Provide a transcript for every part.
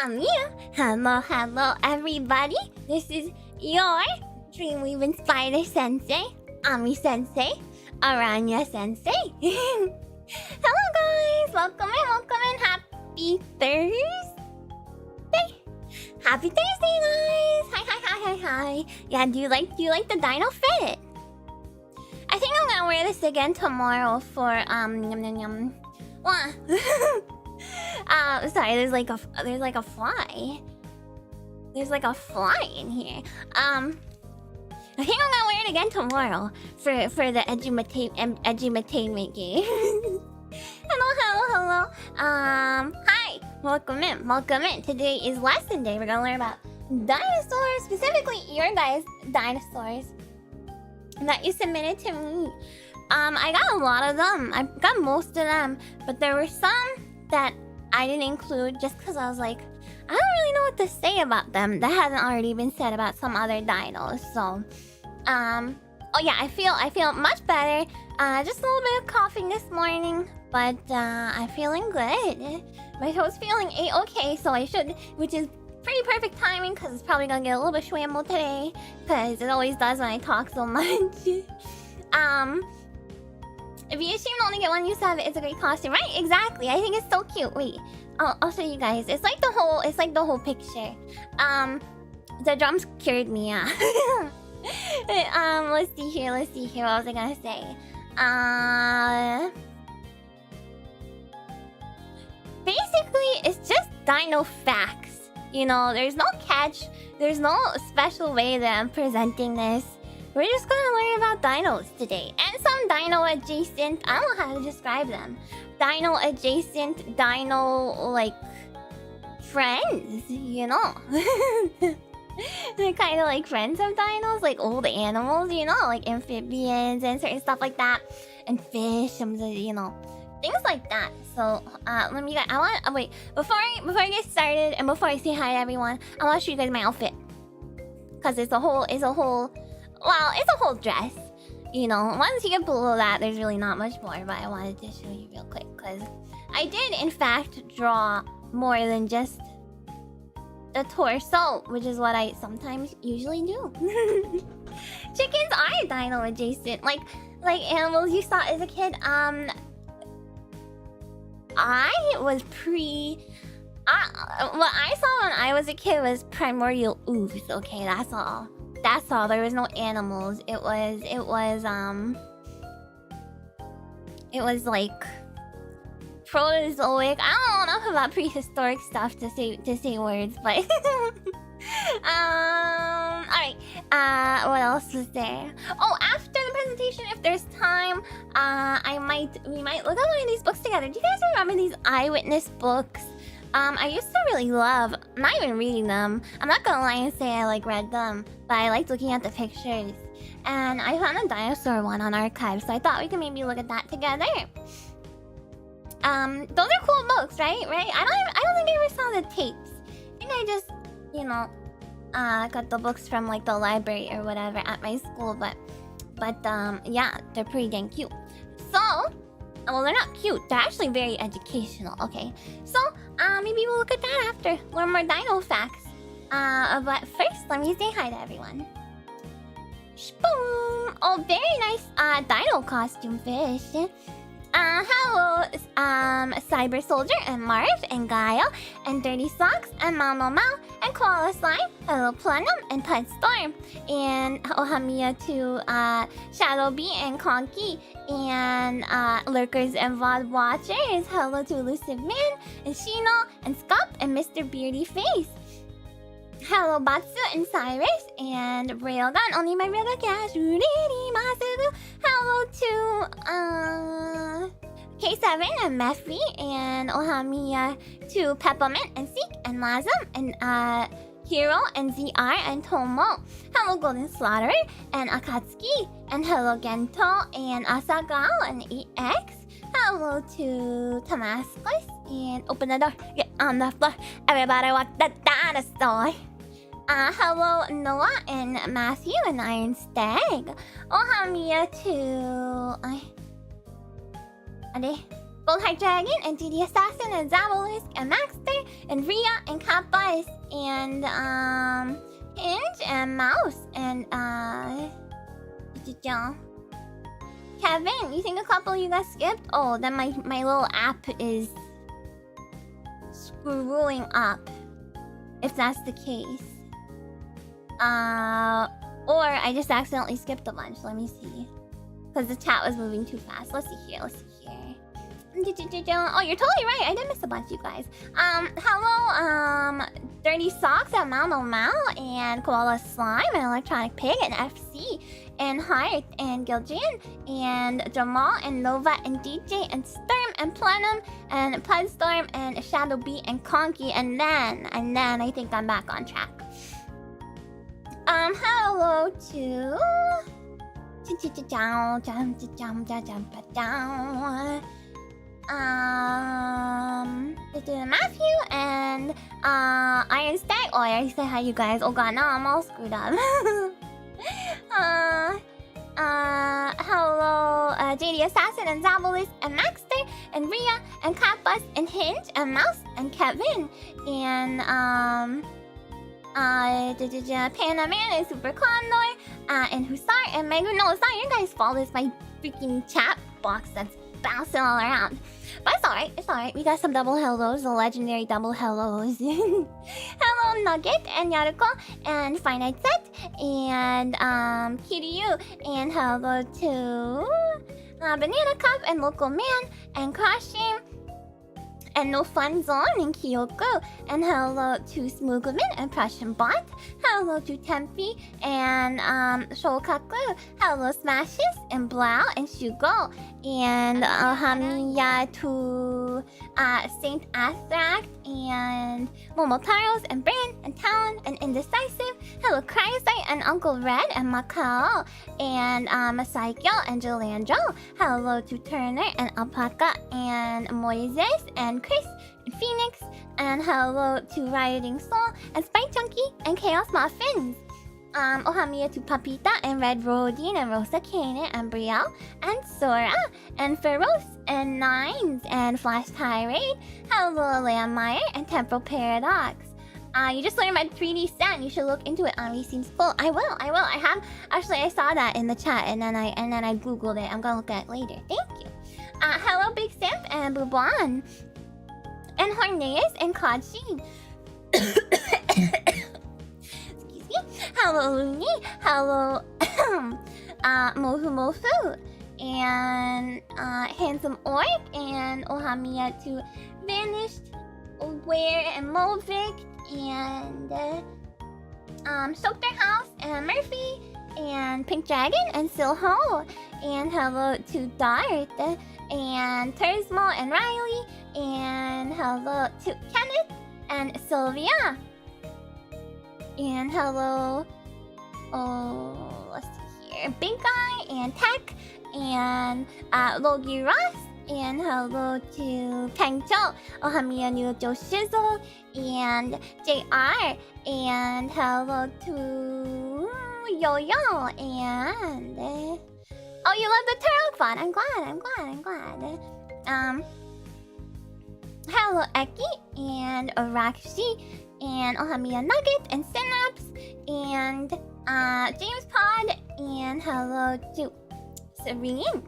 Amiya. Hello, everybody. This is your Dreamweaving Spider Sensei, Ami Sensei, Aranha Sensei. Hello, guys. Welcome in. Happy Thursday. Happy Thursday, guys. Hi. Yeah, do you like the dino fit? I think I'm gonna wear this again tomorrow for What? Sorry, there's like a fly. There's like a fly in here. I think I'm gonna wear it again tomorrow for the edutainment game. Hello. Hi. Welcome in. Today is lesson day. We're gonna learn about dinosaurs, specifically your guys' dinosaurs that you submitted to me. I got a lot of them. I got most of them, but there were some that I didn't include just because I was like, I don't really know what to say about them that hasn't already been said about some other dinos. So, oh yeah, I feel much better. Just a little bit of coughing this morning, but I'm feeling good. My throat's feeling okay, so I should, which is pretty perfect timing because it's probably gonna get a little bit schwambled today, because it always does when I talk so much. If you assume only get one, you have it. It's a great costume, right? Exactly. I think it's so cute. Wait, I'll show you guys. It's like the whole picture. The drums cured me. Yeah. Let's see here. What was I gonna say? Basically, it's just dino facts. You know, there's no catch. There's no special way that I'm presenting this. We're just gonna learn about dinos today. And some dino adjacent, I don't know how to describe them. Dino adjacent, dino like friends, you know? They're kind of like friends of dinos, like old animals, you know, like amphibians and certain stuff like that. And fish, you know, things like that. So, let me wait, before I get started and before I say hi to everyone, I want to show you guys my outfit. Cause it's a whole dress. You know, once you get below that, there's really not much more, but I wanted to show you real quick, because I did, in fact, draw more than just the torso, which is what I sometimes usually do. Chickens are dino adjacent, like animals you saw as a kid. I was what I saw when I was a kid was primordial ooze. Okay, that's all. There was no animals. It was like Proterozoic. I don't know enough about prehistoric stuff to say words, but alright. What else was there? Oh, after the presentation, if there's time, we might look at one of these books together. Do you guys remember these Eyewitness books? I used to really love, I'm not even reading them. I'm not gonna lie and say I read them, but I liked looking at the pictures. And I found a dinosaur one on archive, so I thought we could maybe look at that together. Those are cool books, right? I don't think I ever saw the tapes. I think I just, got the books from the library or whatever at my school, but yeah, they're pretty dang cute. So, well, they're not cute. They're actually very educational, okay? So, maybe we'll look at that after. Learn more dino facts. But first, let me say hi to everyone. Boom! Oh, very nice dino costume, fish. Hello, Cyber Soldier and Marv and Gaia and Dirty Socks and Mama Mau and Koala Slime. Hello, Plenum and Pud Storm and Amiya to Shadow Bee and Conky and Lurkers and VOD Watchers. Hello to Elusive Man and Shino and Scop and Mr. Beardy Face. Hello, Batsu and Cyrus and Railgun. Only my brother Cash. Hello to K7 and Mephi and Ohamiya to Peppermint and Seek and Lazam and Hero and ZR and Tomo. Hello, Golden Slaughterer and Akatsuki and hello, Gento and Asagao and EX. Hello to Damascus and open the door. Get on the floor. Everybody want the dinosaur. Hello, Noah and Matthew and Iron Stag. Ohamiya to Goldheart Dragon, and GD Assassin, and Zabolisk, and Maxter, and Rhea, and Catbus, and Hinge, and Mouse, and Kevin, you think a couple of you got skipped? Oh, then my little app is screwing up. If that's the case. Or I just accidentally skipped a bunch. Let me see. Because the chat was moving too fast. Let's see here. Oh, you're totally right. I did miss a bunch, you guys. Hello, Dirty Socks at Mal and Koala Slime and Electronic Pig and FC and Heart and Giljian and Jamal and Nova and DJ and Sturm and Plenum and Pudstorm and Shadow Bee and Conky and then I think I'm back on track. Hello to Matthew and Iron Stag. Oh, I already said hi, you guys. Oh god, now I'm all screwed up. Hello, JD Assassin and Zabolisk and Maxter and Rhea and Catbus and Hinge and Mouse and Kevin and Panaman and Super Condor and Hussar and Megan. No, it's not your guys' fault. It's my freaking chat box that's bouncing all around. But it's alright. We got some double hellos, the legendary double hellos. Hello, Nugget and Yaruko and Finite Set and Kiryu and hello to Banana Cup and Local Man and Crashing and No Fun Zone and Kyoko and hello to Smuggleman and Prussian Bot. Hello to Tempe and Shokaku. Hello Smashes and Blau and Shugo and Hamiya to Saint Athract and Momotaros and Bran and Talon and Indecisive. Hello Cryosite and Uncle Red and Macau and Masaikyo and Jolandro. Hello to Turner and Alpaca and Moises and Chris and Phoenix and hello to Rioting Soul and Spike Chunky and Chaos Muffins. Ohamiya to Papita and Red Rodine and Rosa Kane and Brielle and Sora and Feroz and Nines and Flash Tirade. Hello Landmire and Temporal Paradox. You just learned about 3D sound. You should look into it. It seems cool. I will. I have actually. I saw that in the chat and then I googled it. I'm gonna look at it later. Thank you. Hello Big Simp and Bubon and Horneus and Kodshi. Excuse me. Hello Looney. Hello Mofu Mofu and Handsome Orc and Ohamiya to Vanished, Aware and Movic and Soakter House and Murphy and Pink Dragon and Silho and hello to Dart and Tursmo and Riley and hello to Kenneth and Sylvia and hello let's see here, Big Guy and Tech and Logie Ross and hello to Pengcho, Ohamiya Nujo Shizzle and JR and hello to Yo-Yo and oh, you love the turtle fun. I'm glad. Hello Eki and Arakshi and Ohamiya Nugget and Synapse and James Pod and hello to Serene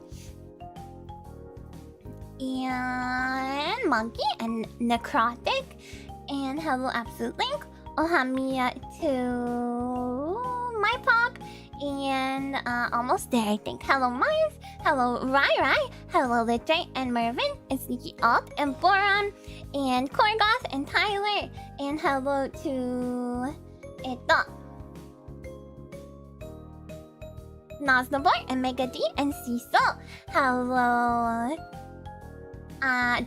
and Monkey and Necrotic and hello Absolute Link. Ohamiya to My Pop and almost there I think. Hello Mars, hello Rai, hello Litre and Mervin and Sneaky Up and Boron and Korgoth and Tyler and hello to Nosnobor and Mega D and Cecil. Hello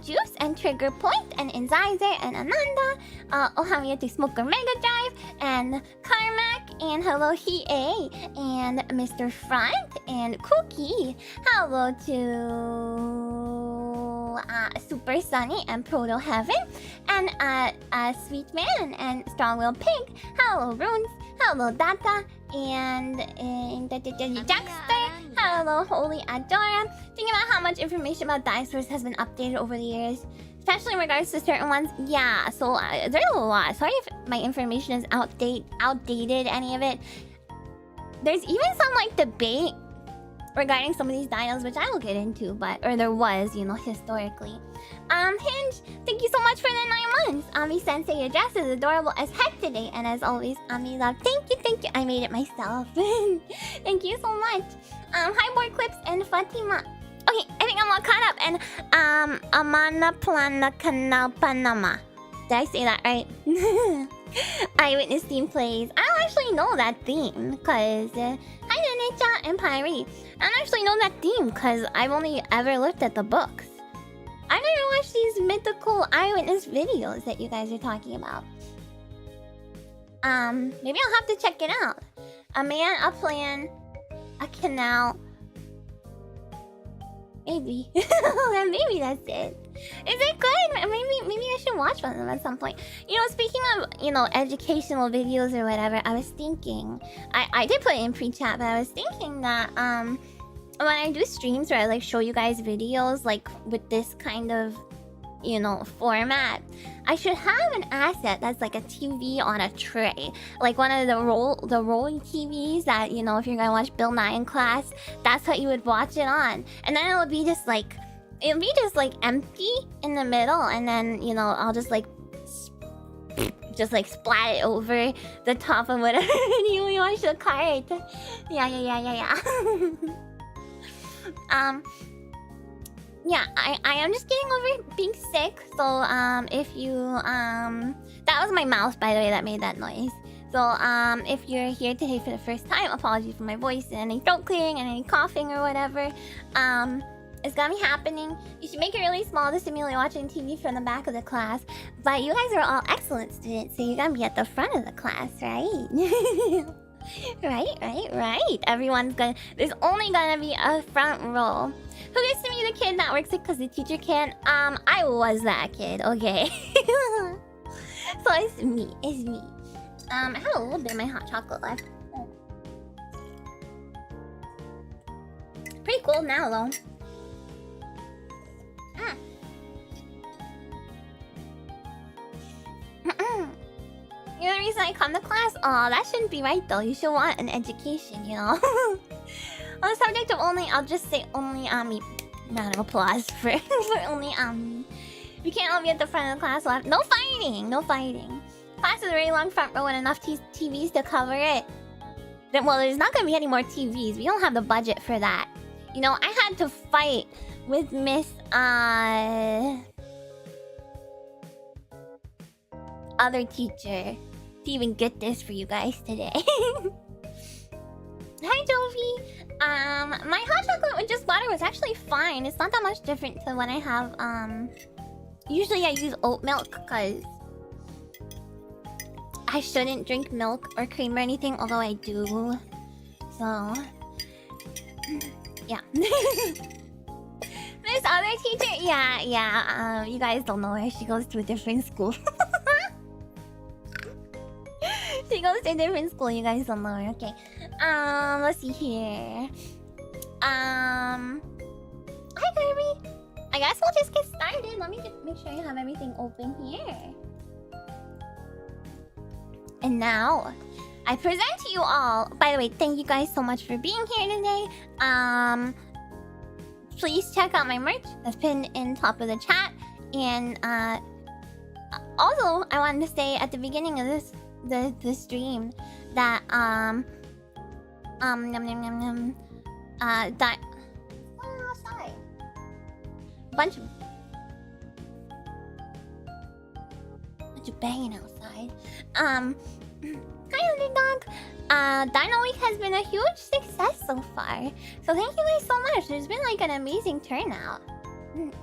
Juice and Trigger Point and Inzizer and Ananda. Ohamiya to Smoker Mega Drive and Carmack and hello Hie and Mr. Front and Cookie. Hello to Super Sunny and Proto Heaven and Sweet Man and Strongwill Pig. Hello Runes. Hello Data and Jackster Hello, Holy Adora. Thinking about how much information about dinosaurs has been updated over the years, especially in regards to certain ones. Yeah, so there's a lot. Sorry if my information is outdated, any of it. There's even some like debate regarding some of these dinos, which I will get into, or there was, you know, historically. Hinge, thank you so much for the 9 months. Ami Sensei, your dress is adorable as heck today, and as always, Ami love. Thank you. I made it myself. Thank you so much. Hi, board clips and Fatima. Okay, I think I'm all caught up. And Amana Plana Canal Panama. Did I say that right? Eyewitness theme plays. I don't actually know that theme, cause hi Nenecha and Pyrie. I don't actually know that theme, cause I've only ever looked at the books. I've never watched these mythical eyewitness videos that you guys are talking about. Maybe I'll have to check it out. A man, a plan, a canal. Maybe. Maybe that's it. Is it good? Maybe I should watch one of them at some point. You know, speaking of, you know, educational videos or whatever, I was thinking... I did put it in pre-chat, but I was thinking that, when I do streams where I, like, show you guys videos, like, with this kind of, you know, format, I should have an asset that's like a TV on a tray. Like one of the rolling TVs that, you know, if you're gonna watch Bill Nye in class, that's what you would watch it on. And then it'll be just like empty in the middle, and then, you know, I'll just like splat it over the top of whatever video we watch the card. Yeah. Yeah, I am just getting over being sick. So if you that was my mouth, by the way, that made that noise. So if you're here today for the first time, apologies for my voice and any throat clearing and any coughing or whatever. It's gonna be happening. You should make it really small to simulate watching TV from the back of the class. But you guys are all excellent students, so you're gonna be at the front of the class, right? Right. There's only gonna be a front row. Who gets to be the kid that works it because the teacher can? I was that kid, okay. So it's me. I have a little bit of my hot chocolate left. Pretty cold now though. You're the reason I come to class? Aw, that shouldn't be right though. You should want an education, you know? On the subject of only, I'll just say only Ami. Round of applause for only Ami. We can't all be at the front of the class left. No fighting. Class is a very long front row and enough TVs to cover it. Well, there's not gonna be any more TVs. We don't have the budget for that. You know, I had to fight with Miss other teacher to even get this for you guys today. Hi Jovi. My hot chocolate with just water was actually fine. It's not that much different to when I have usually I use oat milk because I shouldn't drink milk or cream or anything, although I do. So yeah. This other teacher, yeah. You guys don't know her. She goes to a different school. She goes to a different school. You guys don't know her. Okay. Let's see here. Hi, Kirby. I guess we'll just get started. Let me just make sure you have everything open here. And now, I present to you all. By the way, thank you guys so much for being here today. Please check out my merch that's pinned in top of the chat. And also, I wanted to say at the beginning of the stream that that outside. Bunch of banging outside. Hi Underdog. Dino Week has been a huge success so far. So thank you guys so much. There's been like an amazing turnout.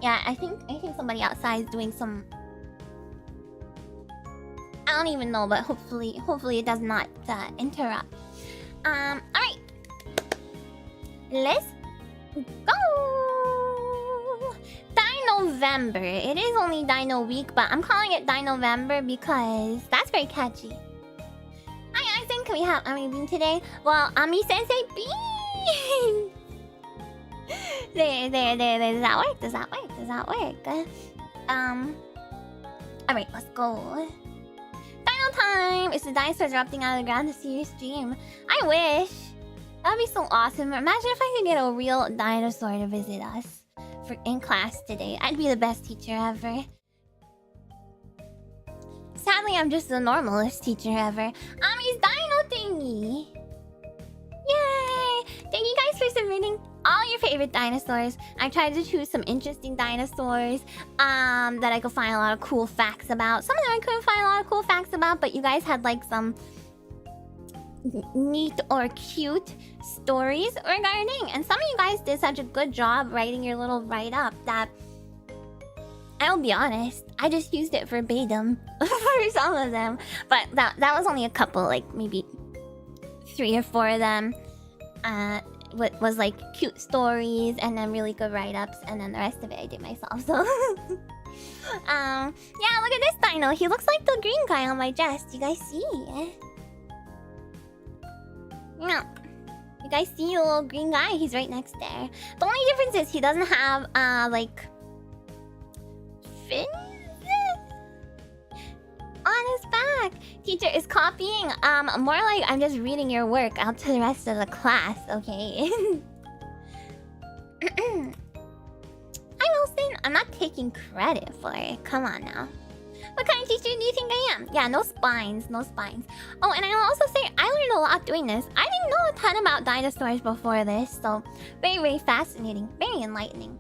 Yeah, I think somebody outside is doing some. I don't even know, but hopefully it does not interrupt. Alright. Let's go! Dino-vember. It is only Dino Week, but I'm calling it Dino-vember because that's very catchy. Hi, Eisen. Can we have Ami Bean today? Well, Ami Sensei Bean! There. Does that work? Does that work? Does that work? Alright, let's go. Dino time! It's the dinosaurs erupting out of the ground to see your stream. I wish. That'd be so awesome. Imagine if I could get a real dinosaur to visit us in class today. I'd be the best teacher ever. Sadly, I'm just the normalest teacher ever. Ami's dino thingy! Yay! Thank you guys for submitting all your favorite dinosaurs. I tried to choose some interesting dinosaurs that I could find a lot of cool facts about. Some of them I couldn't find a lot of cool facts about, but you guys had like some neat or cute stories regarding. And some of you guys did such a good job writing your little write-up that I'll be honest, I just used it verbatim for some of them. But that was only a couple, like maybe 3 or 4 of them. What was like cute stories and then really good write-ups, and then the rest of it I did myself. So yeah, look at this dino. He looks like the green guy on my chest. You guys see? No. You guys see the little green guy? He's right next there. The only difference is he doesn't have like fins on his back. Teacher is copying. More like I'm just reading your work out to the rest of the class, okay? Hi Wilson, I'm not taking credit for it. Come on now. What kind of teacher do you think I am? Yeah, no spines, no spines. Oh, and I'll also say I learned a lot doing this. I didn't know a ton about dinosaurs before this, so very, very fascinating, very enlightening.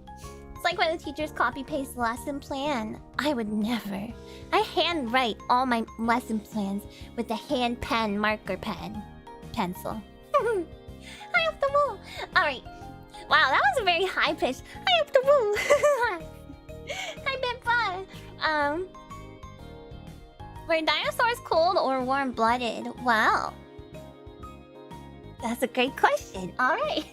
It's like when the teachers copy-paste the lesson plan. I would never. I handwrite all my lesson plans with the hand pen marker pencil. High up the wall. Alright. Wow, that was a very high pitch. High up the wall. Hi, Bimpa. Were dinosaurs cold or warm-blooded? Wow. That's a great question. Alright.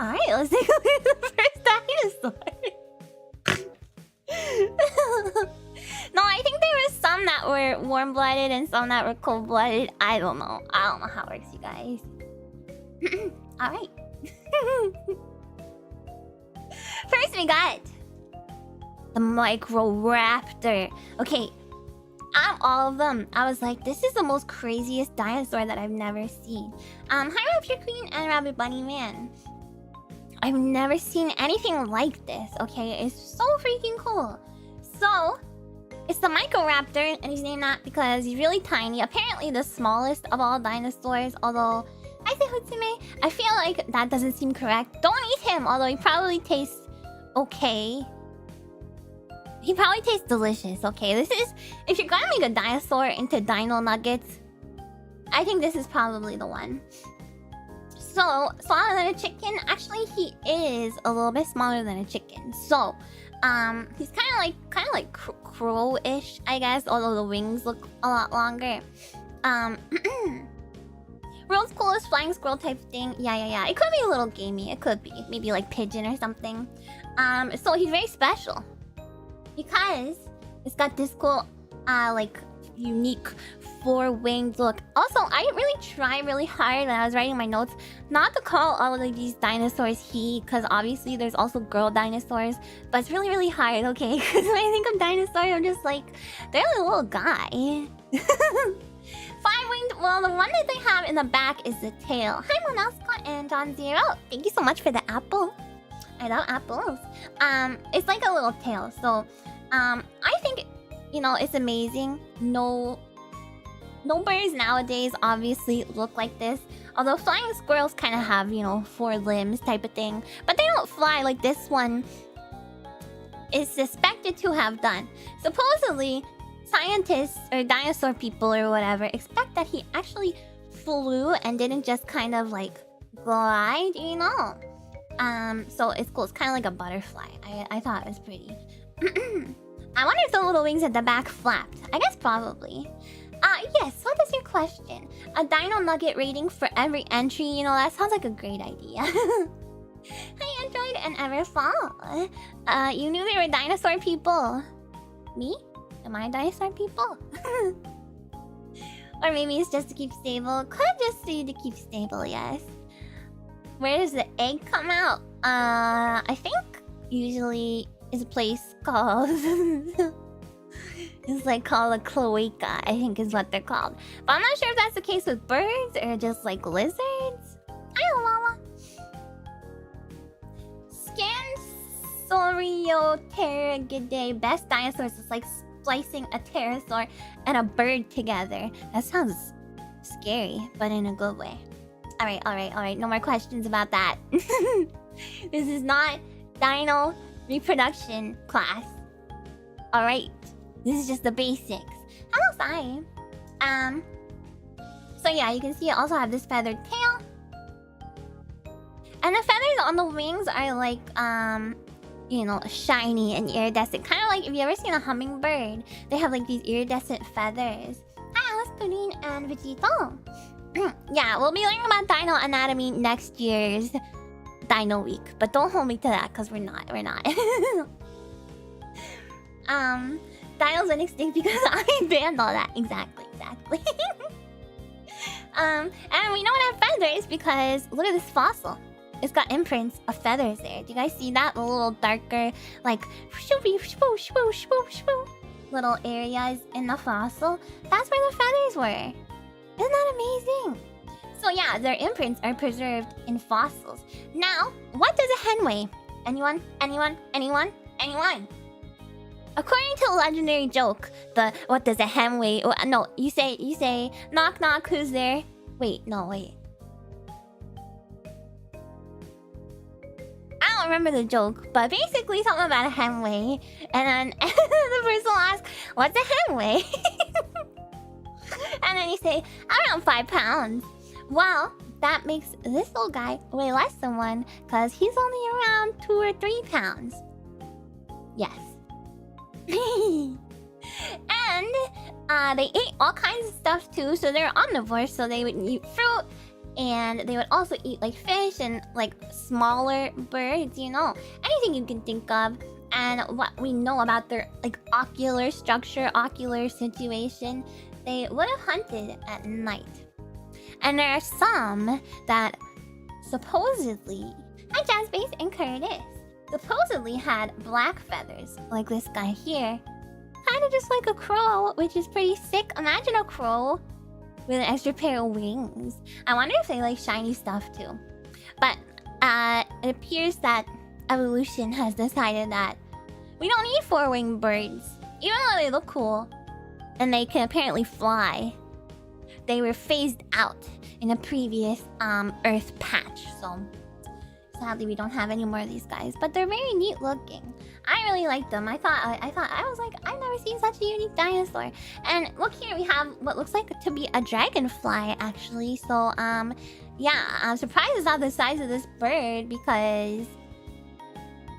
Alright, let's take a look at the first dinosaur. No, I think there were some that were warm-blooded and some that were cold-blooded. I don't know. I don't know how it works, you guys. Alright. First we got the Microraptor. Okay, out of all of them, I was like, this is the most craziest dinosaur that I've never seen. Hi Rapture Queen and Rabbit Bunny Man. I've never seen anything like this, okay? It's so freaking cool. So, it's the Microraptor, and he's named that because he's really tiny. Apparently the smallest of all dinosaurs, although... I say Hutsume. I feel like that doesn't seem correct. Don't eat him, although he probably tastes okay. He probably tastes delicious, okay? This is... If you're gonna make a dinosaur into dino nuggets, I think this is probably the one. So, smaller than a chicken? Actually, he is a little bit smaller than a chicken. So, he's kind of like crow-ish, I guess, although the wings look a lot longer. World's coolest flying squirrel type thing. Yeah. It could be a little gamey. It could be. Maybe like pigeon or something. So he's very special. Because it's got this cool, like, unique 4-winged look. Also, I really tried really hard when I was writing my notes not to call all of these dinosaurs he, because obviously there's also girl dinosaurs. But it's really, really hard, okay? Because when I think of dinosaurs, I'm just like, they're a little guy. 5-winged, well, the one that they have in the back is the tail. Hi, Monasca and John Zero. Thank you so much for the apple. I love apples. It's like a little tail. So, I think, you know, it's amazing. No birds nowadays obviously look like this. Although flying squirrels kind of have, you know, 4 limbs type of thing. But they don't fly like this one is suspected to have done. Supposedly, scientists or dinosaur people or whatever expect that he actually flew and didn't just kind of like glide, you know. So it's cool. It's kind of like a butterfly. I thought it was pretty. I wonder if the little wings at the back flapped. I guess probably. Yes, what is your question? A dino nugget rating for every entry? You know, that sounds like a great idea. Hi, Android and Everfall. You knew they were dinosaur people. Me? Am I a dinosaur people? Or maybe it's just to keep stable. Could just be to keep stable, yes. Where does the egg come out? I think usually is a place called... It's like called a cloaca, I think is what they're called. But I'm not sure if that's the case with birds or just like lizards. I don't know, Scansoriopterygidae. Best dinosaurs is like splicing a pterosaur and a bird together. That sounds scary, but in a good way. Alright. No more questions about that. This is not dino reproduction class. Alright. This is just the basics. Hello, Sai. So yeah, you can see I also have this feathered tail. And the feathers on the wings are like, you know, shiny and iridescent. Kind of like, if you ever seen a hummingbird, they have like these iridescent feathers. Hi, Alice, Pudding, and Vegito. Yeah, we'll be learning about dino anatomy next year's Dino Week. But don't hold me to that, because we're not. Dinos went extinct because I banned all that. Exactly. And we know it has feathers because look at this fossil. It's got imprints of feathers there. Do you guys see that? The little darker, like, little areas in the fossil. That's where the feathers were. Isn't that amazing? So yeah, their imprints are preserved in fossils. Now, what does a hen weigh? Anyone? According to a legendary joke, what does a hen weigh? No, you say, knock knock, who's there? Wait. I don't remember the joke, but basically something about a hen weigh. And then the person will ask, what's a hen weigh? And then you say, around 5 pounds. Well, that makes this little guy weigh less than one, because he's only around 2 or 3 pounds. Yes. And they ate all kinds of stuff too, so they're omnivores, so they would eat fruit, and they would also eat like fish and like smaller birds, you know, anything you can think of. And what we know about their like ocular structure, ocular situation, they would have hunted at night. And there are some that supposedly, hi Jazzbase and Curtis, supposedly had black feathers, like this guy here. Kind of just like a crow, which is pretty sick. Imagine a crow with an extra pair of wings. I wonder if they like shiny stuff too. But it appears that evolution has decided that we don't need 4-winged birds. Even though they look cool and they can apparently fly, they were phased out in a previous Earth patch. So sadly, we don't have any more of these guys, but they're very neat looking. I really like them. I was like, I've never seen such a unique dinosaur. And look here, we have what looks like to be a dragonfly, actually. So, yeah, I'm surprised it's not the size of this bird because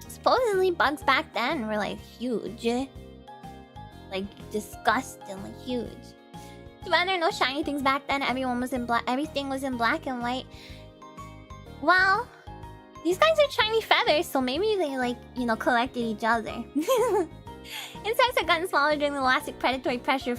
supposedly bugs back then were like huge, like disgustingly huge. Too bad there are no shiny things back then. Everything was in black and white. Well, these guys are shiny feathers, so maybe they, like, you know, collected each other. Insects had gotten smaller during the Jurassic predatory pressure.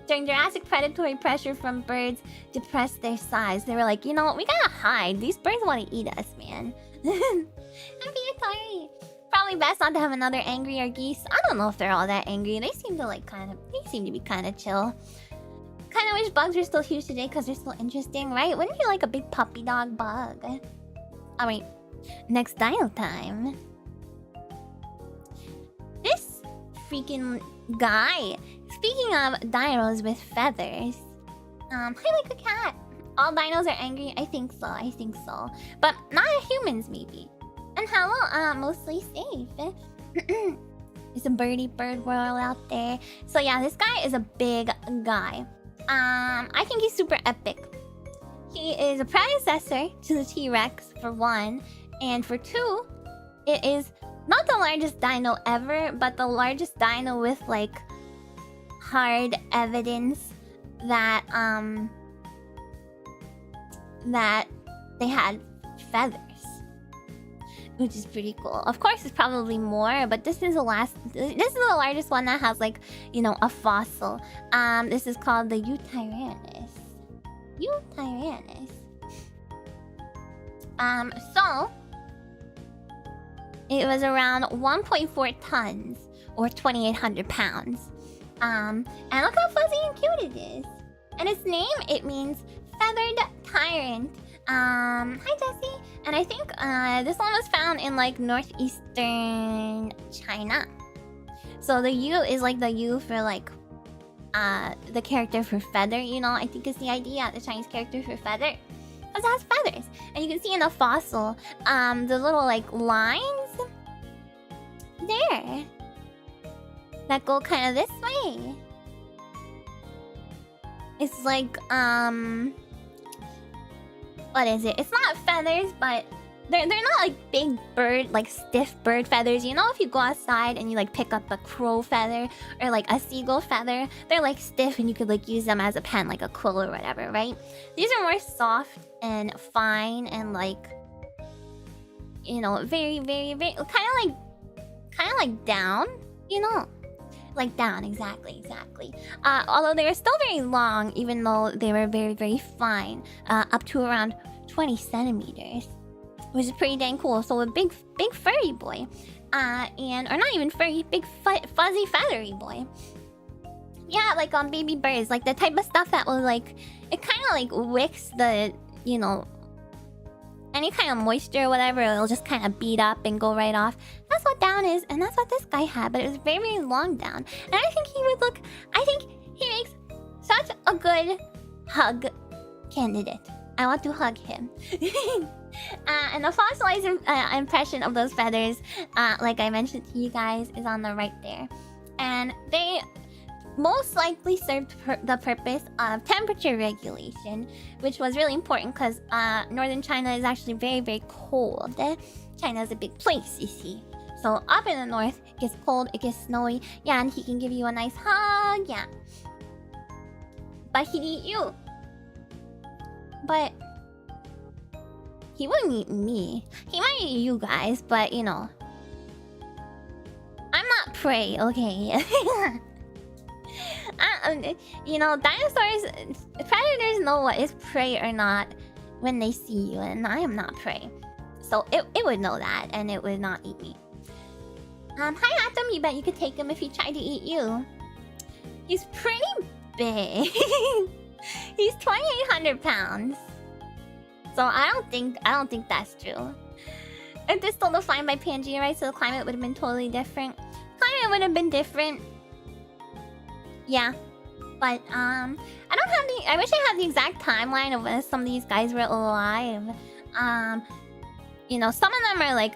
During Jurassic predatory pressure from birds depressed their size. They were like, you know what, we gotta hide. These birds want to eat us, man. I'm being sorry. Probably best not to have another angrier geese. I don't know if they're all that angry. They seem to like they seem to be kind of chill. Kind of wish bugs were still huge today because they're still interesting, right? Wouldn't you like a big puppy dog bug? Alright, next dino time. This freaking guy. Speaking of dinos with feathers, I like a cat. All dinos are angry. I think so. But not humans, maybe. And hello, mostly safe. There's a birdie bird world out there. So yeah, this guy is a big guy. I think he's super epic. He is a predecessor to the T-Rex, for one. And for two, it is not the largest dino ever, but the largest dino with, like, hard evidence that, that they had feathers. which is pretty cool. Of course, it's probably more, but this is the largest one that has like, you know, a fossil. This is called the Eutyrannus. Eutyrannus. So it was around 1.4 tons or 2,800 pounds. And look how fuzzy and cute it is. And its name, it means feathered tyrant. Hi Jessie. And I think this one was found in like northeastern China. So the U is like the U for like the character for feather, you know. I think it's the idea, the Chinese character for feather. Because it has feathers. And you can see in the fossil, the little like lines there that go kind of this way. It's like what is it? It's not feathers, but they're not like big bird, like stiff bird feathers. You know, if you go outside and you like pick up a crow feather or like a seagull feather, they're like stiff and you could like use them as a pen, like a quill or whatever, right? These are more soft and fine and like, you know, very, very, very kind of like down, you know. Like down, exactly. Although they were still very long, even though they were very, very fine, up to around 20 centimeters, which is pretty dang cool. So a big furry boy, or not even furry, big fuzzy feathery boy. Yeah, like on baby birds, like the type of stuff that will like, it kind of like wicks the, you know, any kind of moisture or whatever, it'll just kind of beat up and go right off. That's what down is, and that's what this guy had, but it was very, very long down. And I think he makes such a good hug candidate. I want to hug him. And the fossilized impression of those feathers, like I mentioned to you guys, is on the right there. And they most likely served the purpose of temperature regulation, which was really important because northern China is actually very, very cold. China is a big place, you see. So up in the north, it gets cold, it gets snowy. Yeah, and he can give you a nice hug, yeah. But he'd eat you. But he wouldn't eat me. He might eat you guys, but you know. I'm not prey, okay? You know, dinosaurs, predators know what is prey or not when they see you, and I am not prey. So it would know that, and it would not eat me. Hi Atom, you bet you could take him if he tried to eat you. He's pretty big. He's 2,800 pounds. So I don't think that's true. If this still defined by Pangea, right? So the climate would have been totally different. Climate would have been different. Yeah. But I wish I had the exact timeline of when some of these guys were alive. You know, some of them are like,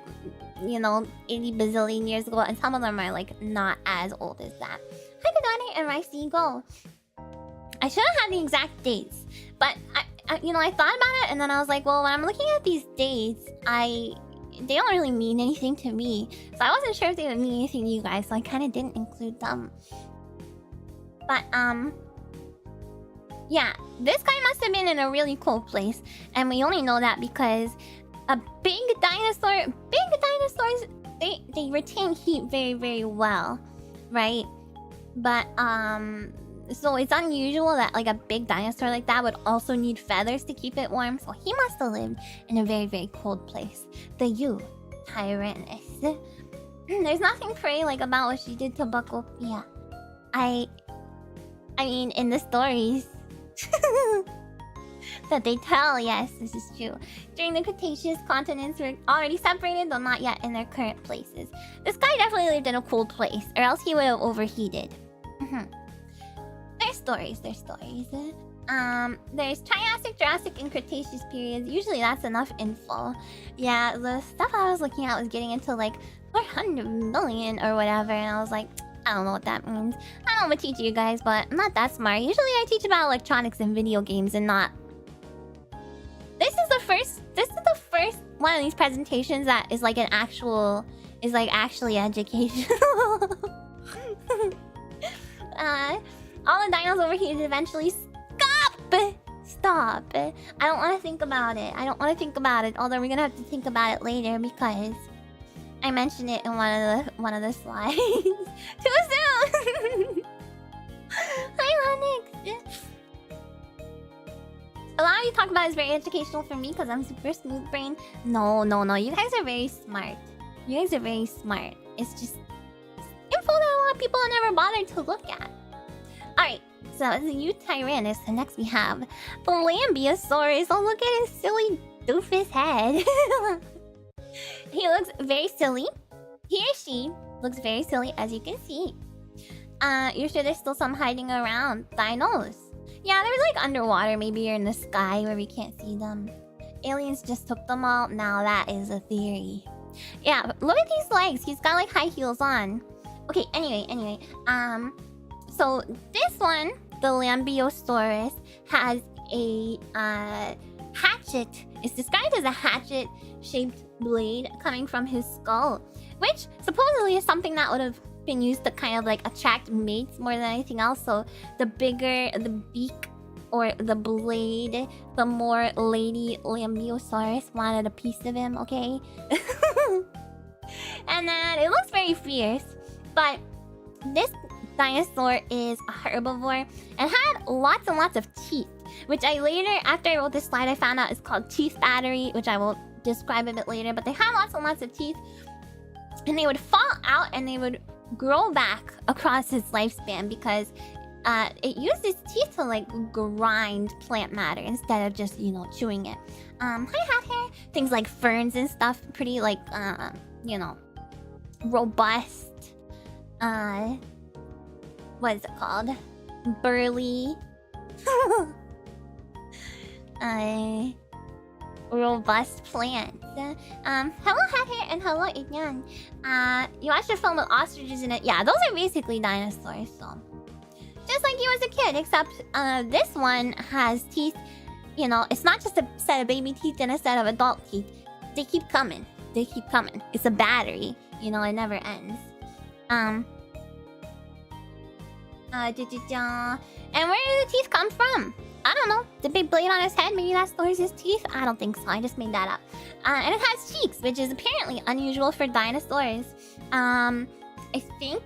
you know, 80 bazillion years ago, and some of them are like not as old as that. Hi Kadani and Rice Eagle. I should have had the exact dates, but you know, I thought about it and then I was like, well, when I'm looking at these dates, they don't really mean anything to me. So I wasn't sure if they would mean anything to you guys, so I kind of didn't include them. But yeah, this guy must have been in a really cold place, and we only know that because big dinosaurs, they retain heat very, very well, right? But so it's unusual that like a big dinosaur like that would also need feathers to keep it warm. So he must have lived in a very, very cold place. The Eutyrannus. There's nothing prey like about what she did to Buckle. Yeah, I mean, in the stories that they tell, yes, this is true. During the Cretaceous, continents were already separated, though not yet in their current places. This guy definitely lived in a cold place, or else he would have overheated. There's stories. There's Triassic, Jurassic, and Cretaceous periods. Usually that's enough info. Yeah, the stuff I was looking at was getting into like 400 million or whatever, and I was like, I don't know what that means. I don't know what to teach you guys, but I'm not that smart. Usually I teach about electronics and video games and not... This is the first one of these presentations that is like an actual... is like actually educational. All the dinos overheated eventually. Stop! stop. I don't want to think about it. I don't want to think about it. Although we're gonna have to think about it later because I mentioned it in one of the slides. Too soon. Hi, Onyx. A lot of you talk about it is very educational for me because I'm super smooth brain. No. You guys are very smart. You guys are very smart. It's just info that a lot of people have never bothered to look at. Alright, so it's a Eutyrannus, and next we have the Lambeosaurus. Oh, look at his silly doofus head. He looks very silly. He or she looks very silly, as you can see. You're sure there's still some hiding around. Dinos. Yeah, there's like underwater, maybe you're in the sky where we can't see them. Aliens just took them all. Now that is a theory. Yeah, look at these legs. He's got like high heels on. Okay, anyway. So this one, the Lambeosaurus, has a hatchet. It's described as a hatchet-shaped blade coming from his skull, which supposedly is something that would have been used to kind of like attract mates more than anything else. So the bigger the beak or the blade, the more Lady Lambeosaurus wanted a piece of him, okay? And then it looks very fierce, but this dinosaur is a herbivore and had lots and lots of teeth, which I later, after I wrote this slide, I found out is called teeth battery, which I will describe a bit later. But they had lots and lots of teeth, and they would fall out and they would grow back across its lifespan because it used its teeth to like grind plant matter instead of just, you know, chewing it. Hi, hat hair. Things like ferns and stuff, pretty like you know, robust. What is it called? Burly. Robust plants. Hello, hat hair, and hello, Ignan. You watched a film with ostriches in it. Yeah, those are basically dinosaurs, so just like you as a kid, except this one has teeth. You know, it's not just a set of baby teeth and a set of adult teeth. They keep coming. They keep coming. It's a battery. You know, it never ends. And where do the teeth come from? I don't know. The big blade on his head, maybe that stores his teeth? I don't think so. I just made that up. And it has cheeks, which is apparently unusual for dinosaurs. I think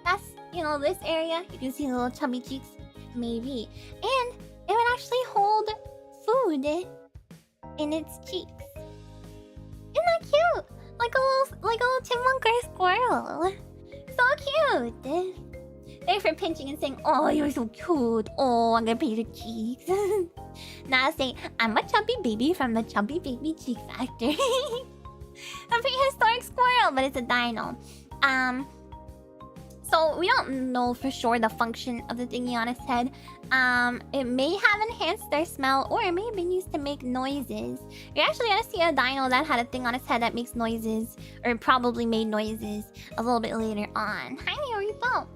that's, you know, this area. You can see the little chubby cheeks. Maybe. And it would actually hold food in its cheeks. Isn't that cute? Like a little chipmunk or a squirrel. So cute. They're for pinching and saying, "Oh, you're so cute. Oh, I'm gonna pay your cheeks." Now say, "I'm a chubby baby from the Chubby Baby Cheek Factory." A prehistoric squirrel, but it's a dino. So we don't know for sure the function of the thingy on its head. It may have enhanced their smell, or it may have been used to make noises. You're actually gonna see a dino that had a thing on its head that makes noises, or probably made noises a little bit later on. Hi, Oripo.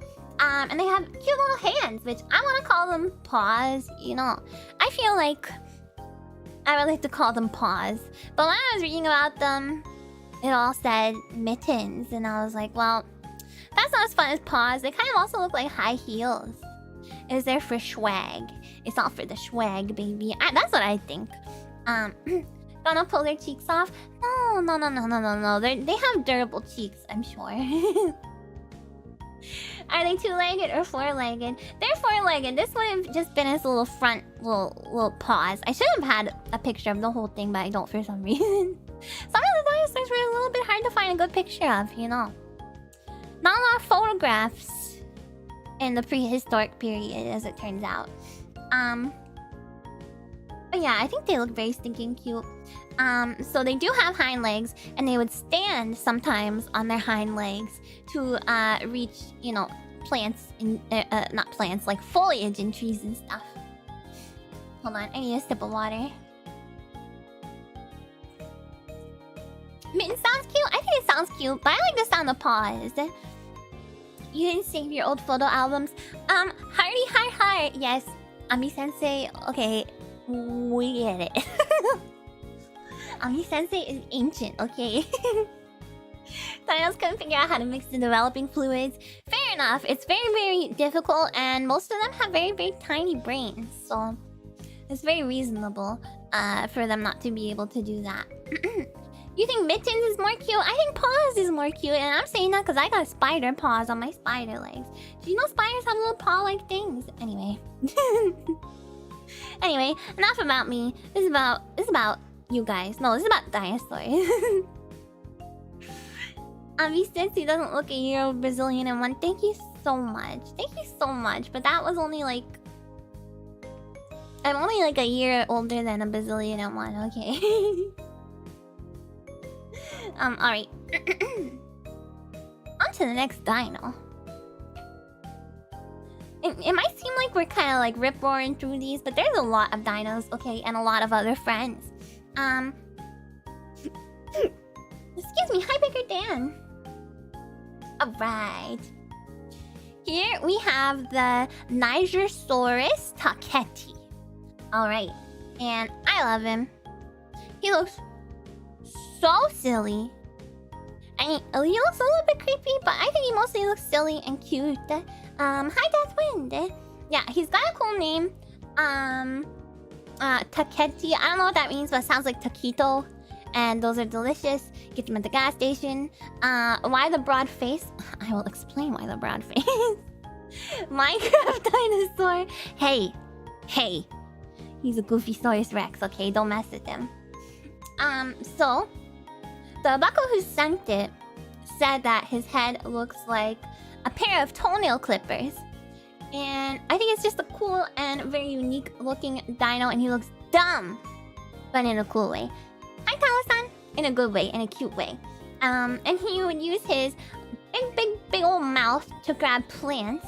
And they have cute little hands, which I want to call them paws. You know, I feel like I would like to call them paws. But when I was reading about them, it all said mittens, and I was like, well, that's not as fun as paws. They kind of also look like high heels. It's there for swag. It's all for the swag, baby. That's what I think. Gonna pull their cheeks off? No. They have durable cheeks, I'm sure. Are they two-legged or four-legged? They're four-legged. This would have just been his little front, little paws. I should have had a picture of the whole thing, but I don't for some reason. Some of the dinosaurs were a little bit hard to find a good picture of, you know. Not a lot of photographs in the prehistoric period, as it turns out. But yeah, I think they look very stinking cute. So they do have hind legs, and they would stand sometimes on their hind legs to reach, you know, plants in not plants, like foliage in trees and stuff. Hold on, I need a sip of water. Mitten sounds cute. I think it sounds cute, but I like the sound of paws. You didn't save your old photo albums. Hearty heart. Yes, Ami Sensei. Okay, we get it. Ami Sensei is ancient, okay? Dinos couldn't figure out how to mix the developing fluids. Fair enough. It's very, very difficult, and most of them have very, very tiny brains. So It's very reasonable for them not to be able to do that. You think Mittens is more cute? I think Paws is more cute, and I'm saying that because I got spider paws on my spider legs. Do you know spiders have little paw-like things? Anyway. Anyway, enough about me. This is about you guys. No, this is about dinosaurs. Since he doesn't look a year old Brazilian in one. Thank you so much. Thank you so much. But that was only like... I'm only like a year older than a Brazilian in one, okay? Alright. On to the next dino. It might seem like we're kind of like rip-roaring through these, but there's a lot of dinos, okay? And a lot of other friends. Excuse me, hi Bigger Dan. Alright. Here we have the Nigersaurus Taketi. Alright. And I love him. He looks so silly. I mean, he looks a little bit creepy, but I think he mostly looks silly and cute. Hi Deathwind. Yeah, he's got a cool name. Taketi. I don't know what that means, but it sounds like taquito. And those are delicious. Get them at the gas station. Why the broad face? I will explain why the broad face. Minecraft dinosaur. Hey. He's a goofy Saurus Rex, okay? Don't mess with him. So... the bucko who sent it said that his head looks like a pair of toenail clippers. And I think it's just a cool and very unique looking dino, and he looks dumb, but in a cool way. Hi, Tawa-san! In a good way, in a cute way. And he would use his big old mouth to grab plants,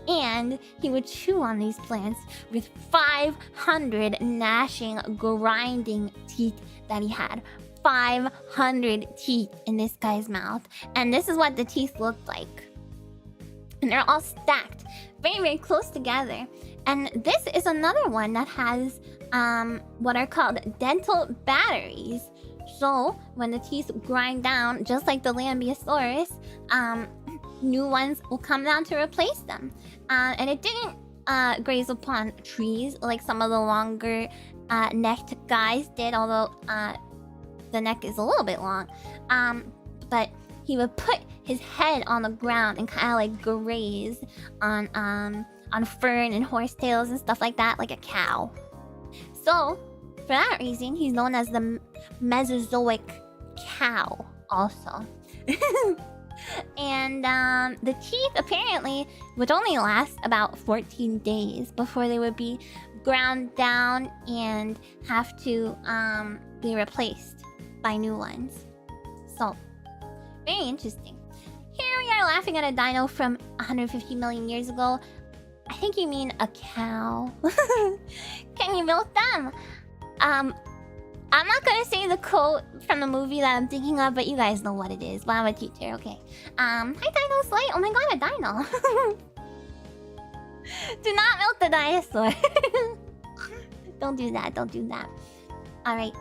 and he would chew on these plants with 500 gnashing, grinding teeth that he had. 500 teeth in this guy's mouth, and this is what the teeth looked like. And they're all stacked very close together. And this is another one that has what are called dental batteries. So when the teeth grind down, just like the Lambeosaurus, new ones will come down to replace them. And it didn't graze upon trees like some of the longer necked guys did, although the neck is a little bit long. But he would put his head on the ground and kind of like graze on fern and horsetails and stuff like that, like a cow. So for that reason, he's known as the Mesozoic cow also. And the teeth apparently would only last about 14 days before they would be ground down and have to be replaced by new ones. So, very interesting. Here we are laughing at a dino from 150 million years ago. I think you mean a cow. Can you milk them? I'm not gonna say the quote from the movie that I'm thinking of, but you guys know what it is. But I'm a teacher, okay. Hi Dino Slate. Oh my god, a dino. Do not milk the dinosaur. Don't do that, don't do that. Alright.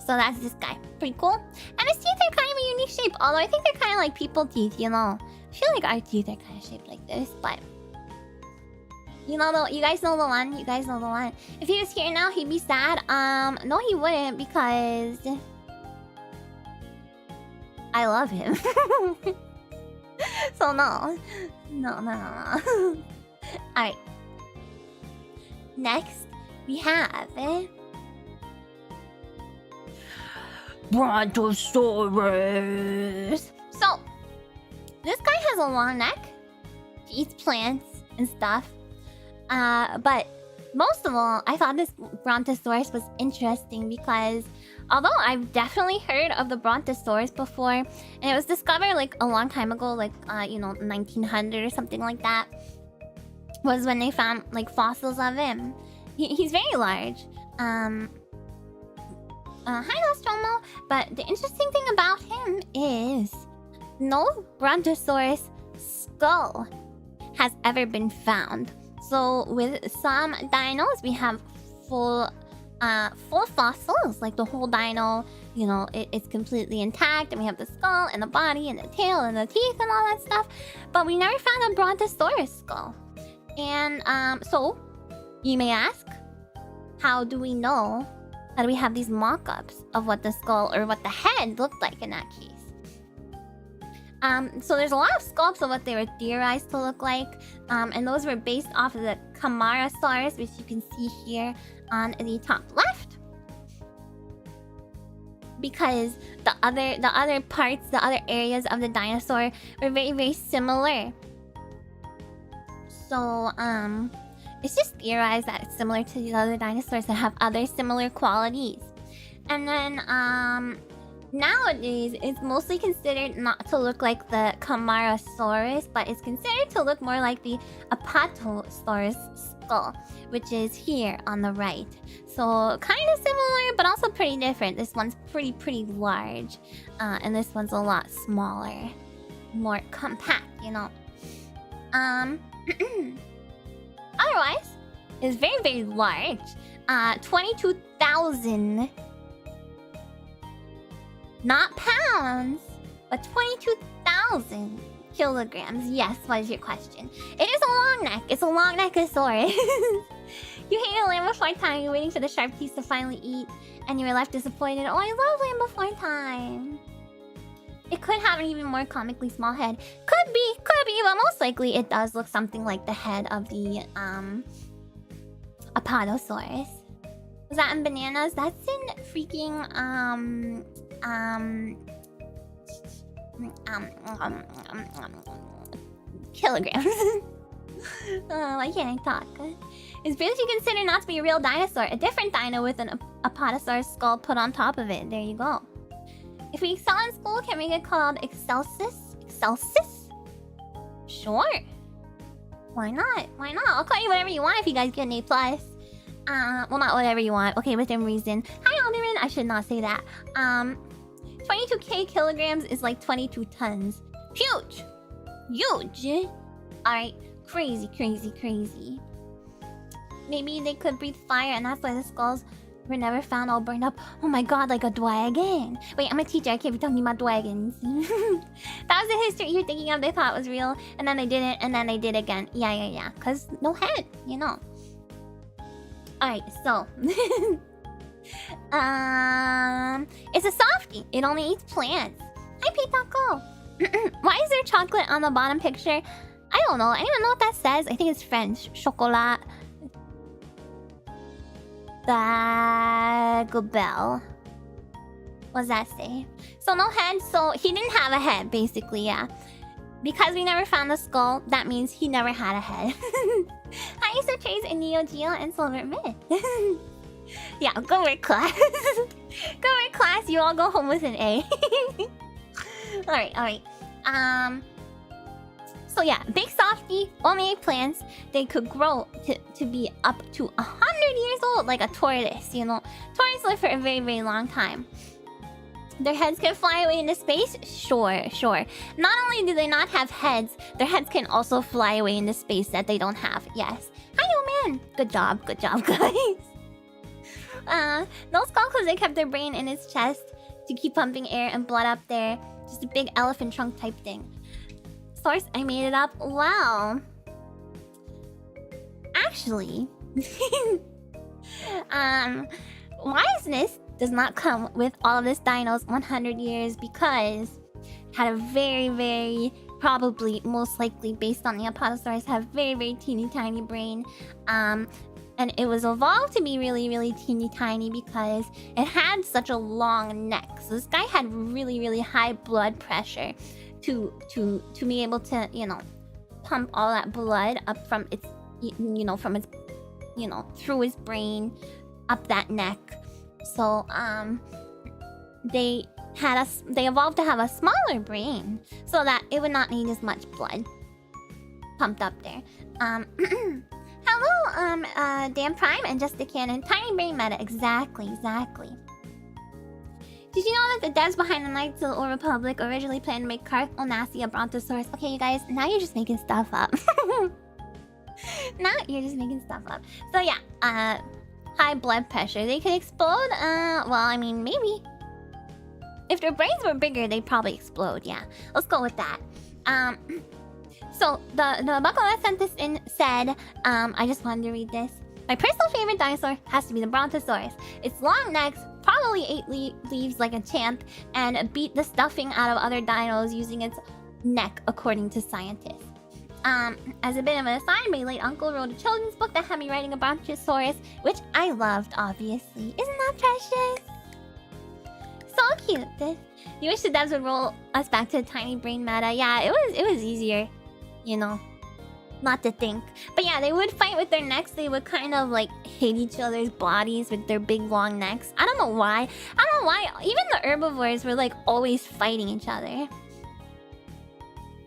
So that's this guy. Pretty cool. And his teeth are kind of a unique shape, although I think they're kind of like people teeth, you know. I feel like our teeth are kind of shaped like this, but... you guys know the one. You guys know the one. If he was here now, he'd be sad. No, he wouldn't, because I love him. So no. No. Alright. Next, we have Brontosaurus. So, this guy has a long neck. He eats plants and stuff. But most of all, I thought this Brontosaurus was interesting because although I've definitely heard of the Brontosaurus before, and it was discovered like a long time ago, like 1900 or something like that, was when they found like fossils of him. He's very large. Hi Nostromo. But the interesting thing about him is no Brontosaurus skull has ever been found. So with some dinos, we have full fossils, like the whole dino, it's completely intact, and we have the skull and the body and the tail and the teeth and all that stuff. But we never found a Brontosaurus skull. And so You may ask, how do we know? How do we have these mock-ups of what the skull or what the head looked like in that case? So there's a lot of sculpts of what they were theorized to look like, and those were based off of the Camarasaurus, which you can see here on the top left. Because the other parts, the other areas of the dinosaur were very, very similar. So, it's just theorized that it's similar to these other dinosaurs that have other similar qualities. And then, nowadays, it's mostly considered not to look like the Camarasaurus, but it's considered to look more like the Apatosaurus skull, which is here on the right. So, kind of similar, but also pretty different. This one's pretty large, and this one's a lot smaller. More compact, you know. Otherwise, it's very, very large. 22,000... Not pounds, but 22,000 kilograms. Yes, what is your question? It is a long neck. It's a long neckosaurus. You hate a lamb before time. You're waiting for the sharp teeth to finally eat, and you were left disappointed. Oh, I love lamb before time. It could have an even more comically small head. Could be, but most likely it does look something like the head of the Apatosaurus. Was that in bananas? That's in freaking kilograms. Why can't I talk? Is Bilushi considered not to be a real dinosaur? A different dino with an Apatosaurus skull put on top of it. There you go. If we excel in school, can we get called Excelsis? Excelsis? Sure. Why not? Why not? I'll call you whatever you want if you guys get an A+. Well, not whatever you want. Okay, within reason. Hi, Alderman. I should not say that. 22k kilograms is like 22 tons. Huge! Huge! Alright. Crazy. Maybe they could breathe fire and that's why the skulls were never found all burned up. Oh my god, like a dragon. Wait, I'm a teacher. I can't be talking about dragons. That was the history you're thinking of. They thought it was real, and then they didn't, and then they did again. Yeah. Because no head, you know. Alright, so... it's a softie. It only eats plants. Hi, Pitaco. Why is there chocolate on the bottom picture? I don't know. I don't even know what that says. I think it's French. Chocolat. Bagel. What does that say? So no head. So he didn't have a head, basically, yeah. Because we never found the skull, that means he never had a head. Hi, Iso Trace and Neo Geo and Silver Myth. Yeah, go work class. Go work class. You all go home with an A. Alright. So yeah, big softie, only ate plants. They could grow to be up to 100 years old, like a tortoise, you know. Tortoises live for a very, very long time. Their heads can fly away into space? Sure. Not only do they not have heads, their heads can also fly away into space that they don't have. Yes. Hi, old man. Good job, guys. No skull because they kept their brain in its chest to keep pumping air and blood up there. Just a big elephant trunk type thing. Source, I made it up. Wow. Actually, wiseness does not come with all of this dino's 100 years because it had a very, very, probably, most likely, based on the Apatosaurus, have very, very teeny tiny brain. And it was evolved to be really, really teeny tiny because it had such a long neck. So this guy had really, really high blood pressure to be able to, you know, pump all that blood up from its, through his brain, up that neck. So, they evolved to have a smaller brain so that it would not need as much blood pumped up there. Hello, Dan Prime and Just the Cannon. Tiny brain meta. Exactly. Did you know that the devs behind the Knights of the Old Republic originally planned to make Carthonassia a Brontosaurus? Okay, you guys, now you're just making stuff up. So yeah, high blood pressure. They could explode? Well, I mean, maybe. If their brains were bigger, they'd probably explode, yeah. Let's go with that. So, the bucko that sent this in said, I just wanted to read this. My personal favorite dinosaur has to be the Brontosaurus. Its long necks probably ate leaves like a champ and beat the stuffing out of other dinos using its neck, according to scientists. As a bit of an aside, my late uncle wrote a children's book that had me writing a Brontosaurus, which I loved, obviously. Isn't that precious? So cute. You wish the devs would roll us back to the tiny brain meta. Yeah, it was easier, you know, not to think. But yeah, they would fight with their necks. They would kind of like hit each other's bodies with their big long necks. I don't know why. I don't know why. Even the herbivores were like always fighting each other.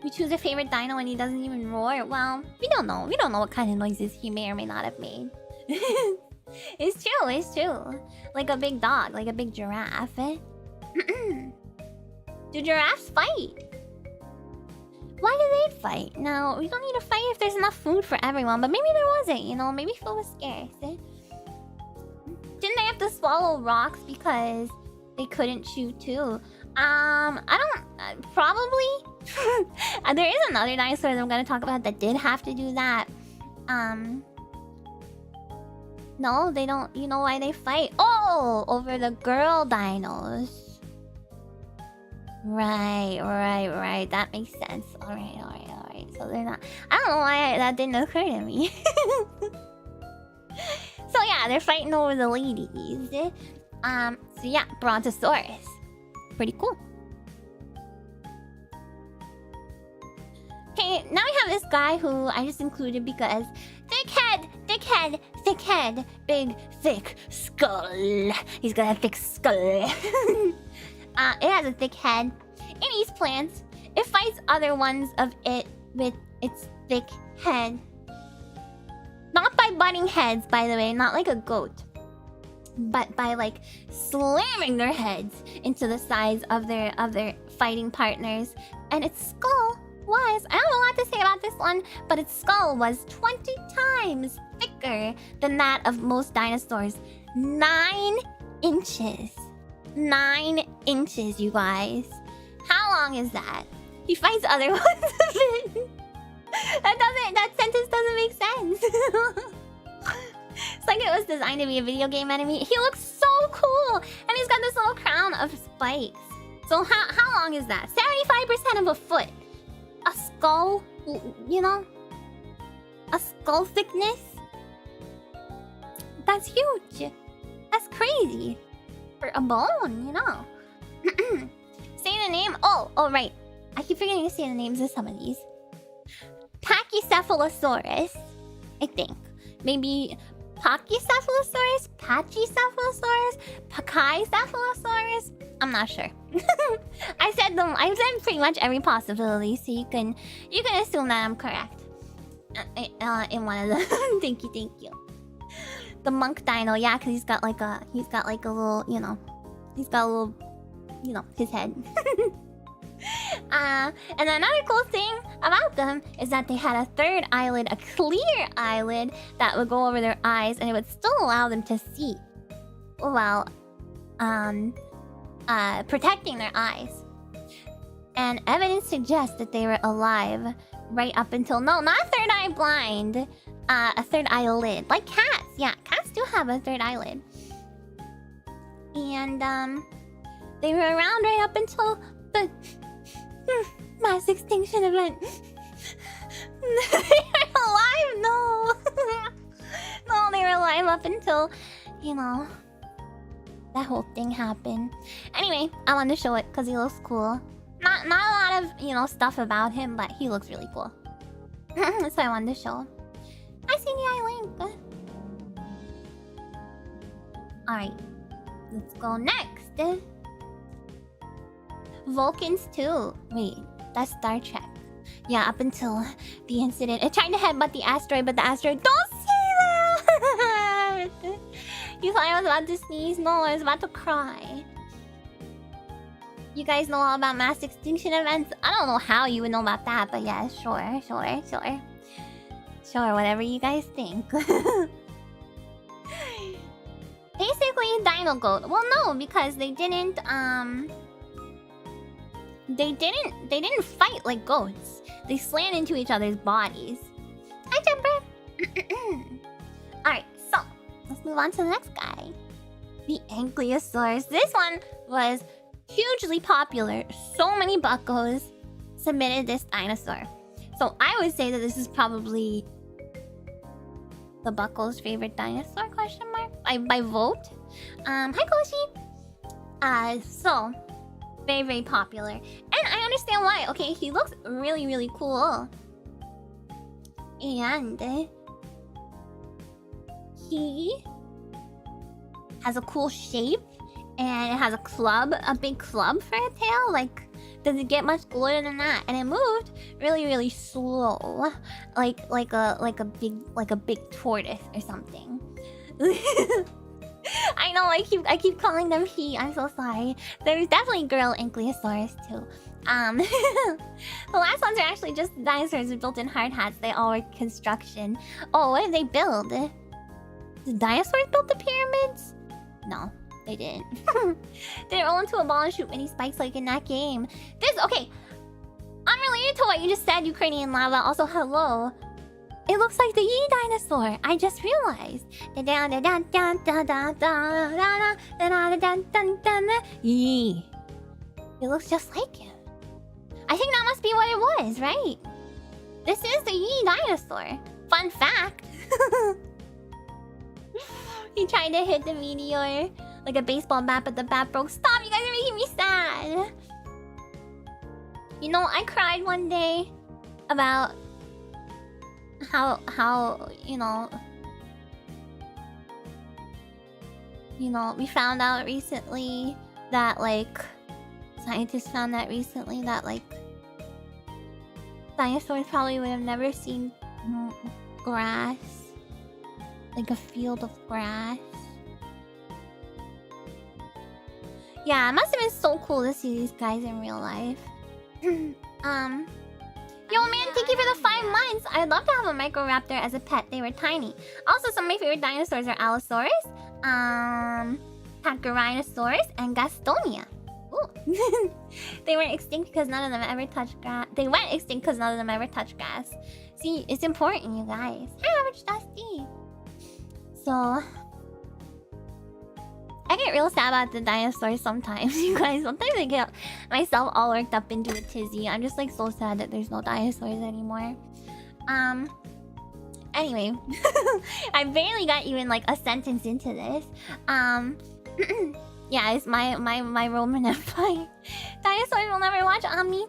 We choose a favorite dino when he doesn't even roar. Well, we don't know. We don't know what kind of noises he may or may not have made. It's true. It's true. Like a big dog, like a big giraffe. Do giraffes fight? Why do they fight? No, we don't need to fight if there's enough food for everyone. But maybe there wasn't, you know? Maybe food was scarce. Didn't they have to swallow rocks because they couldn't chew too? I don't... probably? There is another dinosaur that I'm gonna talk about that did have to do that. No, they don't... You know why they fight? Oh! Over the girl dinos. Right. That makes sense. Alright. So they're not... I don't know why that didn't occur to me. So yeah, they're fighting over the ladies. So yeah, Brontosaurus. Pretty cool. Okay, now we have this guy who I just included because... thick head, big, thick skull. He's got a thick skull. It has a thick head. It eats plants. It fights other ones of it with its thick head. Not by butting heads, by the way, not like a goat. But by like slamming their heads into the sides of their fighting partners. And its skull was, I don't know what to say about this one, but its skull was 20 times thicker than that of most dinosaurs. 9 inches. 9 inches, you guys. How long is that? He fights other ones of it. That sentence doesn't make sense. It's like it was designed to be a video game enemy. He looks so cool! And he's got this little crown of spikes. So how long is that? 75% of a foot. A skull, you know? A skull thickness? That's huge. That's crazy. For a bone, you know. Say the name. Oh, right. I keep forgetting to say the names of some of these. Pachycephalosaurus, I think. Maybe Pachycephalosaurus, Pachycephalosaurus, Pachycephalosaurus. I'm not sure. I said pretty much every possibility, so you can assume that I'm correct. In one of them. Thank you. The monk dino, yeah, because he's got like a little, you know, his head. And another cool thing about them is that they had a third eyelid, a clear eyelid that would go over their eyes, and it would still allow them to see while protecting their eyes. And evidence suggests that they were alive right up until not third eye blind. A third eyelid. Like cats. Yeah, cats do have a third eyelid. And, they were around right up until the mass extinction event. They were alive? No. No, they were alive up until, you know, that whole thing happened. Anyway, I wanted to show it because he looks cool. Not a lot of, you know, stuff about him, but he looks really cool. So I wanted to show him. I see the eye link. Alright. Let's go next. Vulcans too. Wait, that's Star Trek. Yeah, up until the incident. It tried to headbutt the asteroid, but the asteroid... Don't say that! You thought I was about to sneeze? No, I was about to cry. You guys know all about mass extinction events? I don't know how you would know about that, but yeah, sure. Sure, whatever you guys think. Basically, Dino Goat. Well, no, because they didn't fight like goats. They slammed into each other's bodies. Hi, Jumper. Alright, so move on to the next guy. The Ankylosaurus. This one was hugely popular. So many buckos submitted this dinosaur. So I would say that this is probably the bucko's favorite dinosaur, question mark? By vote. Hi Koshi. So very, very popular. And I understand why. Okay, he looks really, really cool. And he has a cool shape. And it has a club, a big club for a tail. Like, does it get much cooler than that? And it moved really, really slow, like a big tortoise or something. I know. I keep calling them he. I'm so sorry. There's definitely girl Ankylosaurus too. The last ones are actually just dinosaurs with built-in hard hats. They all were construction. Oh, what did they build? Did dinosaurs build the pyramids? No. They didn't. They roll into a ball and shoot many spikes like in that game. Okay. Unrelated to what you just said, Ukrainian lava. Also, hello. It looks like the Yi dinosaur. I just realized. Yi. It looks just like him. I think that must be what it was, right? This is the Yi dinosaur. Fun fact. He tried to hit the meteor like a baseball bat, but the bat broke. Stop! You guys are making me sad. You know, I cried one day about how we found out recently that like scientists found that recently that like dinosaurs probably would have never seen grass, like a field of grass. Yeah, it must have been so cool to see these guys in real life. Yo man, thank you for the 5 months. I'd love to have a Microraptor as a pet. They were tiny. Also, some of my favorite dinosaurs are Allosaurus, Pachyrhinosaurus, and Gastonia. Ooh. They went extinct because none of them ever touched grass. They went extinct because none of them ever touched grass. See, it's important, you guys. Hi, Average Dusty. So I get real sad about the dinosaurs sometimes, you guys. Sometimes I get myself all worked up into a tizzy. I'm just like so sad that there's no dinosaurs anymore. Anyway, I barely got even like a sentence into this. Yeah, it's my Roman Empire. Dinosaurs will never watch Ami.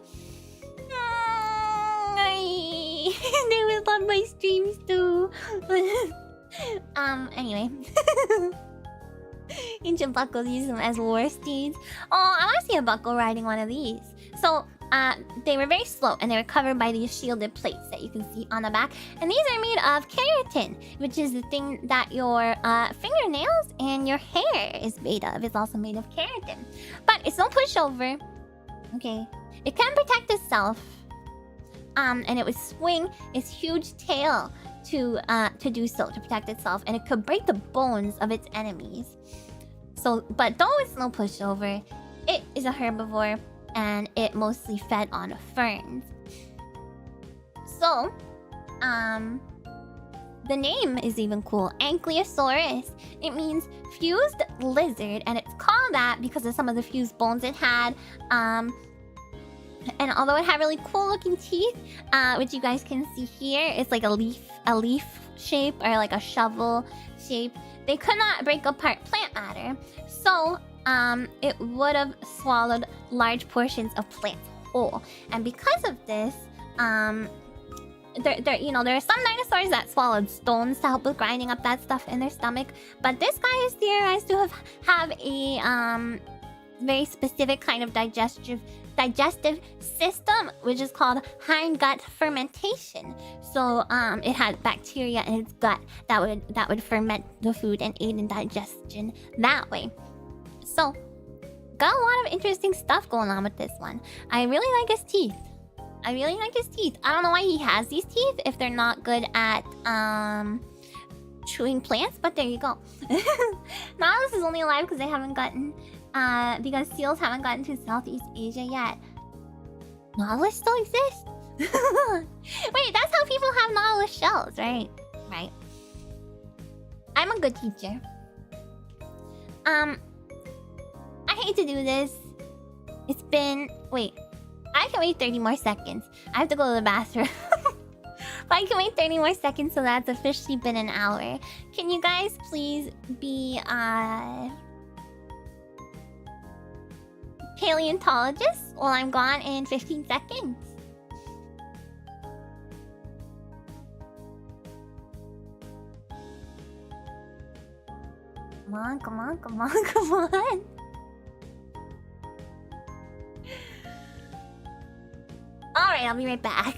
They would love my streams too. Anyway. Ancient buckles use them as war steeds. Oh, I want to see a buckle riding one of these. So, they were very slow and they were covered by these shielded plates that you can see on the back. And these are made of keratin, which is the thing that your fingernails and your hair is made of. It's also made of keratin. But it's no pushover. Okay. It can protect itself. And it would swing its huge tail to do so, to protect itself. And it could break the bones of its enemies. So, but though it's no pushover, it is a herbivore and it mostly fed on ferns. So, the name is even cool. Ankylosaurus. It means fused lizard, and it's called that because of some of the fused bones it had. And although it had really cool looking teeth, which you guys can see here, it's like a leaf shape or like a shovel shape. They could not break apart plant matter, so it would have swallowed large portions of plants whole. And because of this, there are some dinosaurs that swallowed stones to help with grinding up that stuff in their stomach. But this guy is theorized to have a very specific kind of digestive system, which is called hindgut fermentation. So it had bacteria in its gut that would ferment the food and aid in digestion that way. So got a lot of interesting stuff going on with this one. I really like his teeth. I don't know why he has these teeth if they're not good at chewing plants, but there you go. Nautilus is only alive because they haven't gotten because seals haven't gotten to Southeast Asia yet. Nautilus still exists? Wait, that's how people have Nautilus shells, right? Right. I'm a good teacher. I hate to do this. It's been... Wait. I can wait 30 more seconds. I have to go to the bathroom. But I can wait 30 more seconds, so that's officially been an hour. Can you guys please be, paleontologists while I'm gone in 15 seconds? Come on, come on, come on, come on. Alright, I'll be right back.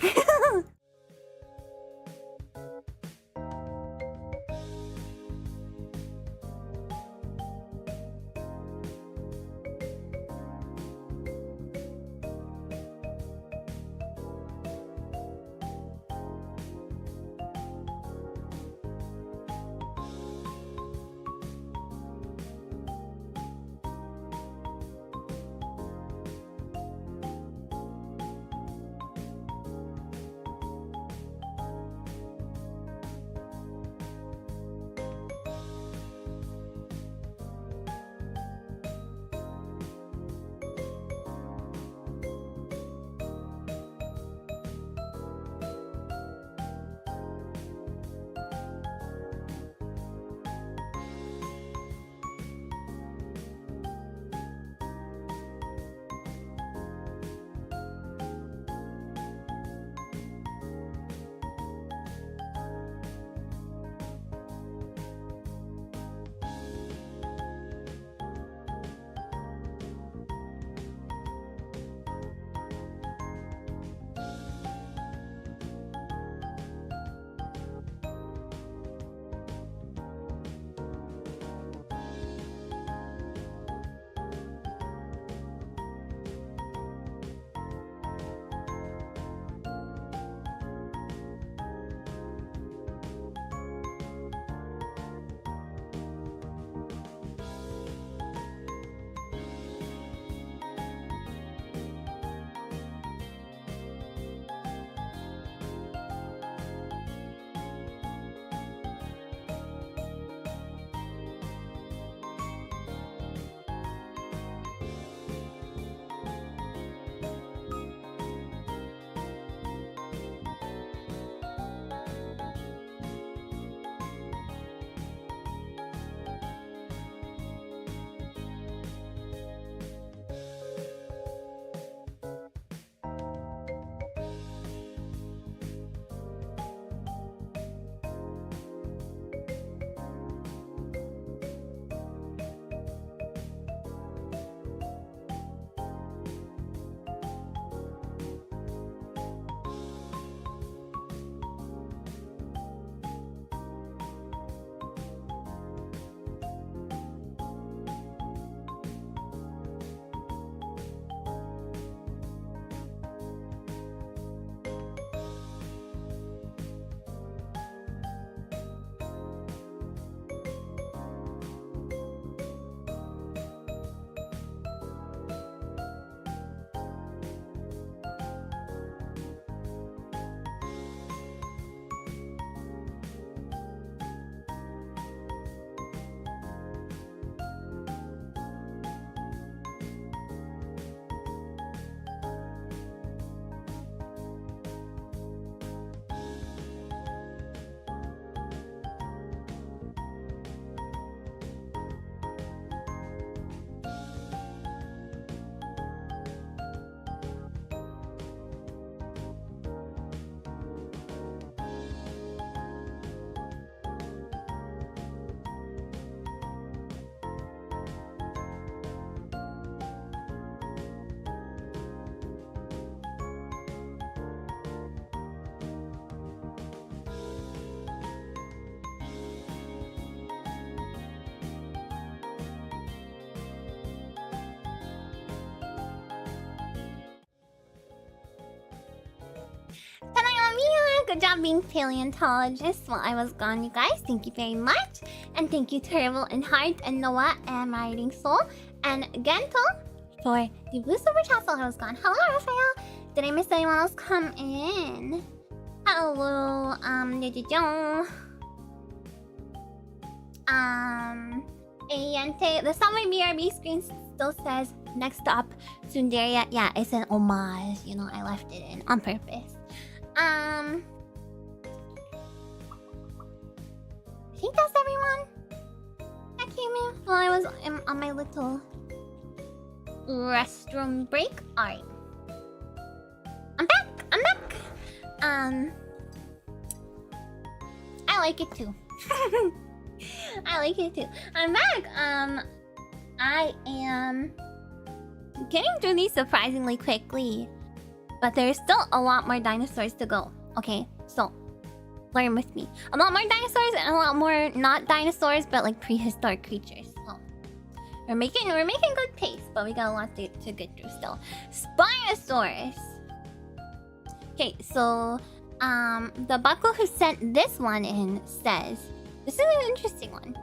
Good job being paleontologist while I was gone, you guys. Thank you very much. And thank you Terrible and Heart and Noah and My Reading Soul and Gentle for the blue super chat while I was gone. Hello, Raphael. Did I miss anyone else come in? Hello, Ayente, the Subway BRB screen still says next up Sundaria. Yeah, it's an homage. You know, I left it in on purpose. I think that's everyone that came in while I was on my little restroom break. Alright. I'm back! I'm back! I like it too. I like it too. I'm back! I am getting through these surprisingly quickly. But there's still a lot more dinosaurs to go. Okay, so learn with me. A lot more dinosaurs and a lot more not dinosaurs, but like prehistoric creatures. So we're making good pace, but we got a lot to get through still. Spinosaurus. Okay, so the bucko who sent this one in says, this is an interesting one.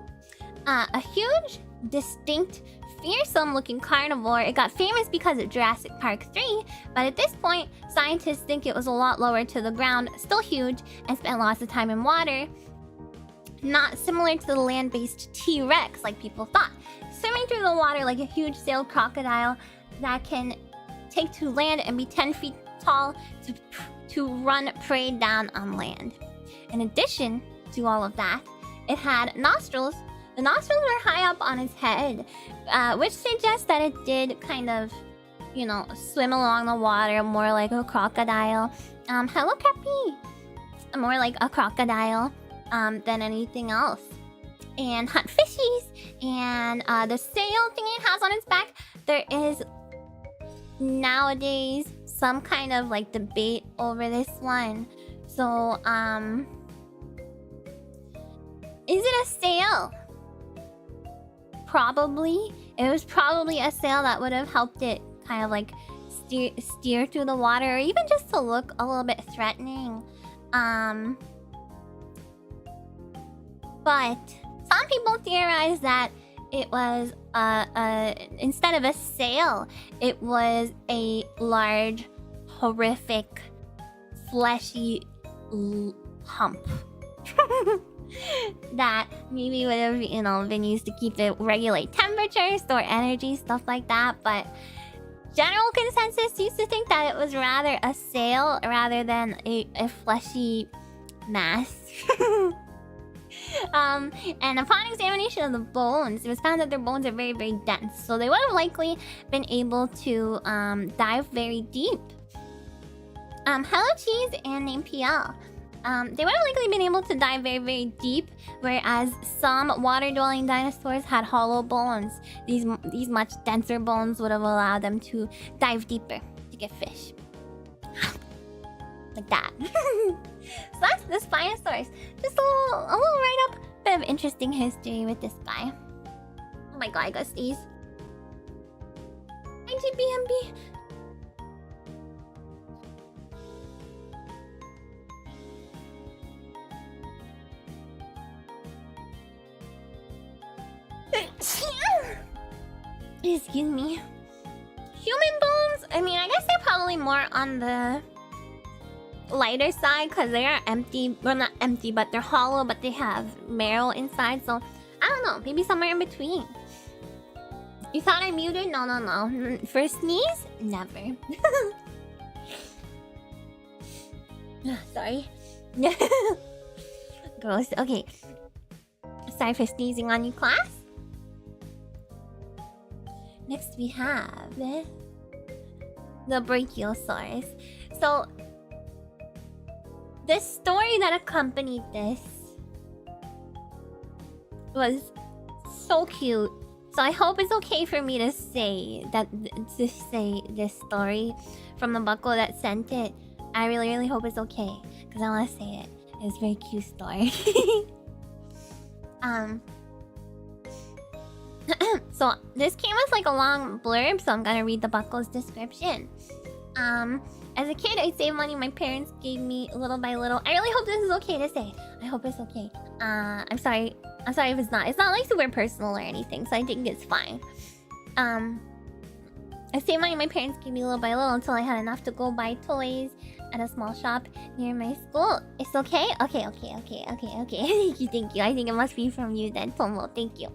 A huge, distinct, fearsome-looking carnivore. It got famous because of Jurassic Park 3, but at this point, scientists think it was a lot lower to the ground, still huge, and spent lots of time in water. Not similar to the land-based T-Rex like people thought. Swimming through the water like a huge sailed crocodile that can take to land and be 10 feet tall to run prey down on land. In addition to all of that, it had nostrils. The nostrils were high up on its head, which suggests that it did kind of, you know, swim along the water more like a crocodile. Hello, Cappy! More like a crocodile than anything else. And hunt fishies. And the sail thing it has on its back, there is nowadays some kind of like debate over this one. So, is it a sail? Probably. It was probably a sail that would have helped it kind of like steer through the water, or even just to look a little bit threatening. But some people theorize that it was instead of a sail, it was a large, horrific, fleshy hump. That maybe would have, you know, been used to keep it regulate temperature, store energy, stuff like that. But general consensus used to think that it was rather a sail rather than a fleshy mass. And upon examination of the bones, it was found that their bones are very, very dense. So they would have likely been able to dive very deep. Hello Cheese and name PL. They would have likely been able to dive very, very deep, whereas some water-dwelling dinosaurs had hollow bones. These much denser bones would have allowed them to dive deeper to get fish. Like that. So that's the Spinosaurus. Just a little write-up, bit of interesting history with this guy. Oh my god, I got these. IGBMB. Excuse me. Human bones? I mean, I guess they're probably more on the lighter side because they are empty. Well, not empty, but they're hollow, but they have marrow inside. So, I don't know. Maybe somewhere in between. You thought I muted? No, no, no. First sneeze? Never. Sorry. Gross. Okay. Sorry for sneezing on you, class. Next we have the Brachiosaurus. So, the story that accompanied this was so cute. So I hope it's okay for me to say this story from the bucko that sent it. I really, really hope it's okay because I want to say it. It's a very cute story. So this came with like a long blurb, so I'm gonna read the bucko's description. As a kid, I saved money my parents gave me little by little. I really hope this is okay to say. I hope it's okay. I'm sorry if it's not. It's not like super personal or anything, so I think it's fine. I saved money my parents gave me little by little until I had enough to go buy toys. at a small shop near my school. It's okay? Okay. Thank you. I think it must be from you then, Tomo. Thank you.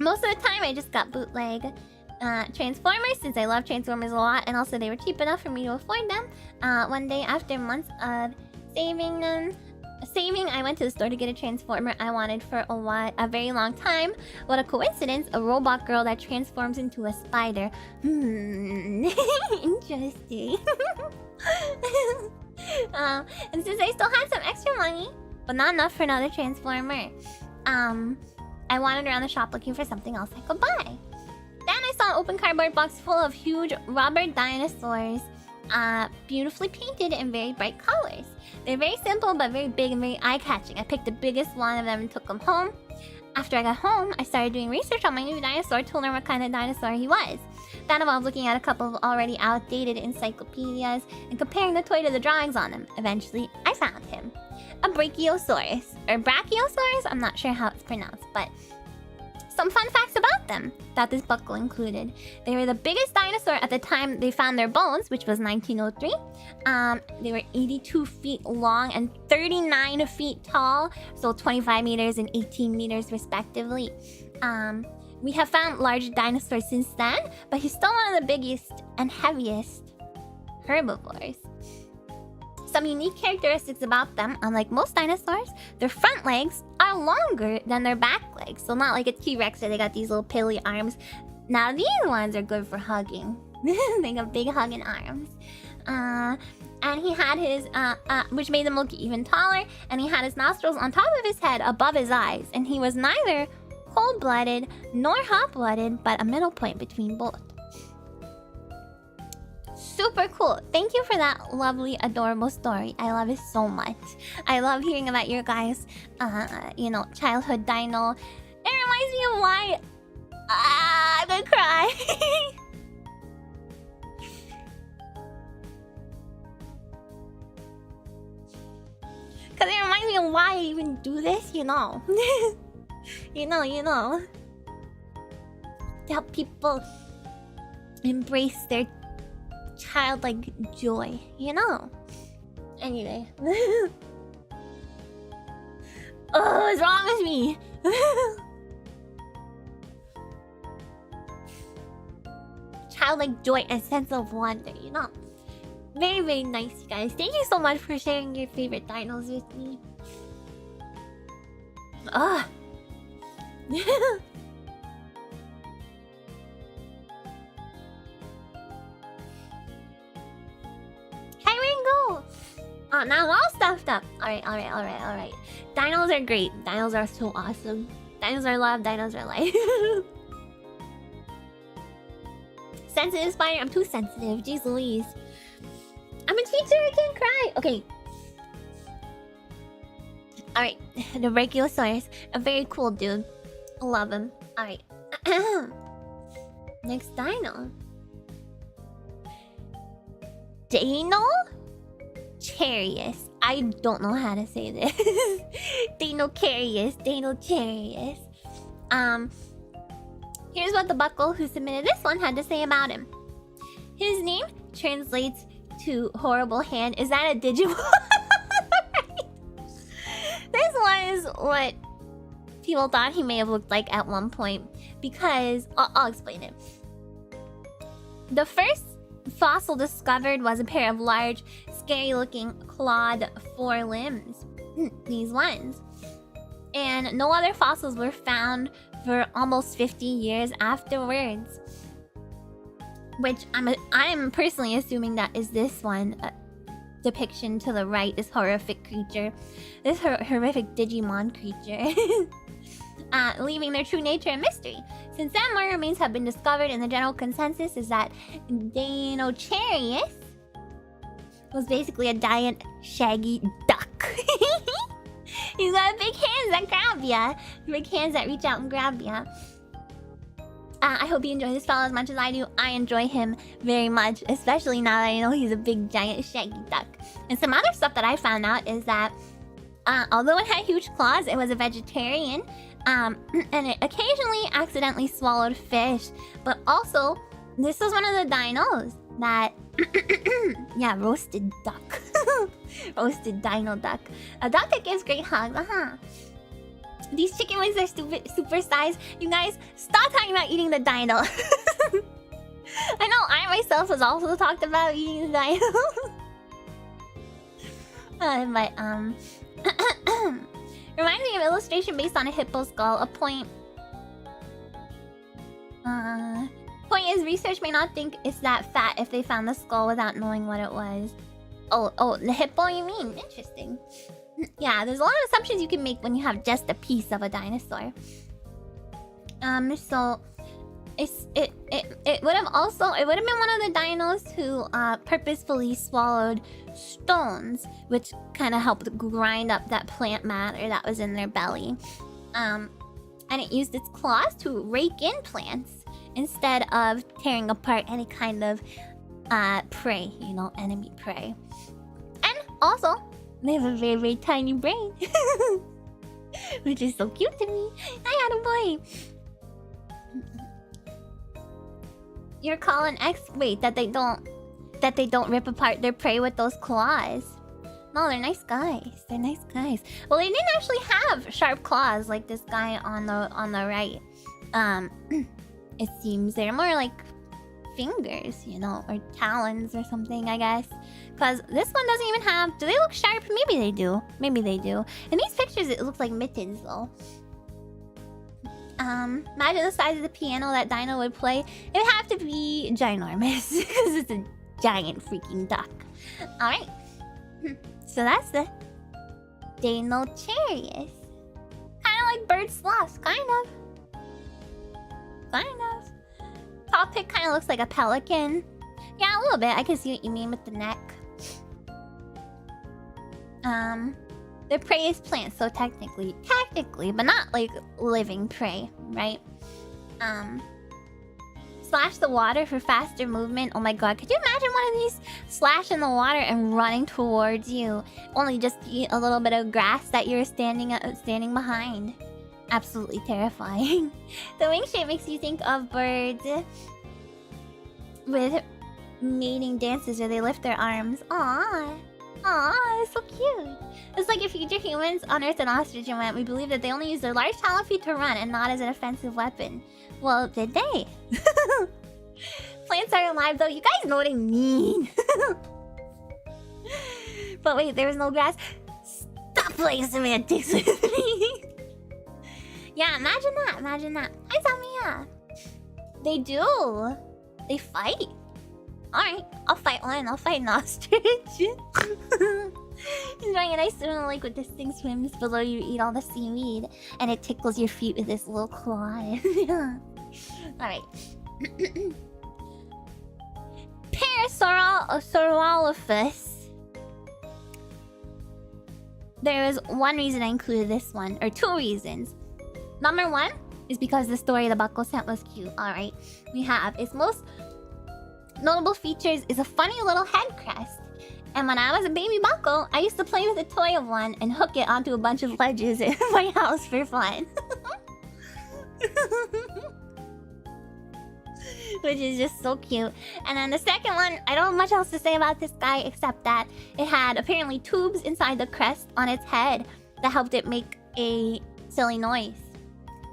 Most of the time I just got bootleg Transformers since I love Transformers a lot, and also they were cheap enough for me to afford them. One day after months of saving, I went to the store to get a Transformer I wanted for a very long time. What a coincidence, a robot girl that transforms into a spider. Interesting. And since I still had some extra money, but not enough for another Transformer, I wandered around the shop looking for something else I could buy. Then I saw an open cardboard box full of huge rubber dinosaurs, beautifully painted in very bright colors. They're very simple but very big and very eye-catching. I picked the biggest one of them and took them home. After I got home, I started doing research on my new dinosaur to learn what kind of dinosaur he was. That involved looking at a couple of already outdated encyclopedias and comparing the toy to the drawings on them. Eventually, I found him. A Brachiosaurus, or Brachiosaurus? I'm not sure how it's pronounced, but some fun facts about them that this buckle included. They were the biggest dinosaur at the time they found their bones, which was 1903. They were 82 feet long and 39 feet tall, so 25 meters and 18 meters respectively. We have found large dinosaurs since then, but he's still one of the biggest and heaviest herbivores. Some unique characteristics about them: unlike most dinosaurs, their front legs are longer than their back legs. So not like a T-Rex where they got these little pilly arms. Now these ones are good for hugging. They got big hugging arms. And he had his, which made them look even taller, and he had his nostrils on top of his head above his eyes. And he was neither cold-blooded nor hot-blooded, but a middle point between both. Super cool. Thank you for that lovely, adorable story. I love it so much. I love hearing about your guys', childhood dino. It reminds me of why... I'm gonna cry. Because it reminds me of why I even do this, you know. You know. To help people embrace their childlike joy, you know. Anyway. Oh, what's wrong with me? Childlike joy and sense of wonder, you know. Very, very nice, you guys. Thank you so much for sharing your favorite dinos with me. Ugh. Oh, now we're all stuffed up. Alright. Dinos are great. Dinos are so awesome. Dinos are love, dinos are life. Sensitive spider, I'm too sensitive. Jeez Louise. I'm a teacher, I can't cry. Okay. Alright, the Brachiosaurus. A very cool dude. I love him. Alright. Next dino. Dino? Charius. I don't know how to say this. Dinocarius. Here's what the buckle who submitted this one had to say about him. His name translates to horrible hand. Is that a Digimon? This was what people thought he may have looked like at one point, because I'll explain it. The first fossil discovered was a pair of large, scary-looking clawed forelimbs. These ones. And no other fossils were found for almost 50 years afterwards. Which I'm personally assuming that is this one. Depiction to the right, this horrific creature. This horrific Digimon creature. Leaving their true nature a mystery. Since then, more remains have been discovered, and the general consensus is that Dinocarius was basically a giant, shaggy duck. He's got big hands that grab ya. Big hands that reach out and grab ya. I hope you enjoy this fellow as much as I do. I enjoy him very much, especially now that I know he's a big, giant, shaggy duck. And some other stuff that I found out is that although it had huge claws, it was a vegetarian. And it occasionally accidentally swallowed fish. But also, this was one of the dinos that Yeah, roasted duck. Roasted dino duck. A duck that gives great hugs, These chicken wings are super sized. You guys, stop talking about eating the dino. I know I myself was also talked about eating the dino. But reminds me of an illustration based on a hippo skull. A point. Point is, research may not think it's that fat if they found the skull without knowing what it was. Oh, the hippo you mean? Interesting. Yeah, there's a lot of assumptions you can make when you have just a piece of a dinosaur. So it would have been one of the dinos who purposefully swallowed stones, which kind of helped grind up that plant matter that was in their belly. And it used its claws to rake in plants instead of tearing apart any kind of prey, enemy prey. And also, they have a very, very tiny brain. Which is so cute to me. I had a boy. You're calling wait, that they don't rip apart their prey with those claws. No, they're nice guys. They're nice guys. Well, they didn't actually have sharp claws like this guy on the right. It seems they're more like fingers, or talons or something, I guess. Because this one doesn't even have... Do they look sharp? Maybe they do. Maybe they do. In these pictures, it looks like mittens, though. Imagine the size of the piano that Dino would play. It would have to be ginormous. Because it's a giant freaking duck. Alright. So that's the Dinocharius. Kind of like bird sloths. Kind of. Top pic kind of looks like a pelican. Yeah, a little bit. I can see what you mean with the neck. Their prey is plants, so technically, but not like living prey, right? Slash the water for faster movement. Oh my god, could you imagine one of these slash in the water and running towards you? Only just to eat a little bit of grass that you're standing behind. Absolutely terrifying. The wing shape makes you think of birds with mating dances where they lift their arms. Aww, it's so cute. It's like if future humans unearthed an ostrich and went, we believe that they only use their large talon feet to run and not as an offensive weapon. Well, did they? Plants are alive though. You guys know what I mean. But wait, there was no grass. Stop playing semantics with me. Yeah, imagine that. Hi, Amiya. They do. They fight. Alright, I'll fight one. I'll fight an ostrich. Enjoying a nice swim in the lake with this thing swims below you, eat all the seaweed, and it tickles your feet with this little claw. Alright. Parasaurolophus. There is one reason I included this one, or two reasons. Number one is because the story the buckle sent was cute. Alright. We have its most notable features is a funny little head crest. And when I was a baby buckle, I used to play with a toy of one and hook it onto a bunch of ledges in my house for fun. Which is just so cute. And then the second one, I don't have much else to say about this guy except that it had apparently tubes inside the crest on its head that helped it make a silly noise.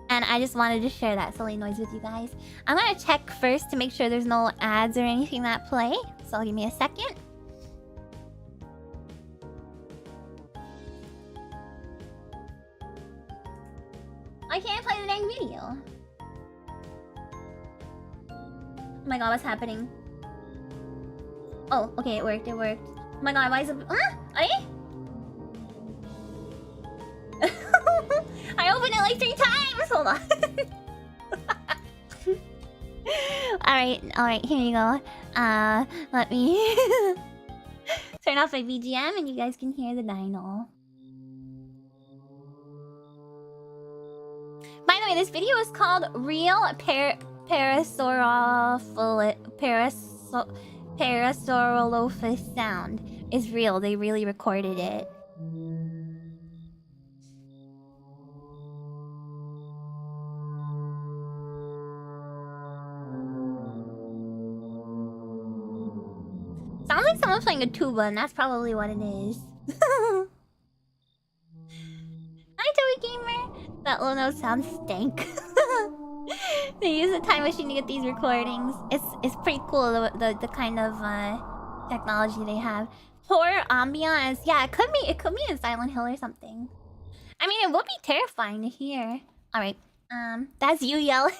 And I just wanted to share that silly noise with you guys. I'm gonna check first to make sure there's no ads or anything that play. So give me a second. I can't play the dang video. Oh my god, what's happening? Oh, okay, it worked. Oh my god, why is it... I opened it like 3 times! Hold on. Alright, here you go. Let me turn off my BGM and you guys can hear the dino. By the way, this video is called Real Parasaurolophus Sound. It's real, they really recorded it. like someone playing a tuba, and that's probably what it is. Hi, Toy Gamer. That little note sounds stank. They use a time machine to get these recordings. It's pretty cool the kind of technology they have. Horror ambiance. Yeah, it could be in Silent Hill or something. I mean, it would be terrifying to hear. All right. That's you yelling.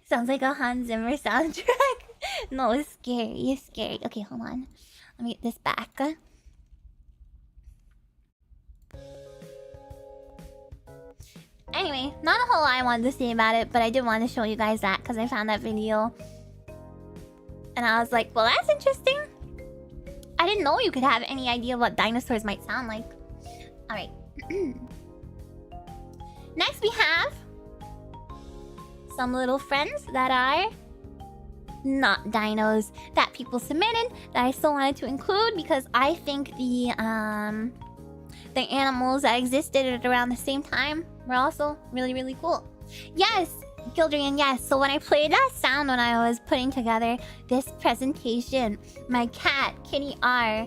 Sounds like a Hans Zimmer soundtrack. No, it's scary. It's scary. Okay, hold on. Let me get this back. Anyway, not a whole lot I wanted to say about it, but I did want to show you guys that because I found that video. And I was like, well, that's interesting. I didn't know you could have any idea what dinosaurs might sound like. Alright. Next we have some little friends that are not dinos that people submitted that I still wanted to include because I think the animals that existed at around the same time were also really, really cool. Yes, Gildrian, yes. So when I played that sound when I was putting together this presentation, my cat, Kitty R,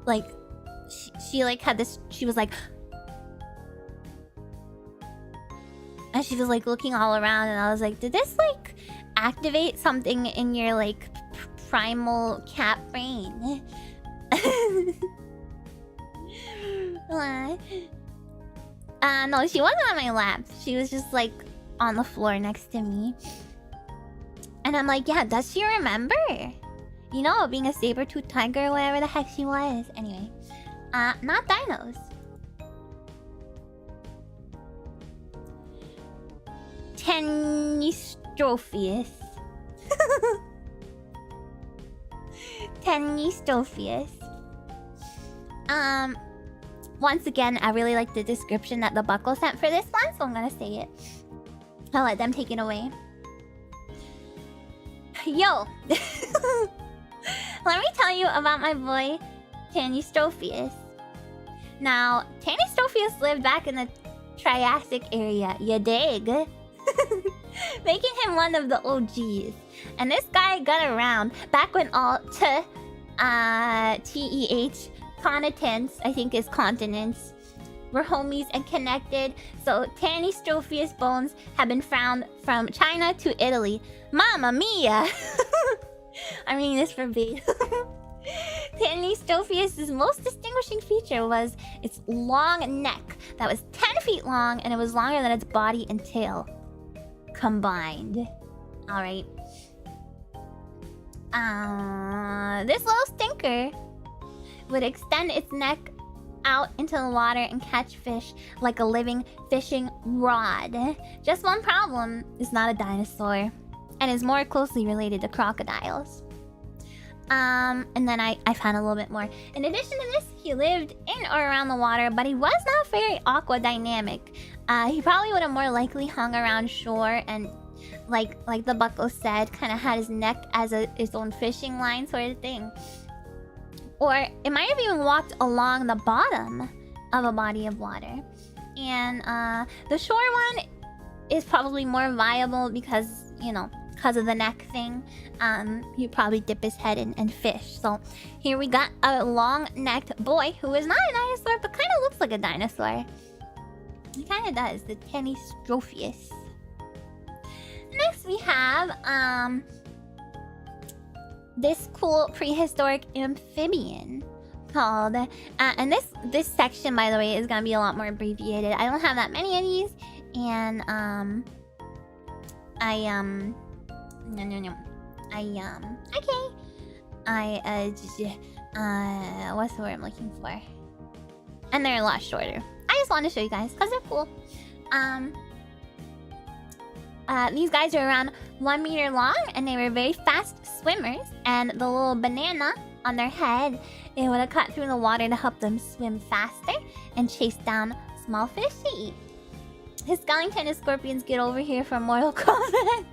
like, she like had this, she was like, and she was like looking all around, and I was like, did this like activate something in your like primal cat brain? No, she wasn't on my lap. She was just like on the floor next to me. And I'm like, yeah, does she remember? You know, being a saber-toothed tiger or whatever the heck she was. Anyway, not dinos. Tenistrophius. Tenistrophius. Once again, I really like the description that the Buckle sent for this one, so I'm gonna say it. I'll let them take it away. Yo! Let me tell you about my boy, Tanistrophius. Now, Tanistrophius lived back in the Triassic area, ya dig? Making him one of the OGs. And this guy got around back when all TEH continents, I think is continents, were homies and connected. So Tanistrophius bones have been found from China to Italy. Mamma mia! I'm reading this verbatim. Tanistrophius' most distinguishing feature was its long neck that was 10 feet long, and it was longer than its body and tail combined. Alright. This little stinker would extend its neck out into the water and catch fish like a living fishing rod. Just one problem, it's not a dinosaur and is more closely related to crocodiles. And then I found a little bit more. In addition to this, he lived in or around the water, but he was not very aquadynamic. He probably would have more likely hung around shore and, like the Bucko said, kind of had his neck as his own fishing line sort of thing. Or it might have even walked along the bottom of a body of water. And the shore one is probably more viable because, you know, because of the neck thing. He'd probably dip his head and fish. So here we got a long-necked boy who is not a dinosaur, but kind of looks like a dinosaur. He kind of does, the Tanistrophius. Next we have this cool prehistoric amphibian called and this section, by the way, is gonna be a lot more abbreviated. I don't have that many of these, and what's the word I'm looking for? And they're a lot shorter. I just want to show you guys because they're cool. These guys are around 1 meter long, and they were very fast swimmers. And the little banana on their head, it would have cut through the water to help them swim faster and chase down small fish to eat. His skeleton and scorpions get over here for Mortal Kombat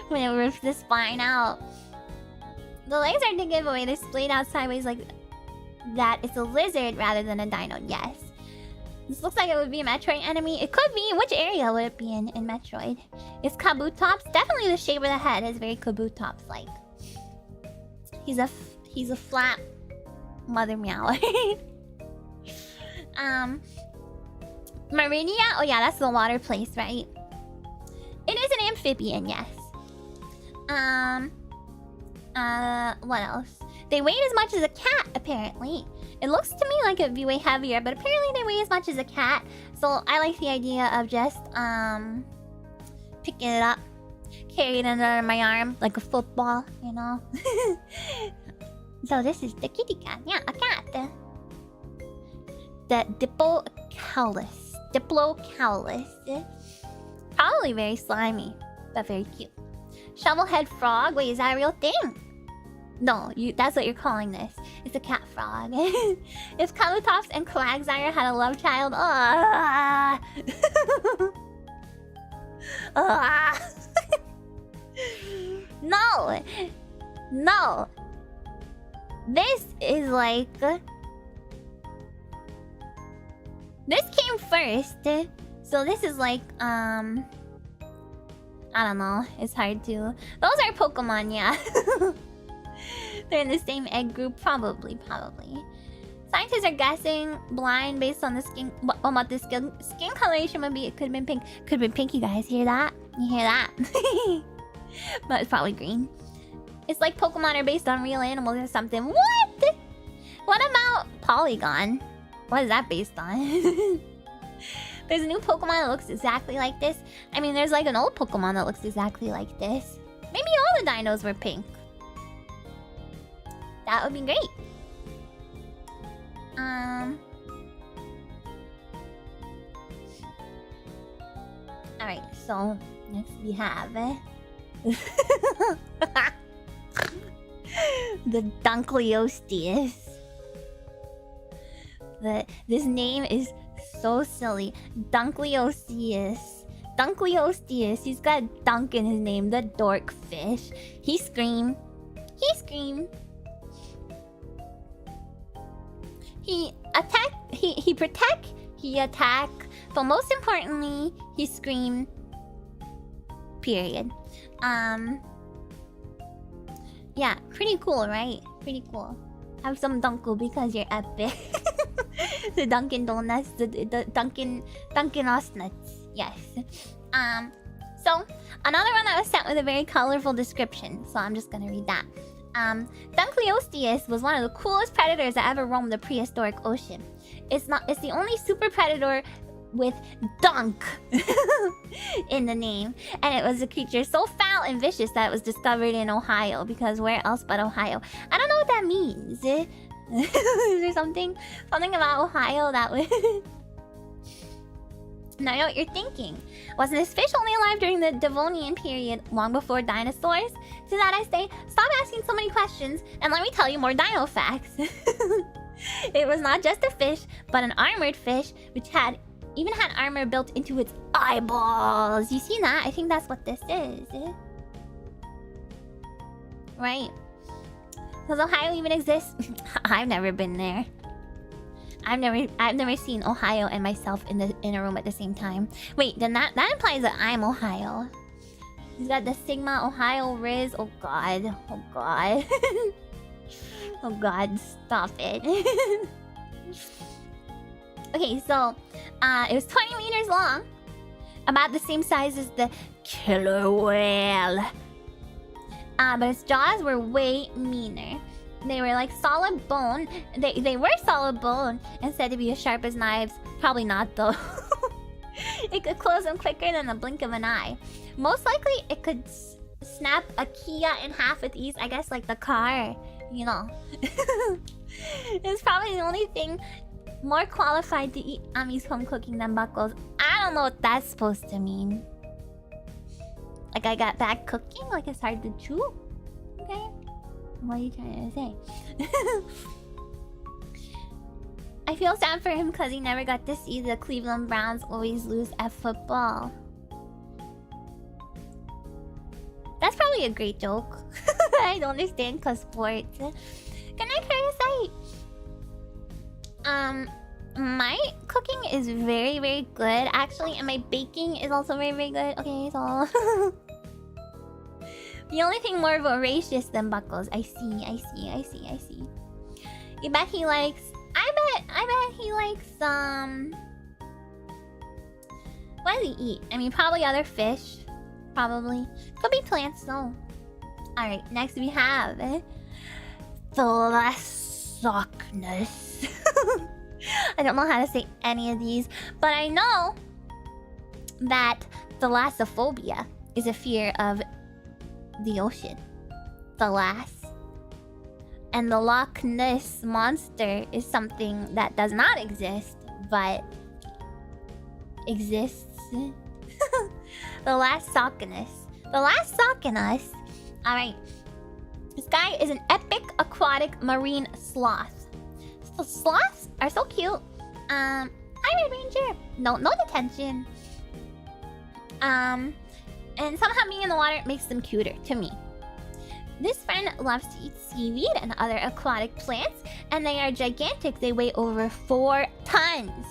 when it rips the spine out. The legs are the giveaway. They're splayed out sideways like that. It's a lizard rather than a dino. Yes. This looks like it would be a Metroid enemy. It could be. Which area would it be in Metroid? It's Kabutops. Definitely the shape of the head is very Kabutops-like. He's a flat mother meow. Marinia? Oh yeah, that's the water place, right? It is an amphibian, yes. What else? They weigh as much as a cat, apparently. It looks to me like it'd be way heavier, but apparently they weigh as much as a cat. So I like the idea of just picking it up, carrying it under my arm like a football, you know. So this is the kitty cat. Yeah, a cat. The Diplocalus. Probably very slimy, but very cute. Shovelhead frog. Wait, is that a real thing? No, that's what you're calling this. It's a cat frog. If Kabutops and Quagsire had a love child... No! No! This is like... This came first. So this is like, I don't know. It's hard to... Those are Pokemon, yeah. They're in the same egg group. Probably. Scientists are guessing blind based on the skin... What the skin coloration would be. It could have been pink. Could have been pink, you guys. Hear that? You hear that? But it's probably green. It's like Pokemon are based on real animals or something. What? What about Polygon? What is that based on? There's a new Pokemon that looks exactly like this. I mean, there's like an old Pokemon that looks exactly like this. Maybe all the dinos were pink. That would be great. Alright, so next we have the Dunkleosteus. This name is so silly. Dunkleosteus. He's got a dunk in his name. The dork fish. He scream. He attack. He protect. He attack. But most importantly, he scream. Period. Yeah, pretty cool, right? Pretty cool. Have some Dunkel because you're epic. The Dunkin' Donuts, the Dunkin' Nuts. Yes. So another one that was sent with a very colorful description. So I'm just gonna read that. Dunkleosteus was one of the coolest predators that ever roamed the prehistoric ocean. It's the only super predator with dunk in the name, and it was a creature so foul and vicious that it was discovered in Ohio, because where else but Ohio? I don't know what that means. Is there something about Ohio that would... Now I know what you're thinking. Wasn't this fish only alive during the Devonian period, long before dinosaurs? To that I say, stop asking so many questions and let me tell you more dino facts. It was not just a fish, but an armored fish, which even had armor built into its eyeballs. You see that? I think that's what this is. Right. Does Ohio even exist? I've never been there. I've never seen Ohio and myself in a room at the same time. Wait, then that implies that I'm Ohio. He's got the Sigma Ohio Riz. Oh god. Oh god. Oh god, stop it. Okay, so it was 20 meters long. About the same size as the killer whale. But its jaws were way meaner. They were like solid bone. They were solid bone and said to be as sharp as knives. Probably not though. It could close them quicker than the blink of an eye. Most likely it could snap a Kia in half with ease. I guess like the car, you know. It's probably the only thing more qualified to eat Ami's home cooking than Buckles. I don't know what that's supposed to mean. Like I got bad cooking? Like it's hard to chew? Okay. What are you trying to say? I feel sad for him because he never got to see the Cleveland Browns always lose at football. That's probably a great joke. I don't understand because sports. Good night, Parasite. My cooking is very, very good, actually, and my baking is also very, very good. Okay, so the only thing more voracious than Buckles. I see. You bet he likes. I bet he likes what does he eat? I mean, probably other fish. Probably. Could be plants though. Alright, next we have Thalassocnus. I don't know how to say any of these, but I know that thalassophobia is a fear of the ocean. Thalass. And the Loch Ness monster is something that does not exist, but exists. Thalassocnus. Alright. This guy is an epic aquatic marine sloth. So sloths are so cute. Hi Red Ranger. No detention. And somehow being in the water makes them cuter to me. This friend loves to eat seaweed and other aquatic plants, and they are gigantic. They weigh over 4 tons.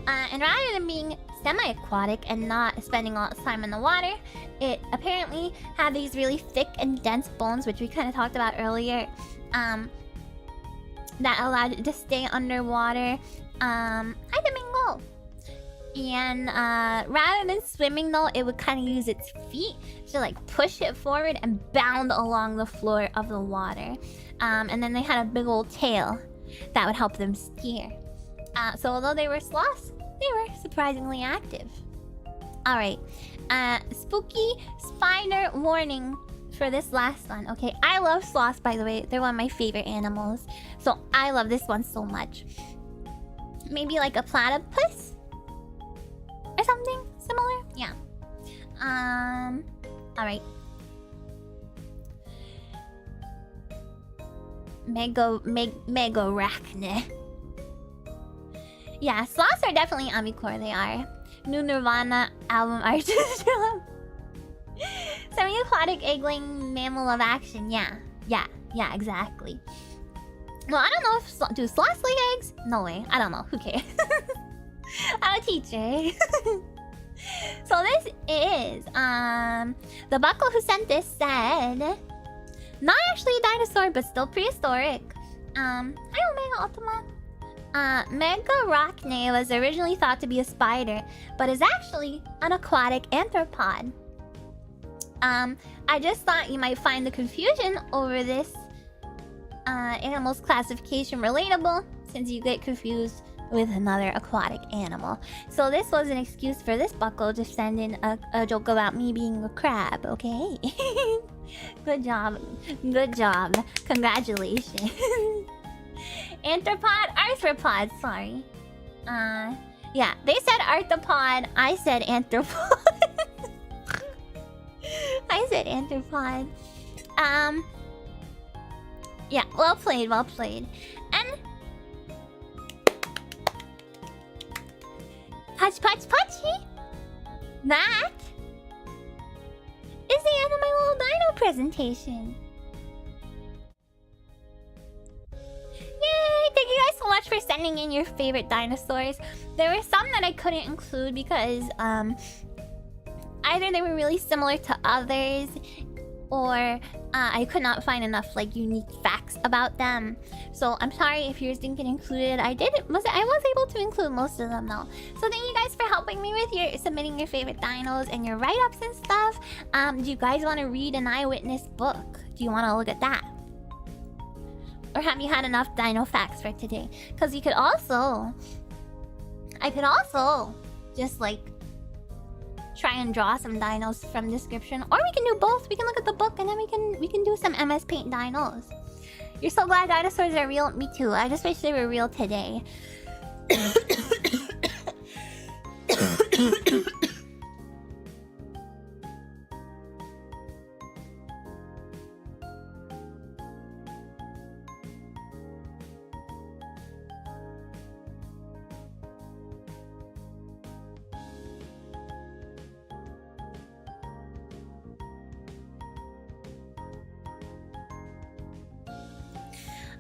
And rather than being semi-aquatic and not spending all its time in the water, it apparently had these really thick and dense bones, which we kind of talked about earlier, that allowed it to stay underwater. Hi Domingo! And rather than swimming though, it would kind of use its feet to like push it forward and bound along the floor of the water. And then they had a big old tail that would help them steer. So although they were sloths, they were surprisingly active. Alright. Spooky spider warning for this last one. Okay, I love sloths, by the way. They're one of my favorite animals. So I love this one so much. Maybe like a platypus? Or something similar? Yeah. Alright. Megarachne. Yeah, sloths are definitely Amicore, they are. New Nirvana album artist. Semi-aquatic egg-laying mammal of action. Yeah, exactly. Well, I don't know if... do sloths lay eggs? No way. I don't know. Who cares? I'm a teacher. So this is... the buckle who sent this said... Not actually a dinosaur, but still prehistoric. Hi, Omega Ultima. Megarachne was originally thought to be a spider, but is actually an aquatic arthropod. I just thought you might find the confusion over this animal's classification relatable, since you get confused with another aquatic animal. So this was an excuse for this buckle to send in a joke about me being a crab, okay? Good job. Congratulations. Arthropod, sorry. Yeah, they said arthropod, I said arthropod. I said arthropod. Yeah, well played. And Patchy. That is the end of my little dino presentation. Yay! Thank you guys so much for sending in your favorite dinosaurs. There were some that I couldn't include because either they were really similar to others, or I could not find enough like unique facts about them. So I'm sorry if yours didn't get included. I was able to include most of them though. So thank you guys for helping me with your submitting your favorite dinos and your write-ups and stuff. Do you guys want to read an Eyewitness book? Do you want to look at that? Or have you had enough dino facts for today? Because I could also just like try and draw some dinos from description, or we can do both. We can look at the book and then we can do some MS Paint dinos. You're so glad dinosaurs are real? Me too. I just wish they were real today.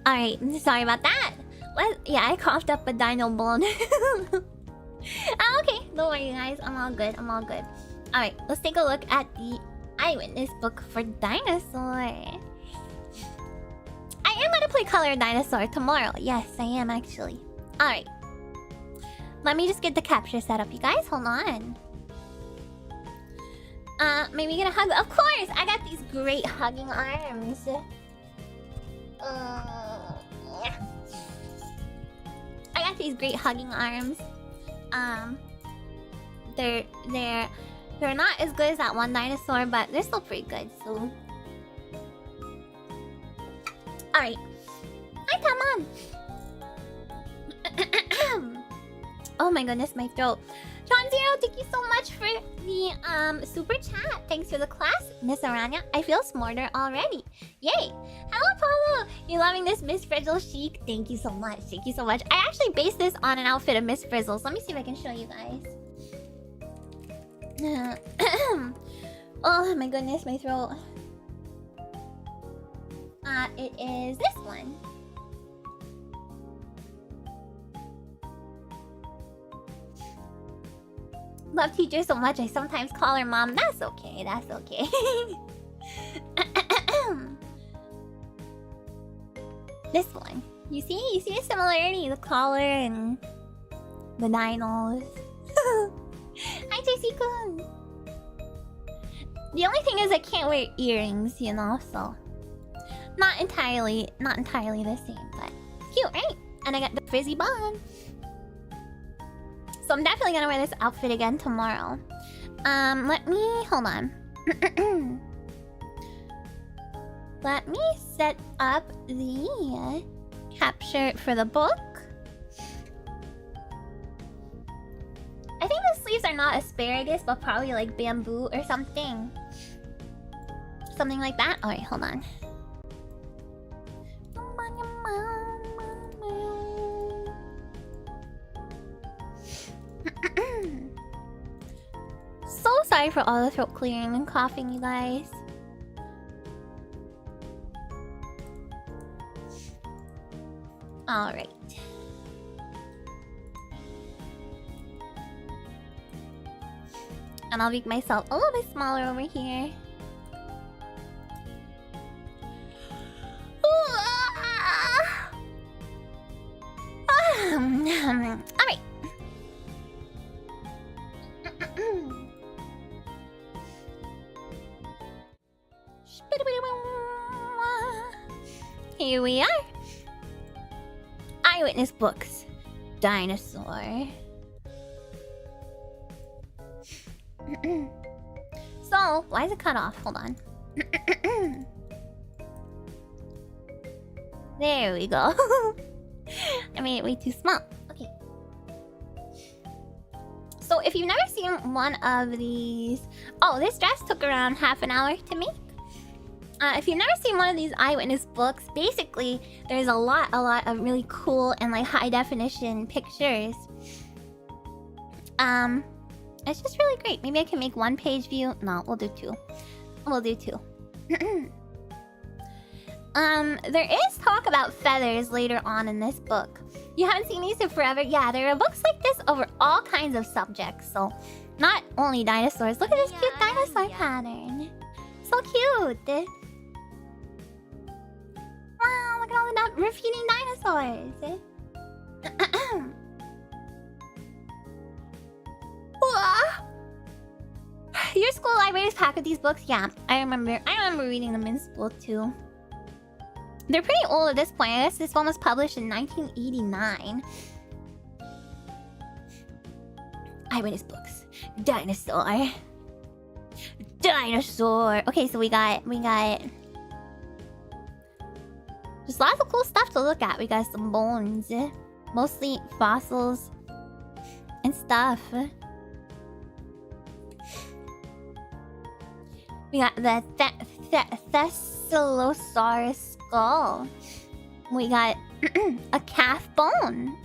Alright, sorry about that. Yeah, I coughed up a dino bone. I'm okay. Don't worry, guys. I'm all good. I'm all good. Alright, let's take a look at the Eyewitness book for Dinosaur. I am gonna play Color Dinosaur tomorrow. Yes, I am actually. Alright. Let me just get the capture set up, you guys. Hold on. Maybe get a hug. Of course! I got these great hugging arms. I got these great hugging arms. They're not as good as that one dinosaur, but they're still pretty good, so... Alright. Hi, come on! Oh my goodness, my throat. John Zero, thank you so much for the super chat. Thanks for the class, Miss Aranha. I feel smarter already. Yay! Hello, Paulo! You loving this Miss Frizzle chic? Thank you so much. Thank you so much. I actually based this on an outfit of Miss Frizzle's. Let me see if I can show you guys. Oh my goodness, my throat. It is this one. Love teacher so much I sometimes call her mom. That's okay, that's okay. This one. You see the similarity, the collar and the dinos. Hi JC-kun. The only thing is I can't wear earrings, you know, so not entirely the same, but cute, right? And I got the frizzy bun. So I'm definitely gonna wear this outfit again tomorrow. Let me... Hold on. Let me set up the capture for the book. I think the sleeves are not asparagus, but probably like bamboo or something. Something like that. Alright, hold on. So sorry for all the throat clearing and coughing, you guys. Alright. And I'll make myself a little bit smaller over here. Alright. Here we are. Eyewitness books. Dinosaur. So, why is it cut off? Hold on. There we go. I made it way too small. Okay. So, if you've never seen one of these... Oh, this dress took around half an hour to make. If you've never seen one of these Eyewitness books, basically, there's a lot of really cool and like high definition pictures. It's just really great. Maybe I can make one page view. No, we'll do two. We'll do two. There is talk about feathers later on in this book. You haven't seen these in forever? Yeah, there are books like this over all kinds of subjects. So, not only dinosaurs. Look at this cute dinosaur pattern. So cute. Wow, look at all the repeating dinosaurs. Your school library is packed with these books? Yeah, I remember reading them in school too. They're pretty old at this point. I guess this one was published in 1989. Eyewitness books. Dinosaur. Dinosaur. Okay, so we got just lots of cool stuff to look at. We got some bones. Mostly fossils and stuff. We got the Thessalosaurus skull. We got a calf bone.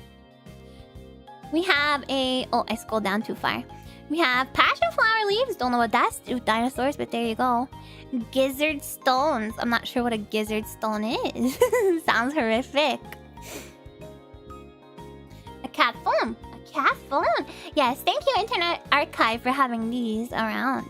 We have a... Oh, I scrolled down too far. We have passion flower leaves. Don't know what that's to do with dinosaurs, but there you go. Gizzard stones. I'm not sure what a gizzard stone is. Sounds horrific. cat phone. A cat phone. Yes, thank you, Internet Archive, for having these around.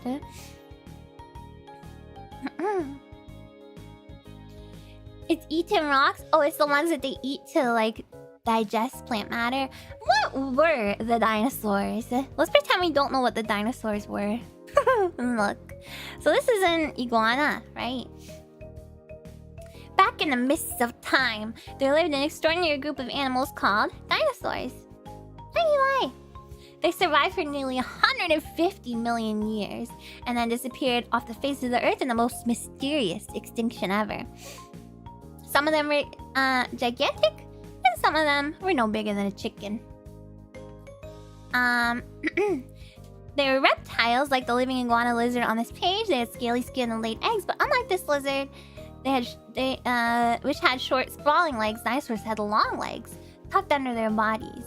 It's eating rocks? Oh, it's the ones that they eat to, like, digest plant matter. What were the dinosaurs? Let's pretend we don't know what the dinosaurs were. Look. So this is an iguana, right? Back in the mists of time, there lived an extraordinary group of animals called dinosaurs. Hi, Eli. They survived for nearly 150 million years and then disappeared off the face of the earth in the most mysterious extinction ever. Some of them were gigantic, and some of them were no bigger than a chicken. They were reptiles, like the living iguana lizard on this page. They had scaly skin and laid eggs, but unlike this lizard, which had short, sprawling legs, dinosaurs had long legs tucked under their bodies,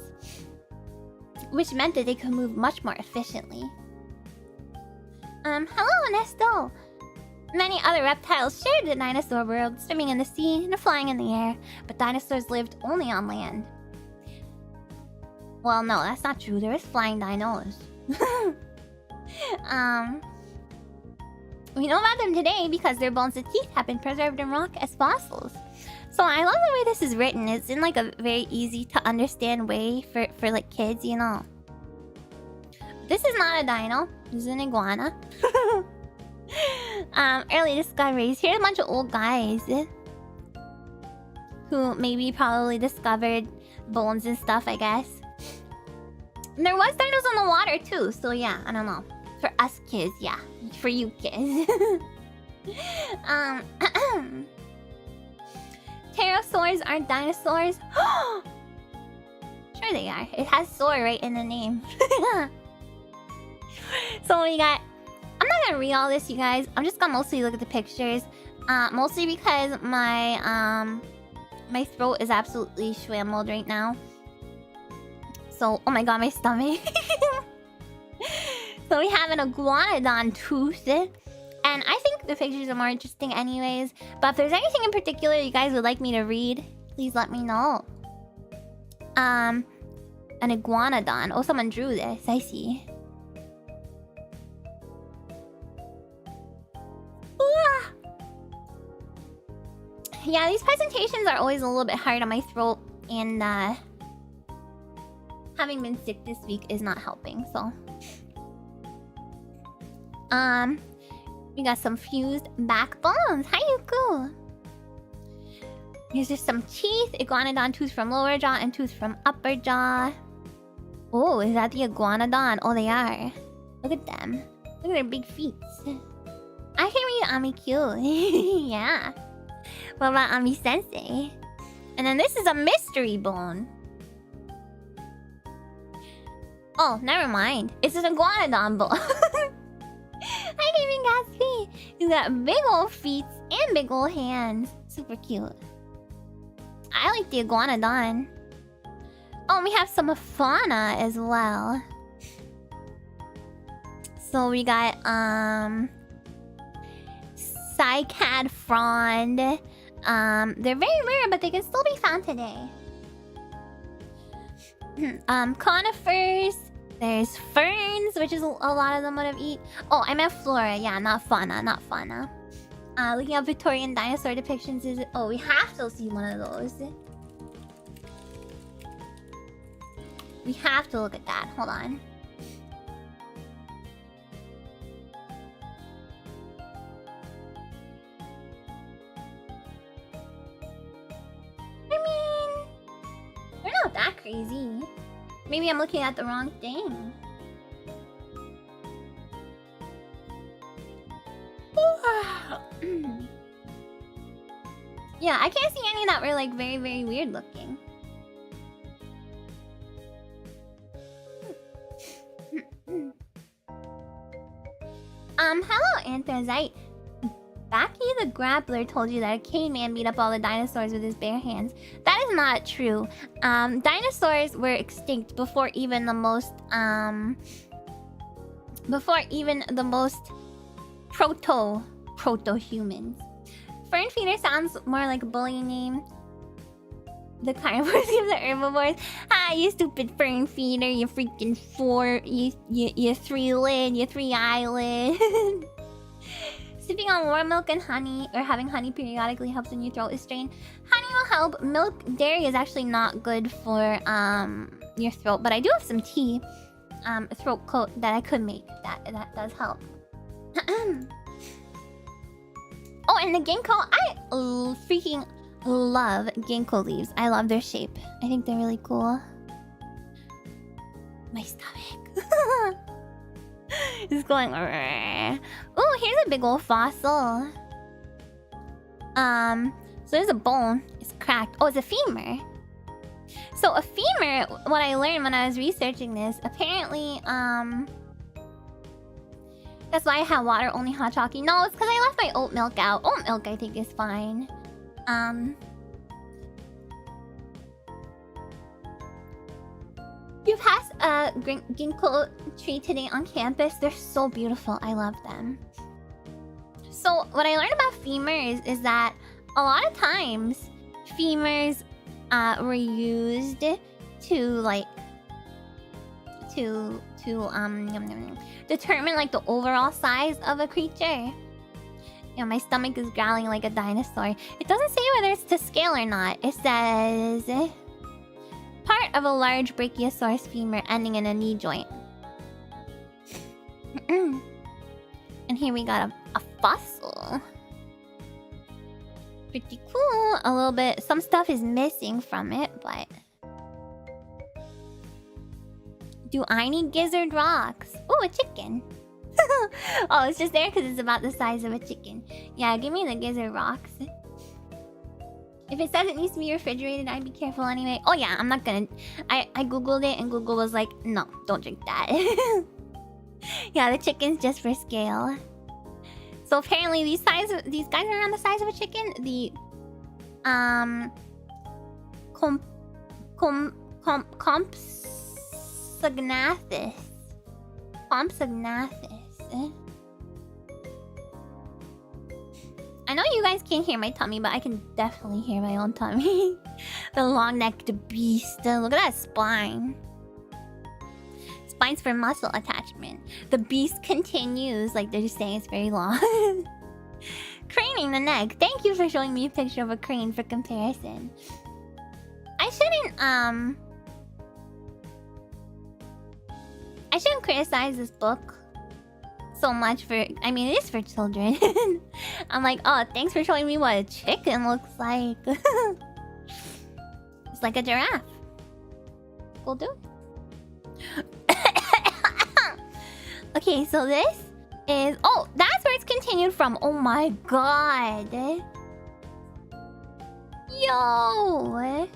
which meant that they could move much more efficiently. Hello, Ernesto! Many other reptiles shared the dinosaur world, swimming in the sea and flying in the air, but dinosaurs lived only on land. Well, no, that's not true. There is flying dinos. We know about them today because their bones and teeth have been preserved in rock as fossils. So I love the way this is written. It's in like a very easy to understand way for like kids, you know. This is not a dino. This is an iguana. Early discoveries. Here's a bunch of old guys who maybe probably discovered bones and stuff, I guess. And there was dinos on the water too, so yeah, I don't know. For us kids, yeah. For you kids. Pterosaurs aren't dinosaurs. Sure they are. It has soar right in the name. So we got... I'm not gonna read all this, you guys. I'm just gonna mostly look at the pictures. Mostly because my my throat is absolutely schwambled right now. So, oh my god, my stomach. So we have an iguanodon tooth. And I think the pictures are more interesting anyways. But if there's anything in particular you guys would like me to read, please let me know. An iguanodon. Oh, someone drew this. I see. Yeah, these presentations are always a little bit hard on my throat. And having been sick this week is not helping, so... We got some fused backbones. Hi, Yuku! Here's just some teeth. Iguanodon tooth from lower jaw and tooth from upper jaw. Oh, is that the iguanodon? Oh, they are. Look at them. Look at their big feet. I can read Ami Q. Yeah. What about Ami Sensei? And then this is a mystery bone. Oh, never mind. It's an iguanodon bone. Hi, Gaming Gatsby. He's got big old feet and big old hands. Super cute. I like the iguanodon. Oh, we have some fauna as well. So we got cycad frond. They're very rare, but they can still be found today. Conifers. There's ferns, which is a lot of them would have eaten. Oh, I meant flora. Yeah, not fauna, not fauna. Looking at Victorian dinosaur depictions is... Oh, we have to see one of those. We have to look at that. Hold on. I mean... They're not that crazy. Maybe I'm looking at the wrong thing. Yeah, I can't see any that were like very, very weird looking. Hello, Anthracite. Baki the Grappler told you that a caveman beat up all the dinosaurs with his bare hands. That is not true. Dinosaurs were extinct before even the most proto-humans. Fern feeder sounds more like a bully name. The carnivores give the herbivores. Ah, you stupid fern feeder, you freaking you three lid, you three eyelid. Sipping on warm milk and honey, or having honey periodically helps when your throat is strained. Honey will help. Milk, dairy is actually not good for your throat, but I do have some tea, a throat coat that I could make. That does help. Oh, and the ginkgo, I freaking love ginkgo leaves. I love their shape. I think they're really cool. My stomach. It's going. Oh, here's a big old fossil. So there's a bone. It's cracked. Oh, it's a femur. So a femur, what I learned when I was researching this, apparently, that's why I have water, only hot chocolate. No, it's because I left my oat milk out. Oat milk, I think, is fine. You passed a ginkgo tree today on campus. They're so beautiful. I love them. So what I learned about femurs is that a lot of times femurs were used to like determine like the overall size of a creature. You know, my stomach is growling like a dinosaur. It doesn't say whether it's to scale or not. It says part of a large brachiosaurus femur ending in a knee joint. And here we got a fossil. Pretty cool. A little bit. Some stuff is missing from it, but... Do I need gizzard rocks? Ooh, a chicken. Oh, it's just there because it's about the size of a chicken. Yeah, give me the gizzard rocks. If it says it needs to be refrigerated, I'd be careful anyway. Oh yeah, I'm not gonna... I googled it and Google was like, no, don't drink that. Yeah, the chicken's just for scale. So apparently these guys are around the size of a chicken. The Compsognathus. I know you guys can't hear my tummy, but I can definitely hear my own tummy. The long-necked beast. Look at that spine. Spines for muscle attachment. The beast continues. Like they're just saying it's very long. Craning the neck. Thank you for showing me a picture of a crane for comparison. I shouldn't criticize this book so much for... I mean, it is for children. I'm like, oh, thanks for showing me what a chicken looks like. It's like a giraffe. Will do. Okay, so this is... Oh, that's where it's continued from. Oh my god. Yo.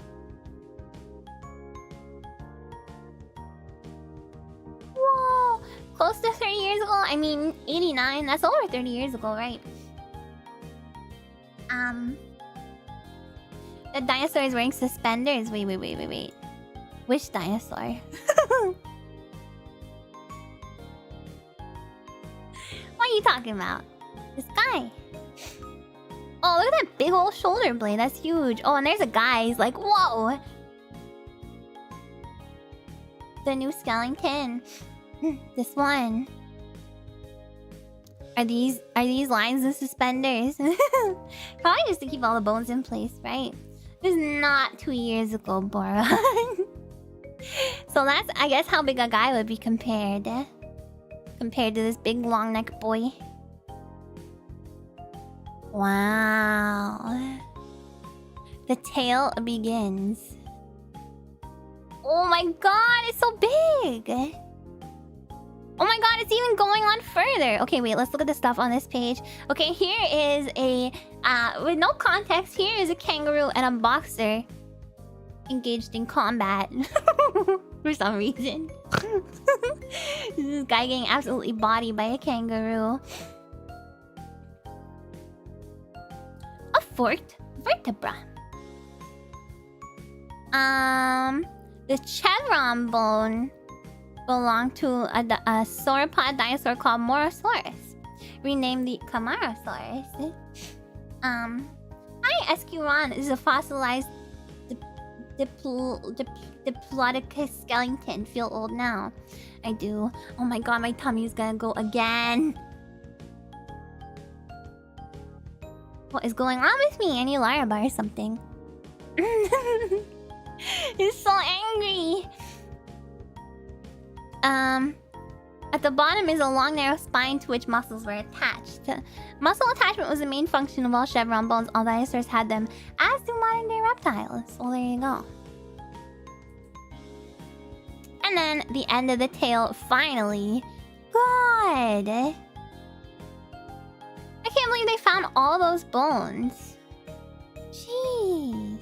Whoa. Close to 30 years ago? I mean, 89. That's over 30 years ago, right? The dinosaur is wearing suspenders. Wait. Which dinosaur? What are you talking about? This guy. Oh, look at that big old shoulder blade. That's huge. Oh, and there's a guy. He's like, whoa. The new skeleton. This one. Are these lines and suspenders? Probably just to keep all the bones in place, right? This is not 2 years ago, Bora. So that's, I guess, how big a guy would be compared to this big long neck boy. Wow. The tale begins. Oh my god, it's so big! Oh my god, it's even going on further. Okay, wait, let's look at the stuff on this page. Okay, here is a... with no context, here is a kangaroo and a boxer engaged in combat. For some reason. This guy getting absolutely bodied by a kangaroo. A forked vertebra. The chevron bone belonged to a sauropod dinosaur called Morosaurus, renamed the Camarasaurus. Hi, SQ Ron. This is a fossilized Diplodocus skeleton feel old now. I do. Oh my god, my tummy is gonna go again. What is going on with me? I need Laraba or something. He's so angry. At the bottom is a long, narrow spine to which muscles were attached. Muscle attachment was the main function of all chevron bones. All dinosaurs had them, as do modern-day reptiles. Well, there you go. And then the end of the tail, finally. God! I can't believe they found all those bones. Jeez.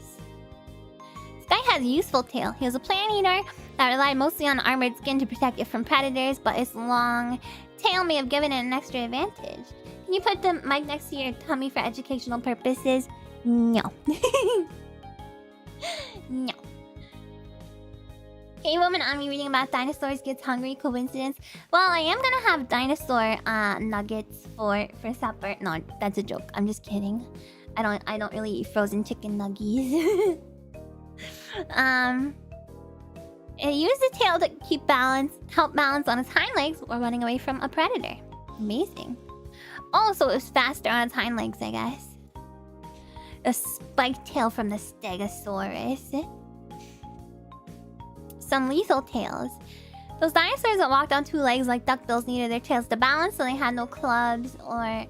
This guy has a useful tail. He was a plant eater that relied mostly on armored skin to protect it from predators, but its long tail may have given it an extra advantage. Can you put the mic next to your tummy for educational purposes? No. No. Hey woman, I'm reading about dinosaurs gets hungry. Coincidence? Well, I am gonna have dinosaur nuggets for supper. No, that's a joke. I'm just kidding. I don't really eat frozen chicken nuggies. It used the tail to help balance on its hind legs while running away from a predator. Amazing. Oh, so it was faster on its hind legs, I guess. A spiked tail from the Stegosaurus. Some lethal tails. Those dinosaurs that walked on two legs like duckbills needed their tails to balance, so they had no clubs or Hi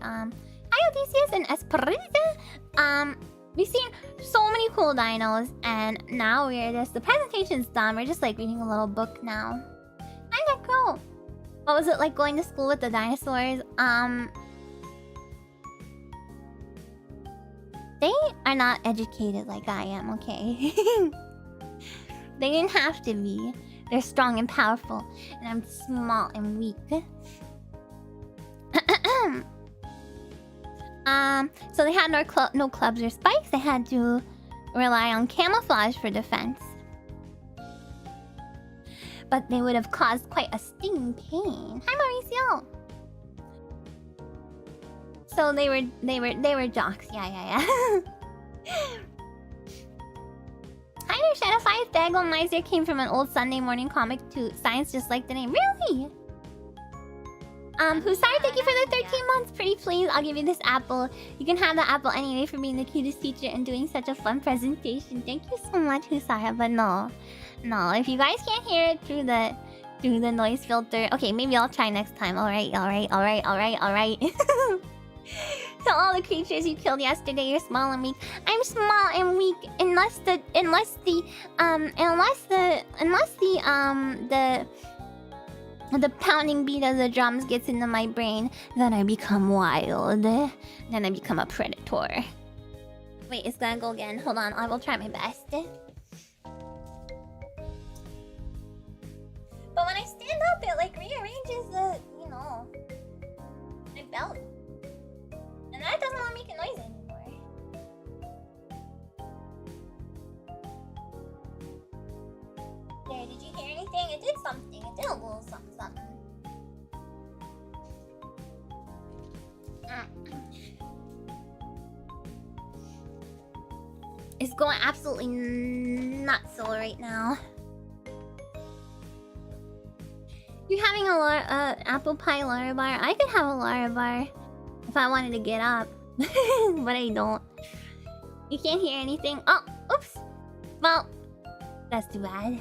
Odysseus and Esperita. We've seen so many cool dinos, and now the presentation's done. We're just like reading a little book now. Kinda cool. What was it like going to school with the dinosaurs? They are not educated like I am, okay? They didn't have to be. They're strong and powerful, and I'm small and weak. So they had no clubs or spikes. They had to rely on camouflage for defense. But they would have caused quite a stinging pain. Hi, Mauricio. So they were jocks. Yeah. Hi there, Shadowfire. Dagon Miser came from an old Sunday morning comic to science just like the name. Really? Husari, thank you for the 13 months. Pretty please, I'll give you this apple. You can have the apple anyway for being the cutest teacher and doing such a fun presentation. Thank you so much, Husara, but no, if you guys can't hear it through the noise filter, okay, maybe I'll try next time. Alright. To all the creatures you killed yesterday, you're small and weak. I'm small and weak unless the pounding beat of the drums gets into my brain. Then I become wild. Then I become a predator. Wait, it's gonna go again. Hold on, I will try my best. But when I stand up, it like rearranges the, my belt. And that doesn't want to make a noise anymore. There, did you hear anything? It did something. It did a little something. It's going absolutely nuts right now. You're having a apple pie Lara bar? I could have a Lara bar if I wanted to get up. But I don't. You can't hear anything. Oh, oops. Well, that's too bad.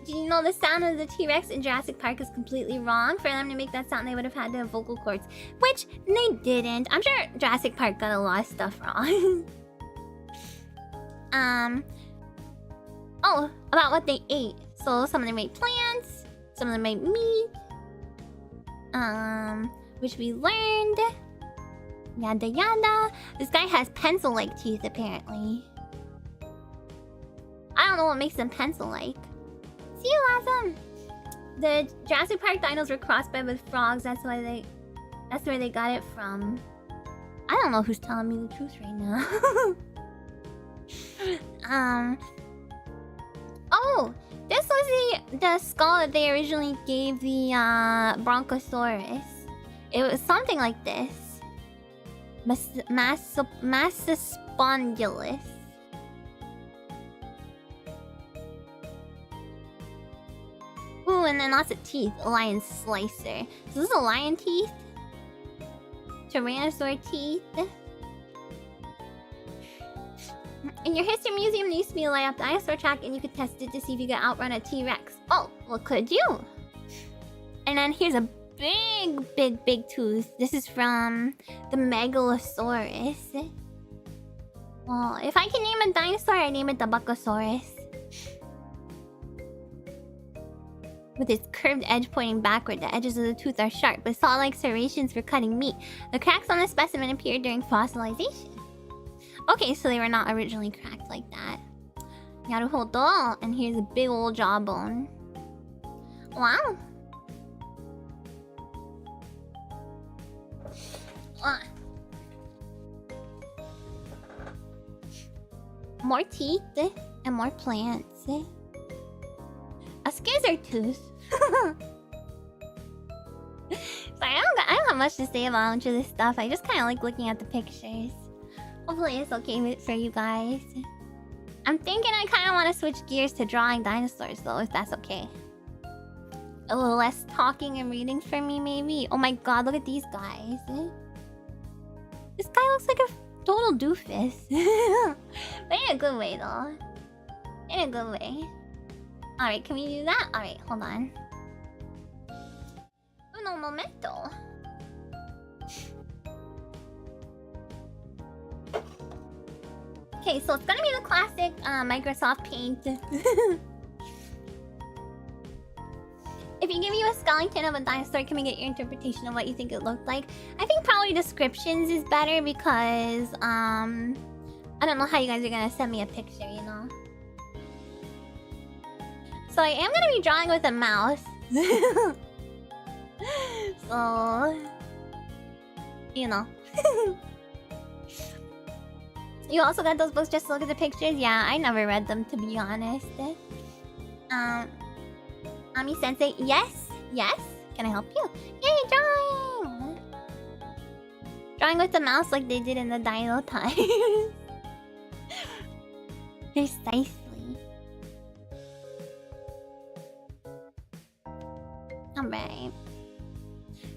Did you know the sound of the T-Rex in Jurassic Park is completely wrong? For them to make that sound, they would have had to have vocal cords. Which they didn't. I'm sure Jurassic Park got a lot of stuff wrong. Oh, about what they ate. So some of them ate plants, some of them ate meat. Which we learned. Yada yada. This guy has pencil-like teeth, apparently. I don't know what makes them pencil-like. See you, Awesome. The Jurassic Park dinos were crossbred with frogs. That's where they got it from. I don't know who's telling me the truth right now. Oh, this was the skull that they originally gave the Bronchosaurus. It was something like this. Massospondylus. and then lots of teeth. A lion slicer. So this is a lion teeth. Tyrannosaur teeth. In your history museum, there used to be a light-up dinosaur track, and you could test it to see if you could outrun a T-Rex. Oh, well, could you? And then here's a big tooth. This is from the Megalosaurus. Well, if I can name a dinosaur, I name it the Buckosaurus. With its curved edge pointing backward, the edges of the tooth are sharp, with saw-like serrations for cutting meat. The cracks on the specimen appeared during fossilization. Okay, so they were not originally cracked like that. Naruhodo. And here's a big old jawbone. Wow. More teeth and more plants. A skizzard tooth. Sorry, I don't have much to say about a bunch of this stuff. I just kind of like looking at the pictures. Hopefully it's okay for you guys. I'm thinking I kind of want to switch gears to drawing dinosaurs though, if that's okay. A little less talking and reading for me, maybe. Oh my god, look at these guys. This guy looks like a total doofus. But in a good way though. In a good way. Alright, can we do that? Alright, hold on. Uno momento. Okay, so it's gonna be the classic Microsoft Paint. If you give you a skeleton of a dinosaur, can we get your interpretation of what you think it looked like? I think probably descriptions is better because I don't know how you guys are gonna send me a picture, you know. So I am gonna be drawing with a mouse. So you know. You also got those books just to look at the pictures? Yeah, I never read them, to be honest. Ami-sensei, yes? Yes? Can I help you? Yay, drawing! Drawing with the mouse like they did in the Dino times. Precisely. Alright.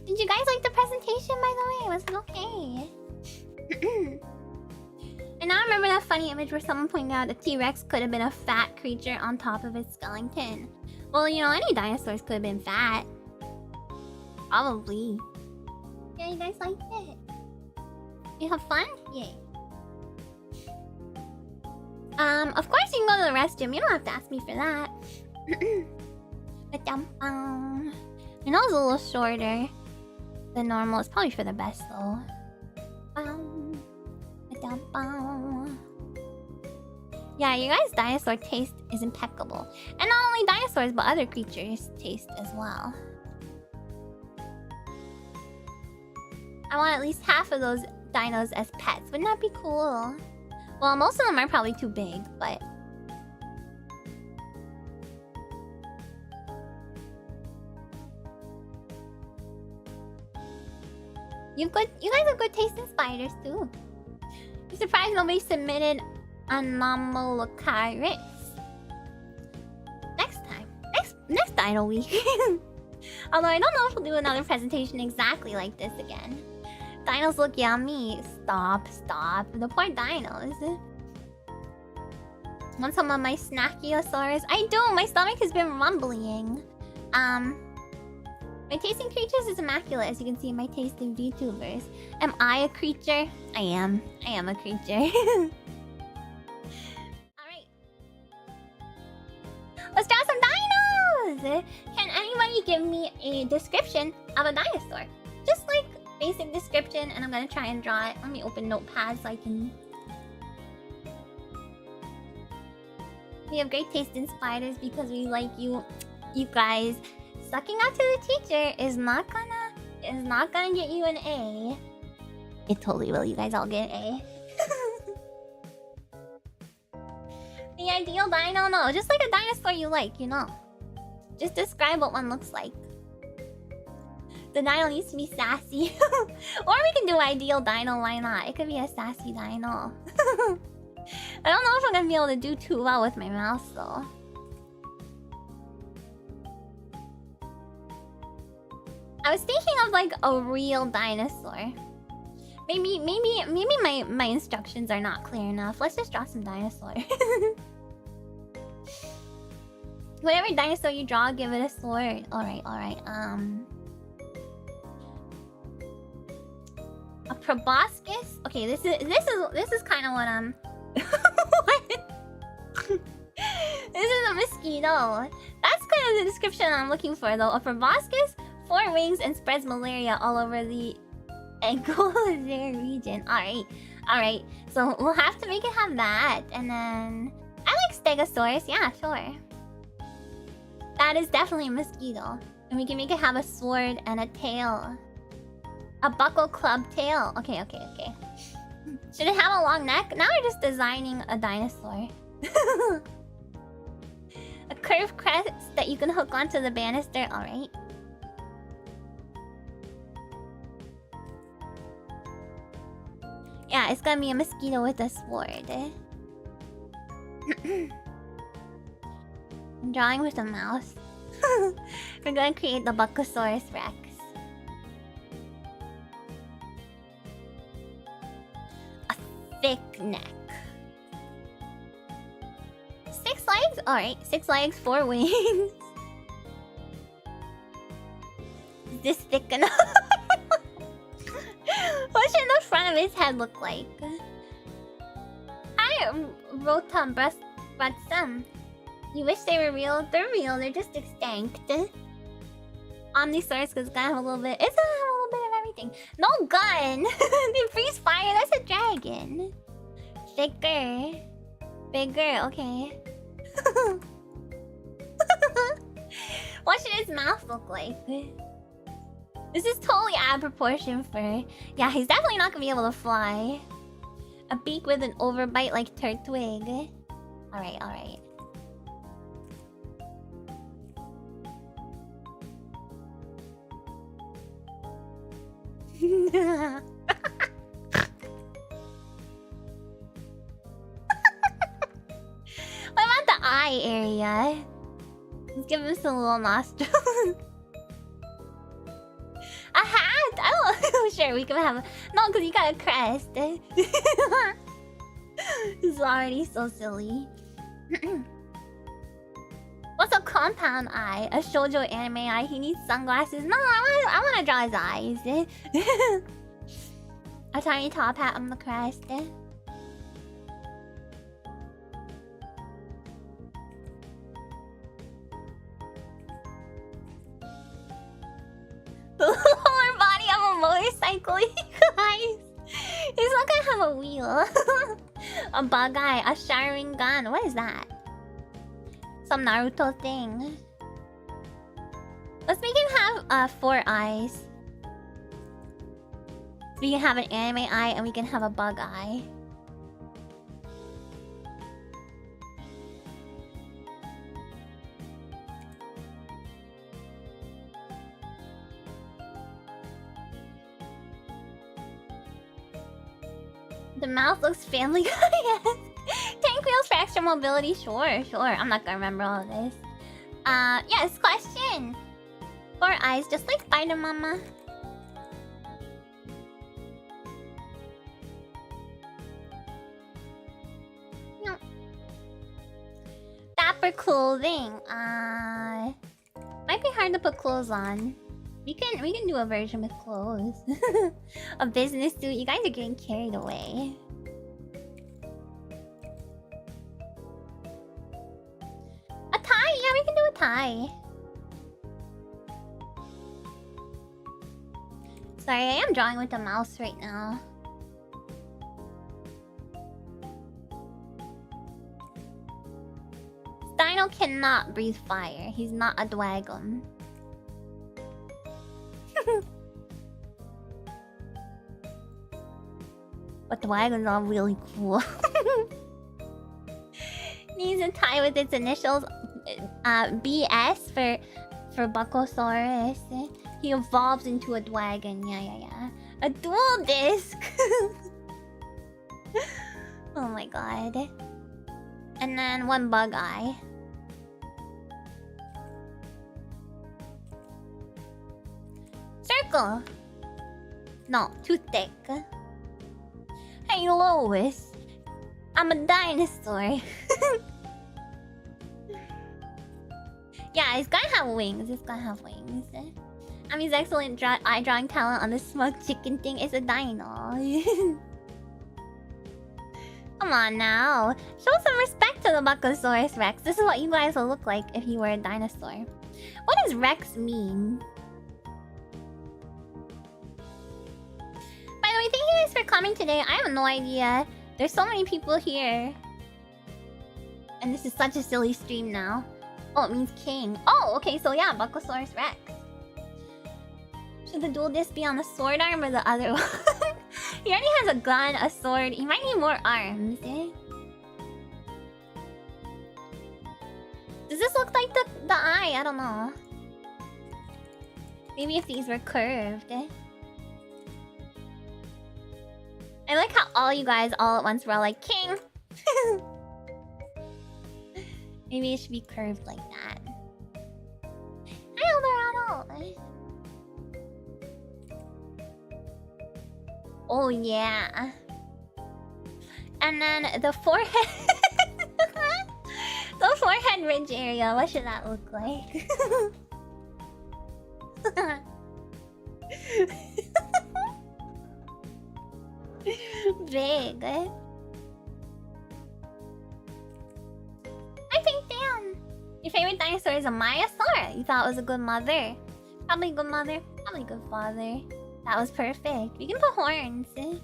Did you guys like the presentation, by the way? Was it okay? And I remember that funny image where someone pointed out a T-Rex could have been a fat creature on top of its skeleton. Well, you know, any dinosaurs could have been fat. Probably. Yeah, you guys liked it? You have fun? Yay. Of course you can go to the restroom. You don't have to ask me for that. My nose is a little shorter than normal. It's probably for the best, though. Yeah, you guys' dinosaur taste is impeccable. And not only dinosaurs, but other creatures' taste as well. I want at least half of those dinos as pets. Wouldn't that be cool? Well, most of them are probably too big, but... You guys have good taste in spiders, too. I'm surprised nobody submitted Anomalocaris. Next time. Next Dino Week. Although I don't know if we'll do another presentation exactly like this again. Dinos look yummy. Stop. The poor dinos. Want some of my Snackiosaurus? I do! My stomach has been rumbling. My taste in creatures is immaculate, as you can see in my taste in VTubers. Am I a creature? I am a creature. Alright. Let's draw some dinos! Can anybody give me a description of a dinosaur? Just like basic description, and I'm gonna try and draw it. Let me open Notepad so I can... We have great taste in spiders because we like you guys. Sucking up to the teacher is not gonna get you an A. It totally will. You guys all get an A. The ideal dino? No, just like a dinosaur you like, you know. Just describe what one looks like. The dino needs to be sassy. Or we can do ideal dino, why not? It could be a sassy dino. I don't know if I'm gonna be able to do too well with my mouse though. I was thinking of like a real dinosaur. Maybe my instructions are not clear enough. Let's just draw some dinosaur. Whatever dinosaur you draw, give it a sword. Alright. A proboscis? Okay, this is kind of what I'm... What? This is a mosquito. That's kind of the description I'm looking for though. A proboscis, 4 wings, and spreads malaria all over the ankylosing region. Alright. So we'll have to make it have that. And then... I like stegosaurus. Yeah, sure. That is definitely a mosquito. And we can make it have a sword and a tail. A buckle club tail. Okay. Should it have a long neck? Now we're just designing a dinosaur. A curved crest that you can hook onto the banister. Alright. Yeah, it's gonna be a mosquito with a sword. I'm drawing with a mouse. We're gonna create the Buckosaurus Rex. A thick neck. 6 legs? Alright, 6 legs, 4 wings. Is this thick enough? What should the front of his head look like? Hi, Rotom Bratsum. You wish they were real? They're real, they're just extinct. Omnisaurus is gonna have a little bit... It's gonna have a little bit of everything. No gun! They freeze fire, that's a dragon. Thicker. Bigger, okay. What should his mouth look like? This is totally out of proportion for... Yeah, he's definitely not gonna be able to fly. A beak with an overbite like Turtwig. Alright. What about the eye area? Let's give him some little nostrils. A hat? I don't... Sure, we can have a... No, because you got a crest. It's already so silly. What's a compound eye? A shoujo anime eye? He needs sunglasses? No, I wanna draw his eyes. A tiny top hat on the crest. The lower body of a motorcycle, you guys. He's not gonna have a wheel. A bug eye, a Sharingan. What is that? Some Naruto thing. Let's make him have 4 eyes. We can have an anime eye and we can have a bug eye. The mouth looks Family Guy-esque. Tank wheels for extra mobility. Sure. I'm not gonna remember all of this. Yes, question. 4 eyes, just like Spider Mama. No. Dapper clothing. Might be hard to put clothes on. We can do a version with clothes. A business suit. You guys are getting carried away. A tie? Yeah, we can do a tie. Sorry, I am drawing with the mouse right now. Dino cannot breathe fire. He's not a dragon. But the wagon's all really cool. Needs a tie with its initials. BS for Buckosaurus. He evolves into a dragon. Yeah. A dual disc. Oh my god. And then 1 bug eye. buckle. No, too thick. Hey Lois, I'm a dinosaur. Yeah, it's gotta have wings. It's gotta have wings. Ami's excellent eye drawing talent on the smoked chicken thing is a dino. Come on now. Show some respect to the Buckosaurus Rex. This is what you guys will look like if you were a dinosaur. What does Rex mean? By the way, thank you guys for coming today. I have no idea. There's so many people here. And this is such a silly stream now. Oh, it means king. Oh, okay, so yeah, Buckosaurus Rex. Should the dual disc be on the sword arm or the other one? He already has a gun, a sword. He might need more arms, eh? Does this look like the eye? I don't know. Maybe if these were curved, eh? I like how all you guys all at once were all like, king! Maybe it should be curved like that. Hi, Eldorado! Oh, yeah. And then the forehead... the forehead ridge area, what should that look like? Big, eh? I think Dan. Your favorite dinosaur is a Maiasaur. You thought it was a good mother. Probably a good mother. Probably a good father. That was perfect. We can put horns. Eh?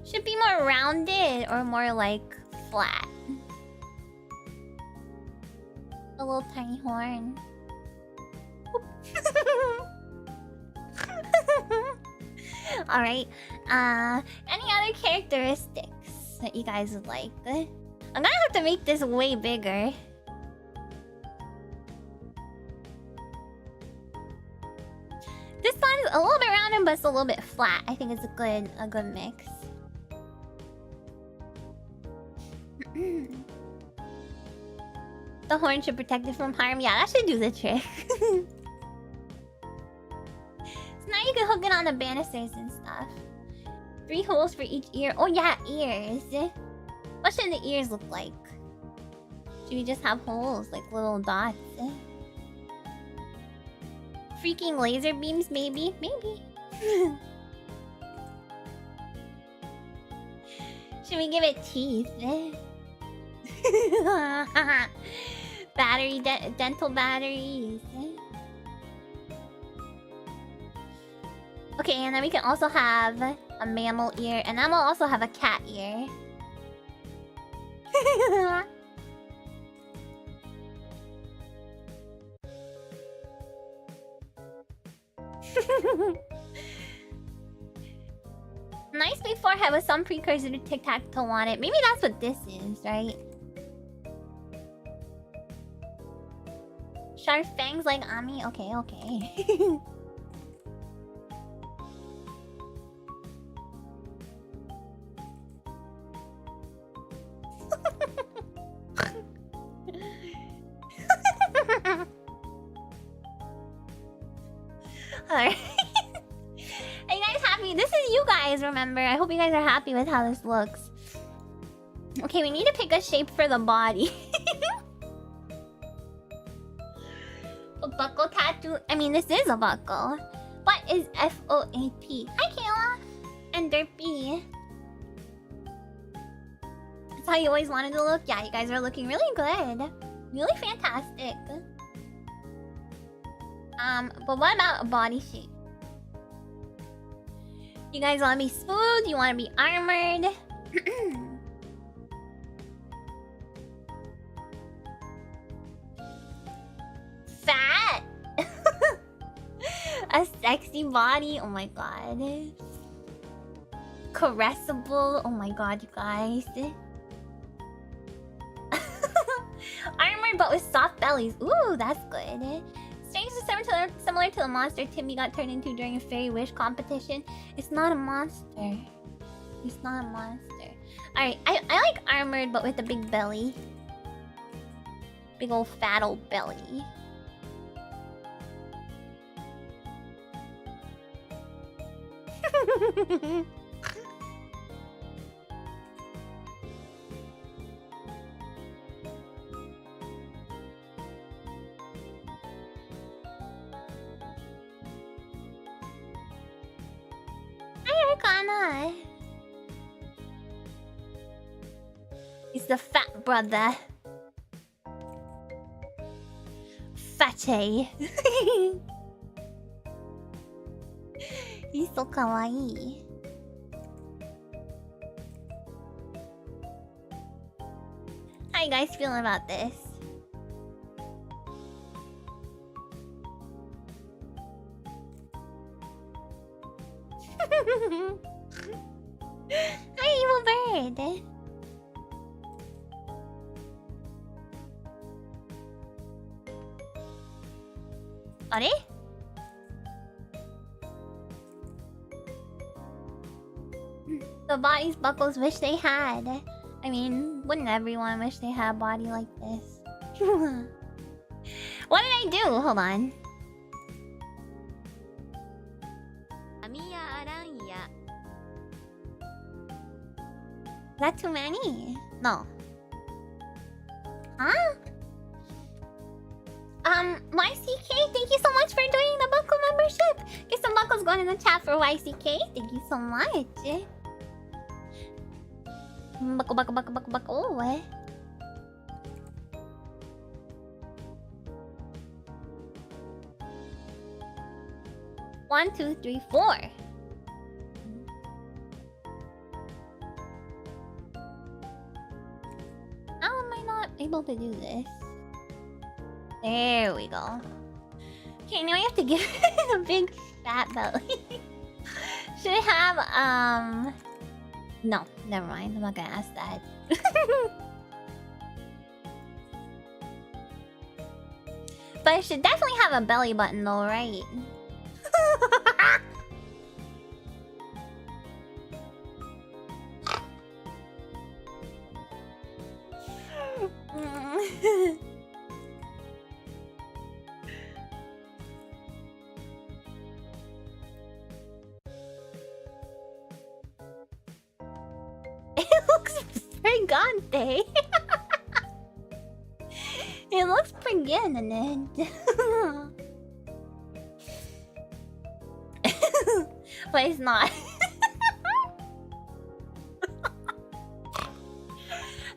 Should be more rounded or more like flat. A little tiny horn. Alright. Any other characteristics that you guys would like? I'm gonna have to make this way bigger. This one's a little bit rounded, but it's a little bit flat. I think it's a good mix. The horn should protect it from harm. Yeah, that should do the trick. So now you can hook it on the banisters and stuff. 3 holes for each ear. Oh yeah, ears. What should the ears look like? Should we just have holes, like little dots? Freaking laser beams, maybe? Maybe. Should we give it teeth? Battery, dental batteries. Okay, and then we can also have a mammal ear, and then we'll also have a cat ear. Nice big forehead with some precursor to tic-tac-toe on it. Maybe that's what this is, right? Sharp fangs like Ami? Okay, okay. Alright. Are you guys happy? This is you guys, remember? I hope you guys are happy with how this looks. Okay, we need to pick a shape for the body. A buckle tattoo. I mean, this is a buckle. What is FOAP? Hi, Kayla! And Derpy. That's how you always wanted to look? Yeah, you guys are looking really good. Really fantastic. But what about a body shape? You guys want to be smooth? You want to be armored? Fat? A sexy body? Oh my god. Caressable? Oh my god, you guys. Armored but with soft bellies. Ooh, that's good. Strange is similar to the monster Timmy got turned into during a fairy wish competition. It's not a monster. It's not a monster. Alright, I like armored but with a big belly. Big old fat old belly. Hi, Arcana. He's the fat brother. Fatty. He's so kawaii. How you guys feeling about this? Hi, evil bird. Are? The bodies buckles wish they had. I mean, wouldn't everyone wish they had a body like this? What did I do? Hold on. Amiya Aranha. Is that too many? No. Huh? YCK, thank you so much for doing the buckle membership. Get some buckles going in the chat for YCK. Thank you so much. Buckle. Oh, 1, 2, 3, 4. How am I not able to do this? There we go. Okay, now I have to give it a big fat belly. Should it have, no, never mind. I'm not gonna ask that. But it should definitely have a belly button though, right? It looks frigante. It looks pregnant. But it's not.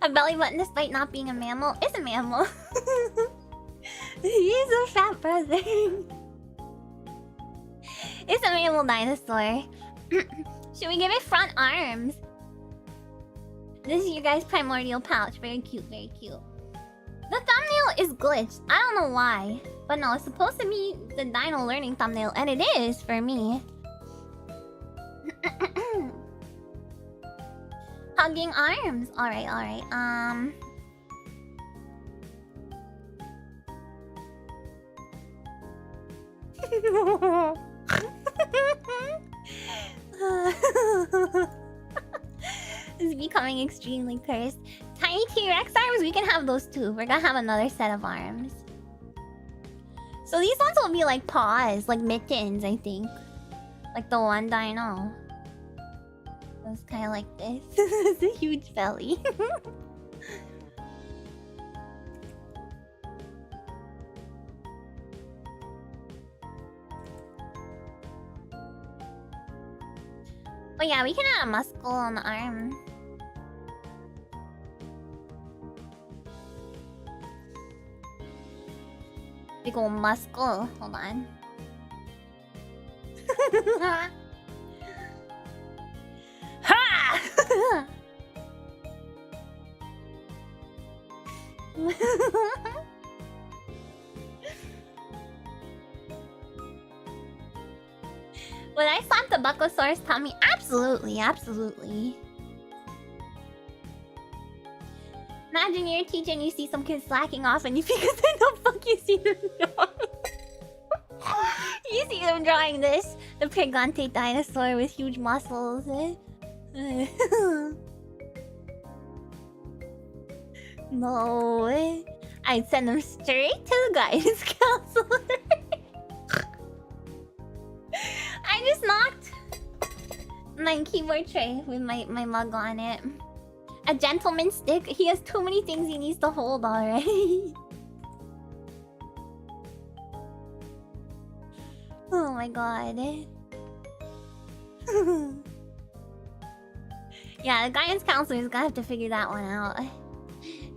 A belly button, despite not being a mammal, is a mammal. He's a fat brother. It's a mammal dinosaur. Should we give it front arms? This is your guys' primordial pouch. Very cute, very cute. The thumbnail is glitched. I don't know why. But no, it's supposed to be the dino learning thumbnail. And it is for me. Hugging arms. Alright, alright. This is becoming extremely cursed. Tiny T-Rex arms, we can have those too. We're gonna have another set of arms. So these ones will be like paws, like mittens, I think. Like the one dino. It's kind of like this. It's a huge belly. Oh yeah, we can add a muscle on the arm. Big ol' muscle. Hold on. Ha! Would I slap the Buckosaurus tummy? Absolutely, absolutely. Imagine you're a teacher and you see some kids slacking off and you because they don't fuck you see them drawing. You see them drawing this. The Pregante dinosaur with huge muscles. No. I'd send them straight to the guidance counselor. I just knocked my keyboard tray with my mug on it. A gentleman's stick. He has too many things he needs to hold already. Oh my god. Yeah, the guidance counselor is gonna have to figure that one out.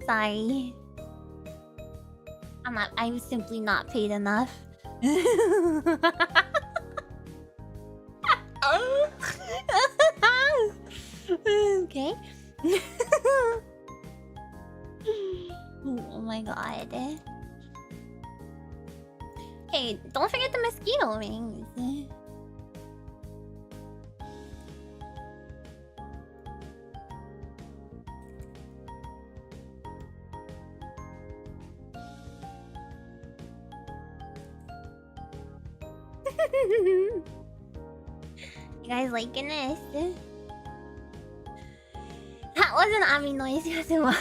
Sorry. I'm simply not paid enough. Okay. Oh my god. Hey, don't forget the mosquito rings. You guys liking this? That wasn't Ami noise, yes it was.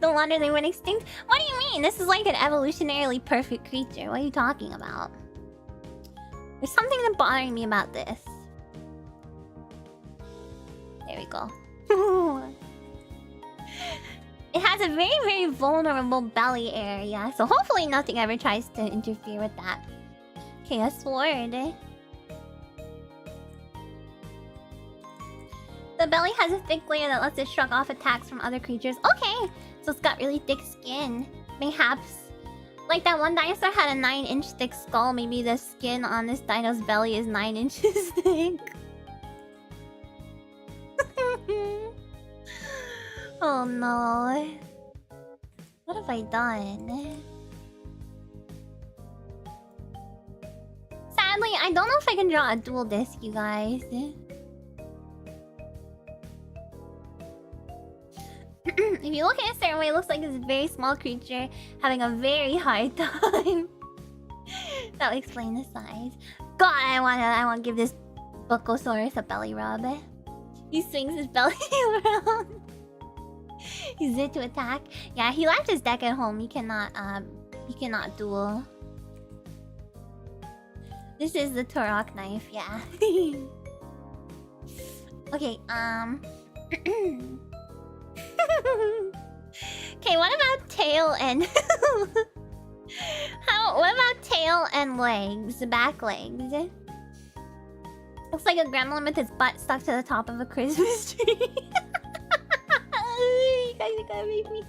No wonder they went extinct. What do you mean? This is like an evolutionarily perfect creature. What are you talking about? There's something that's bothering me about this. There we go. It has a very, very vulnerable belly area, so hopefully nothing ever tries to interfere with that. Okay, a sword. The belly has a thick layer that lets it shrug off attacks from other creatures. Okay, so it's got really thick skin. Mayhaps, like that one dinosaur had a 9-inch thick skull. Maybe the skin on this dino's belly is 9 inches thick. Oh no. What have I done? Sadly, I don't know if I can draw a dual disc, you guys. If you look at it a certain way, it looks like this very small creature having a very hard time. That would explain the size. God, I want to give this Buckosaurus a belly rub. He swings his belly around. Use it to attack. Yeah, he left his deck at home. He cannot duel. This is the Turok knife, yeah. Okay, okay, what about tail and what about tail and legs? Back legs. Looks like a gremlin with his butt stuck to the top of a Christmas tree. You guys are gonna make me.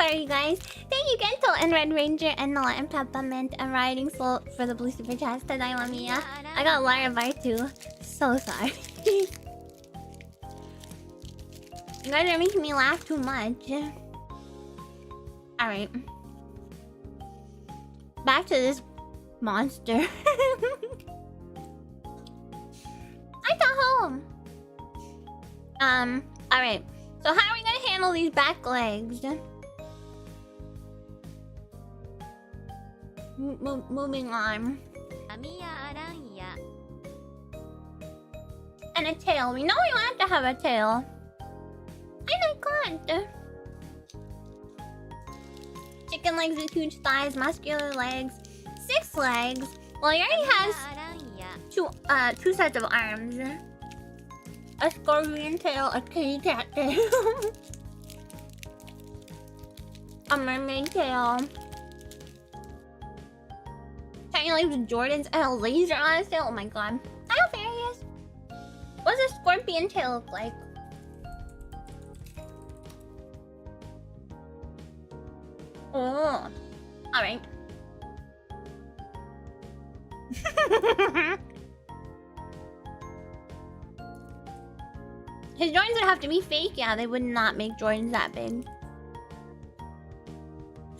Sorry, guys. Thank you, Gento and Red Ranger and Noah and Peppermint and Riding Soul for the blue super chats. Tadai Amiya. I got Larabar too. So sorry. You guys are making me laugh too much. Alright. Back to this monster. I got home. Alright. So how are we gonna handle these back legs? Moving on. Amiya Aranha. And a tail. We know we want to have a tail. And I can't. Chicken legs with huge thighs, muscular legs, 6 legs. Well, he already has two sets of arms. A scorpion tail, a kitty cat tail, a mermaid tail, tiny legs with Jordans, and a laser on his tail. Oh my god. How fair he is. What does a scorpion tail look like? Oh. Alright. His Jordans would have to be fake. Yeah, they would not make Jordans that big.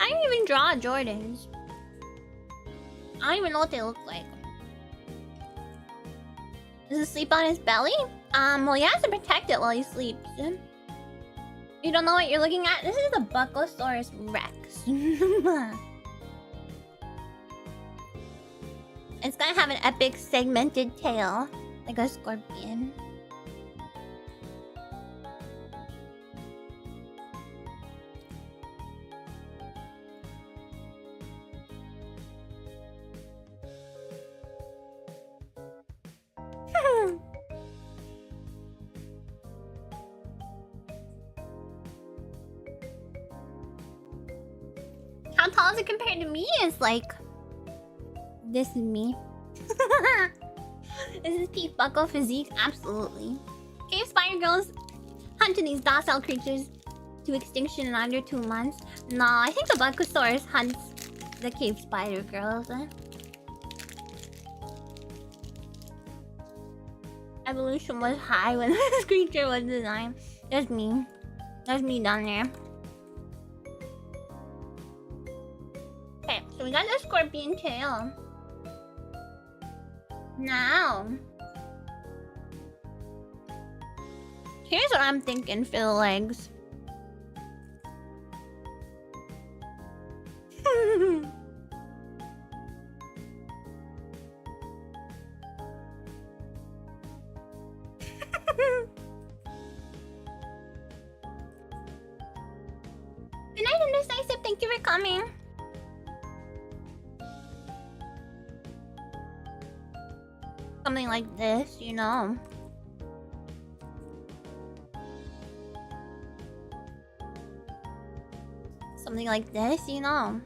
I didn't even draw Jordans. I don't even know what they look like. Does he sleep on his belly? Well, he has to protect it while he sleeps. You don't know what you're looking at? This is the Buckosaurus Rex. It's gonna have an epic segmented tail, like a scorpion. How tall is it compared to me? Is like... This is me. This is peak bucko physique. Absolutely. Cave spider girls hunting these docile creatures to extinction in under 2 months. No, I think the Buckosaurus hunts the cave spider girls. Evolution was high when this creature was designed. That's me. That's me down there. Okay, so we got the scorpion tail. Now, here's what I'm thinking for the legs. Good night, Indecisive. Thank you for coming. Something like this, you know. Something like this, you know.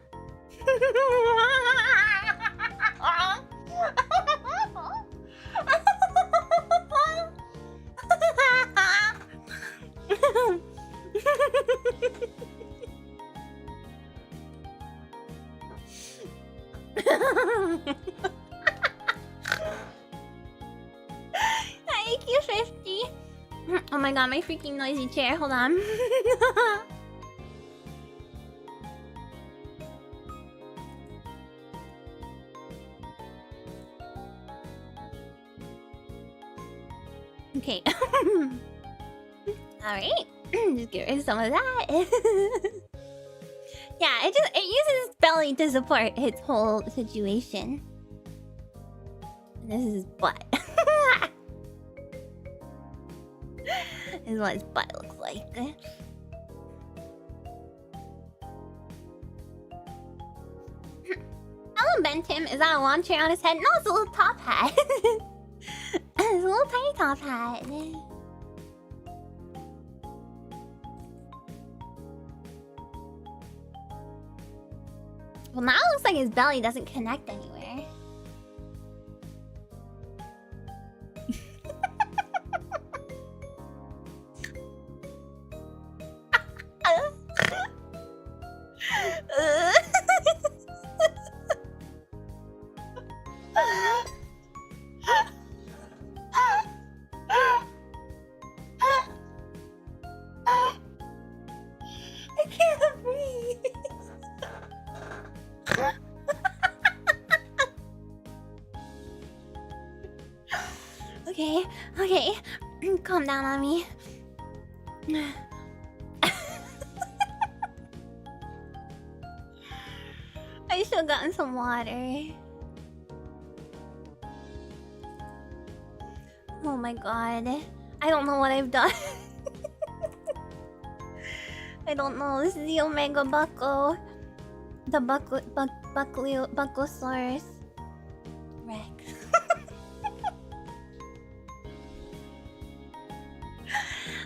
IQ50. Oh my god, my freaking noisy chair. Hold on. Okay. Alright. Just get rid of some of that. Yeah, it uses its belly to support its whole situation. And this is his butt. This is what his butt looks like. Hello, Bentim. Is that a lawn chair on his head? No, it's a little top hat. It's a little tiny top hat. Well, now it looks like his belly doesn't connect anywhere. Okay, okay. Calm down on me. I should have gotten some water. Oh my god. I don't know what I've done. I don't know. This is the Omega Bucko. The Buckosaurus Rex.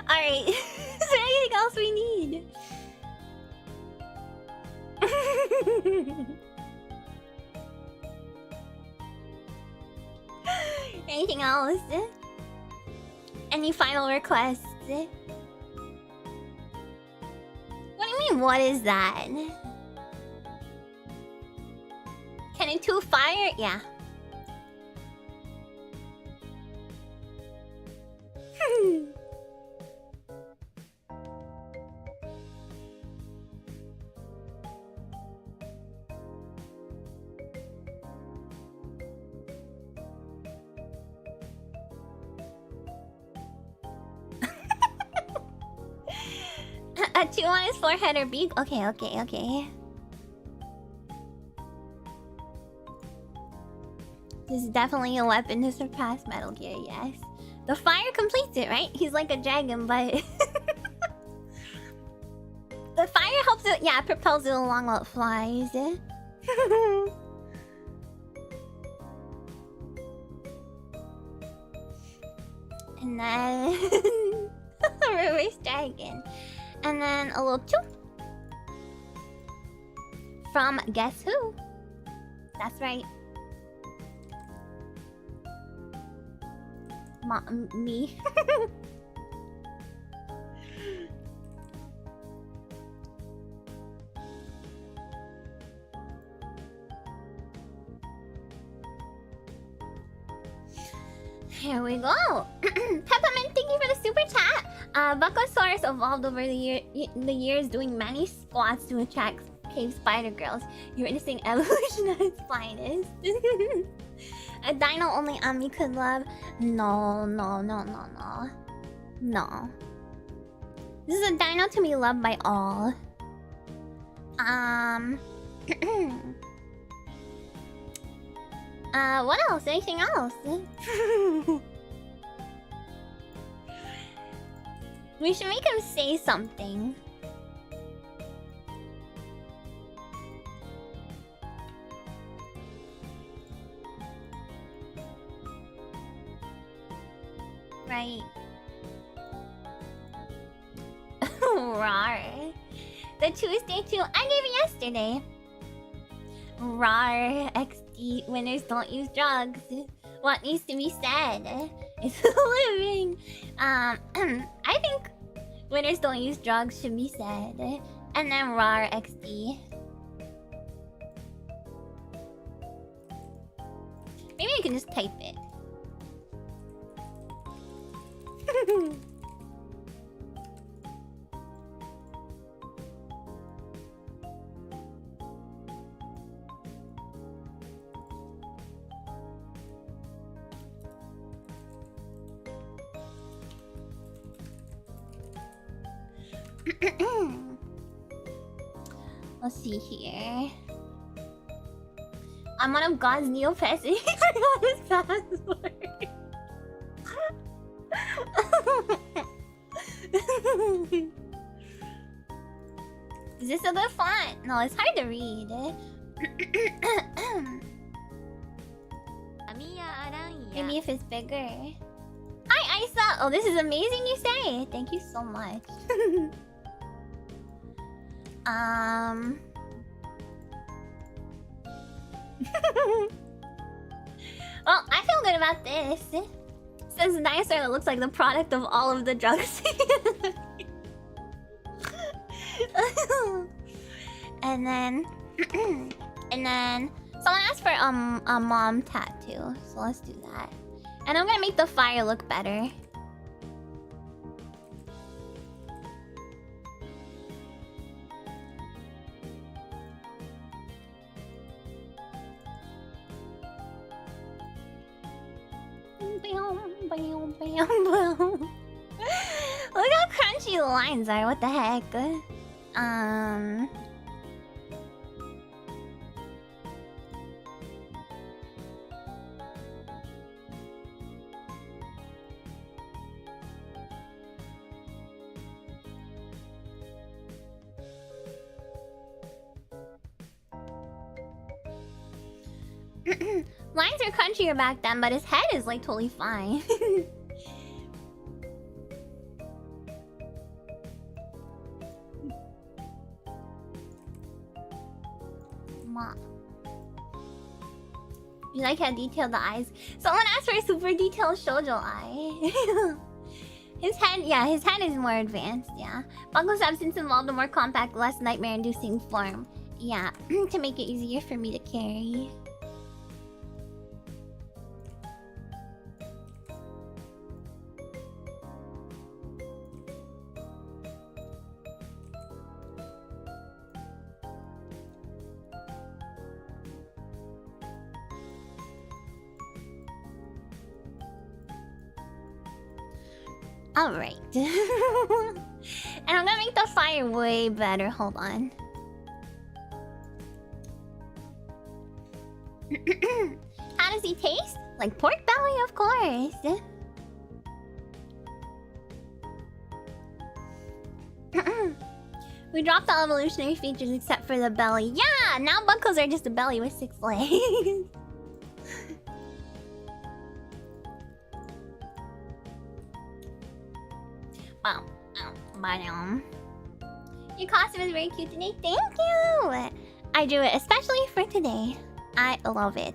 Alright. Is there anything else we need? Anything else? Any final requests? What do you mean, what is that? Can it two fire? Yeah. A 2 on his forehead or beak? Okay, okay, okay. This is definitely a weapon to surpass Metal Gear, yes. The fire completes it, right? He's like a dragon, but... the fire helps it... Yeah, propels it along while it flies. And then... reverse dragon. And then a little choo. From guess who? That's right. Me. Here we go. Peppermint, thank you for the super chat. Buckosaurus evolved over the years, doing many squats to attract cave spider girls. You're witnessing evolution at its finest. A dino only Ami could love. No. No. This is a dino to be loved by all. What else? Anything else? We should make him say something. Right. Rar. The Tuesday 2 I gave it yesterday. Rar. XD. Winners don't use drugs. What needs to be said? It's living. I think winners don't use drugs should be said. And then rar XD. Maybe I can just type it. Let's see here. I'm one of God's Neopets and he forgot his password. Is this a good font? No, it's hard to read. Amiya Aranha. Maybe if it's bigger. Hi, Isa! Oh, this is amazing you say. Thank you so much. Well, I feel good about this. Says a dinosaur that looks like the product of all of the drugs. and then someone asked for a mom tattoo, so let's do that. And I'm gonna make the fire look better. Look how crunchy the lines are. What the heck? Lines are crunchier back then, but his head is like totally fine. You like how detailed the eyes? Someone asked for a super detailed shoujo eye. His head, yeah, his head is more advanced, yeah. Bungo substance involved a more compact, less nightmare-inducing form. Yeah, to make it easier for me to carry. Alright. And I'm gonna make the fire way better. Hold on. How does he taste? Like pork belly, of course. We dropped all evolutionary features except for the belly. Yeah! Now buckles are just a belly with 6 legs. Wow. Bye. Your costume is very cute today. Thank you! I drew it especially for today. I love it.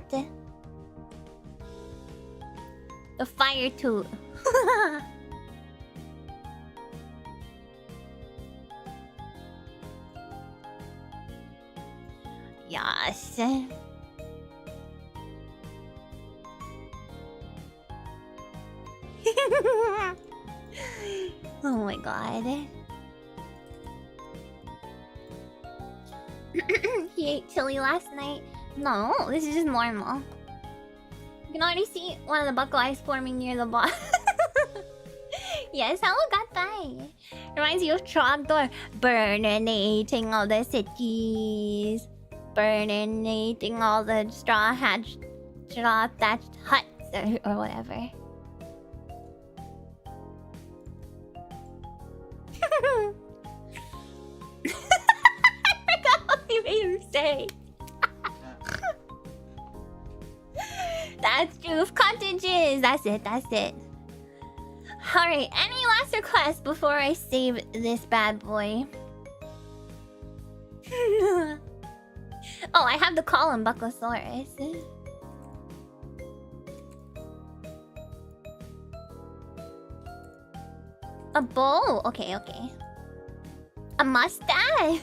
The fire too. Yes. Oh my god. He ate chili last night. No, this is just normal. You can already see one of the buckle eyes forming near the bottom. Yes, hello, Gatai. Reminds you of Trogdor. Burninating all the cities. Burninating all the straw-thatched huts or whatever. I forgot what you made him say. That's true. Cottages. That's it. Alright, any last requests before I save this bad boy? Oh, I have to call him Buckosaurus. A bowl? Okay. A mustache?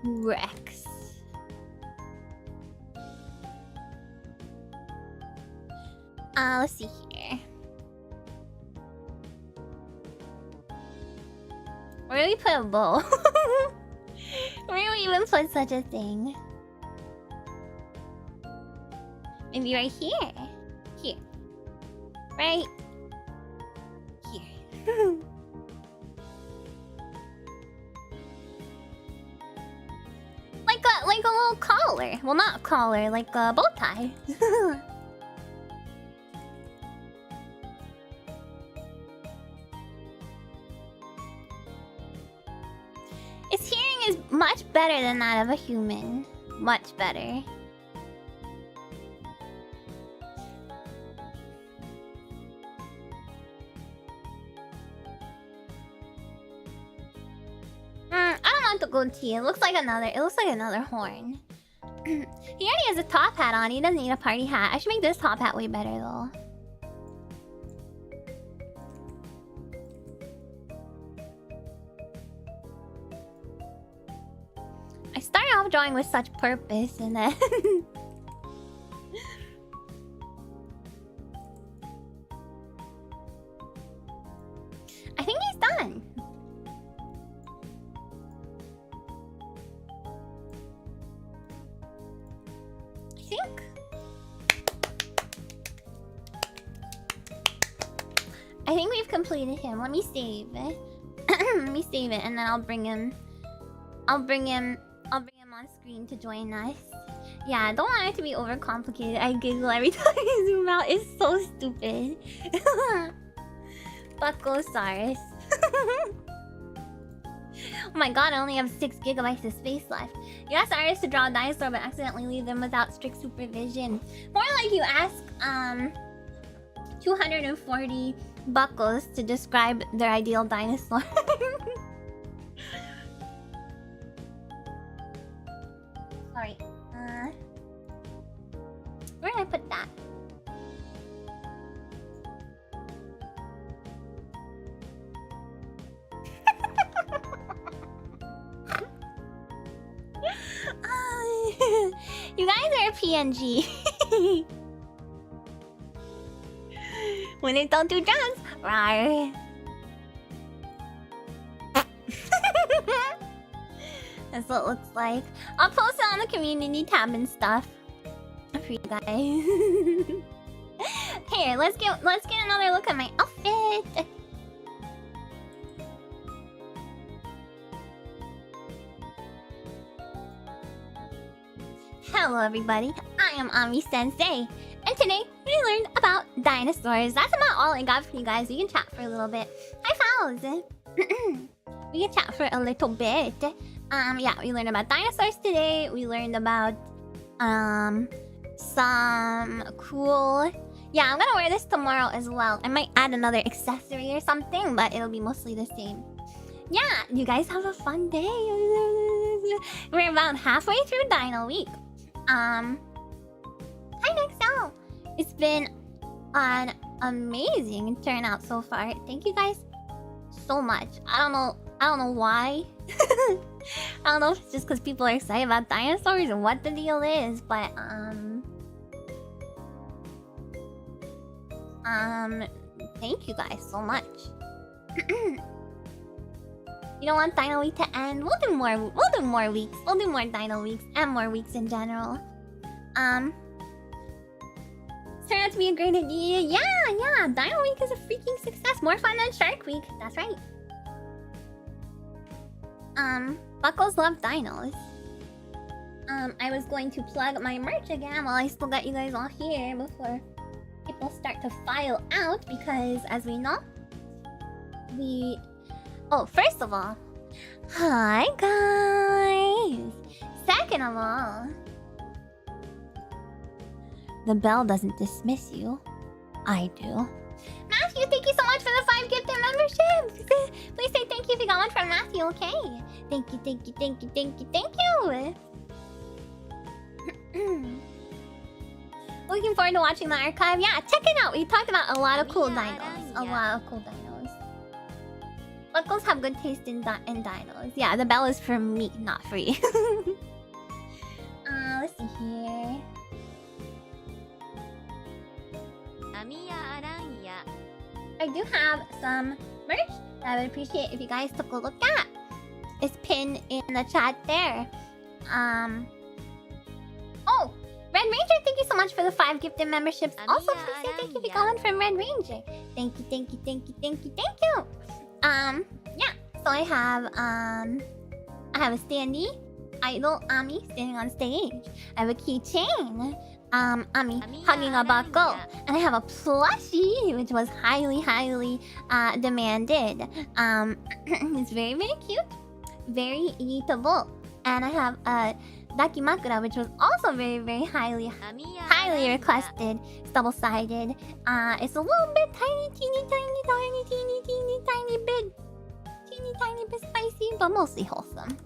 Rex. Let's see here. Where do we put a bowl? Where do we even put such a thing? Maybe right here. Here. Right here. Like a little collar. Well, not a collar, like a bow tie. Its hearing is much better than that of a human. Much better. I don't want the goatee. It looks like another horn. He already has a top hat on. He doesn't need a party hat. I should make this top hat way better though. I started off drawing with such purpose and then... I think he's done. I think we've completed him. Let me save it. Let me save it and then I'll bring him on screen to join us. Yeah, don't want it to be overcomplicated. I giggle every time I zoom out. It's so stupid. Buckosaurus. Oh my god, I only have 6 gigabytes of space left. You ask artists to draw a dinosaur but accidentally leave them without strict supervision. More like you ask 240 buckles to describe their ideal dinosaur. Sorry. Where did I put that? You guys are a PNG. When it don't do drugs, rawr. That's what it looks like. I'll post it on the community tab and stuff for you guys. Here, let's get another look at my outfit. Hello everybody, I am Ami Sensei, and today we learned about dinosaurs. That's about all I got for you guys. We can chat for a little bit. Hi Fowls! We can chat for a little bit. Yeah, we learned about dinosaurs today. We learned about some cool... Yeah, I'm gonna wear this tomorrow as well. I might add another accessory or something, but it'll be mostly the same. Yeah, you guys have a fun day. We're about halfway through Dino Week. Hi Nexel! It's been an amazing turnout so far. Thank you guys so much. I don't know why. I don't know if it's just because people are excited about dinosaurs or what the deal is, but thank you guys so much. You don't want Dino Week to end? We'll do more weeks. We'll do more Dino Weeks and more weeks in general. It's turned out to be a great idea. Yeah. Dino Week is a freaking success. More fun than Shark Week. That's right. Buckles love dinos. I was going to plug my merch again while I still got you guys all here before people start to file out, because as we know, oh, first of all, hi guys! Second of all, the bell doesn't dismiss you. I do. Matthew, thank you so much for the 5 gifted memberships! Please say thank you if you got one from Matthew, okay? Thank you. Looking forward to watching the archive. Yeah, check it out. We talked about a lot of cool dinos. Buckles have good taste in dinos. Yeah, the bell is for me, not free. Let's see here. Amiya Aranha. I do have some merch that I would appreciate if you guys took a look at. It's pinned in the chat there. Oh, Red Ranger, thank you so much for the 5 gifted memberships. Also, please say thank you if you got one from Red Ranger. Thank you. Yeah. So I have a standee, idol Ami standing on stage. I have a keychain, Ami hugging a buckle, and I have a plushie which was highly demanded. It's very cute, very eatable, and I have a Dakimakura, which was also very highly requested. It's double-sided. It's a little bit teeny tiny bit spicy, but mostly wholesome.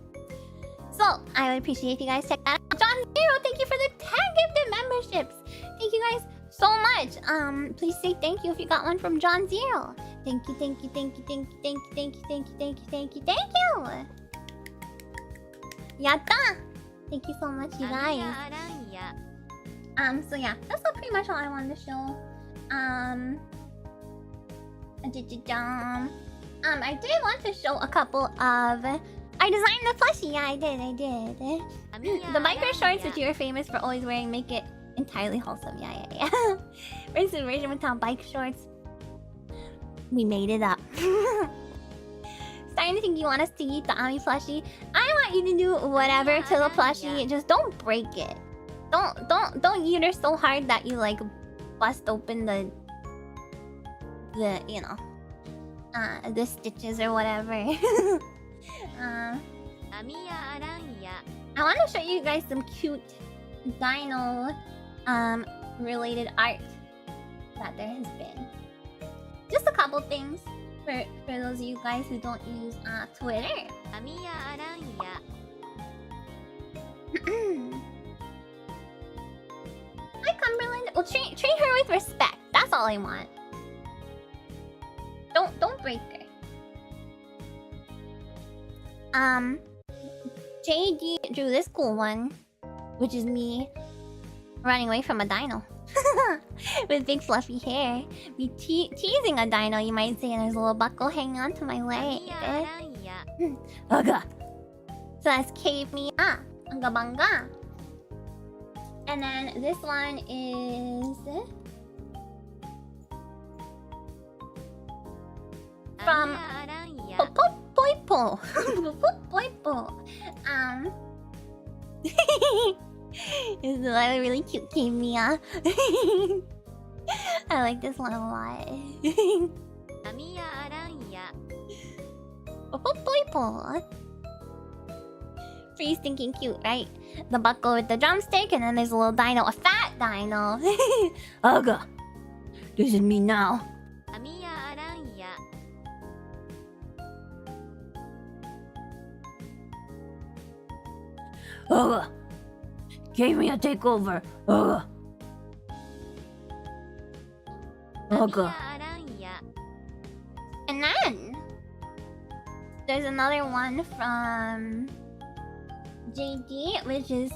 So I would appreciate if you guys check that out. John Zero, thank you for the 10 gifted memberships. Thank you guys so much. Please say thank you if you got one from John Zero. Thank you. Yatta! Thank you so much, you アミ guys. ヤアランヤ So yeah, that's all pretty much all I wanted to show. I did want to show a couple of. I designed the plushie. Yeah, I did. アミヤ The アラン micro shorts, ヤ which you're famous for always wearing, make it entirely wholesome. Yeah. Where's the version without bike shorts? We made it up. Starting to think you want us to eat the Ami plushie. I want you to do whatever to the plushie. Just don't break it. Don't eat her so hard that you like bust open the you know the stitches or whatever. アミヤアランヤ I want to show you guys some cute dino related art that there has been. Just a couple things for those of you guys who don't use Twitter. アミヤアランヤ Hi Cumberland. Well, treat her with respect. That's all I want. Don't break her. JD drew this cool one, which is me running away from a dino with big fluffy hair. Me teasing a dino, you might say, and there's a little buckle hanging onto my ア leg. ミヤアランヤ Ugga. So that's Cave Me Ah. Anga Banga. And then this one is ア From ミヤアランヤ Popoipo. Popoipo. This is a really cute Cave Me Ah. I like this one a lot. アミヤアランヤ Popoipo. Pretty stinking cute, right? The buckle with the drumstick, and then there's a little dino, a fat dino. Ugga. This is me now. アミヤアランヤ Ugga. Gave me a takeover. Ugga. アミヤ Ugga. アランヤ And then there's another one from JD, which is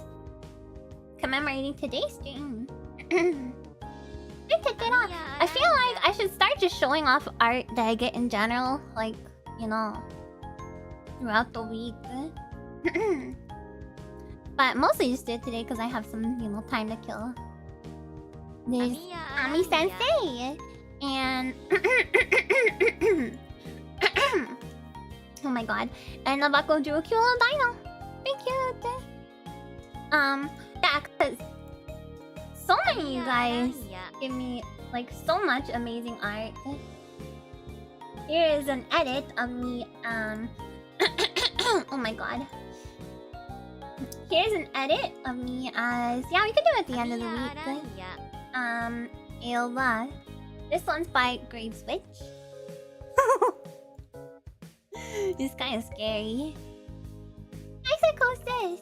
commemorating today's stream. I took it off. I feel like I should start just showing off art that I get in general, like, you know, throughout the week. But mostly just did today because I have some, you know, time to kill. ア There's ミヤアラン Ami ヤ Sensei and oh my god, and Nabako drew a cute little dino. Very cute. Yeah, cause so many of you guys give me like so much amazing art. Here is an edit of me. Oh my god. Here's an edit of me as we can do it at the end of the アミヤア week. ランヤ Aola. This one's by Grave Switch. This guy is scary. I psychosis.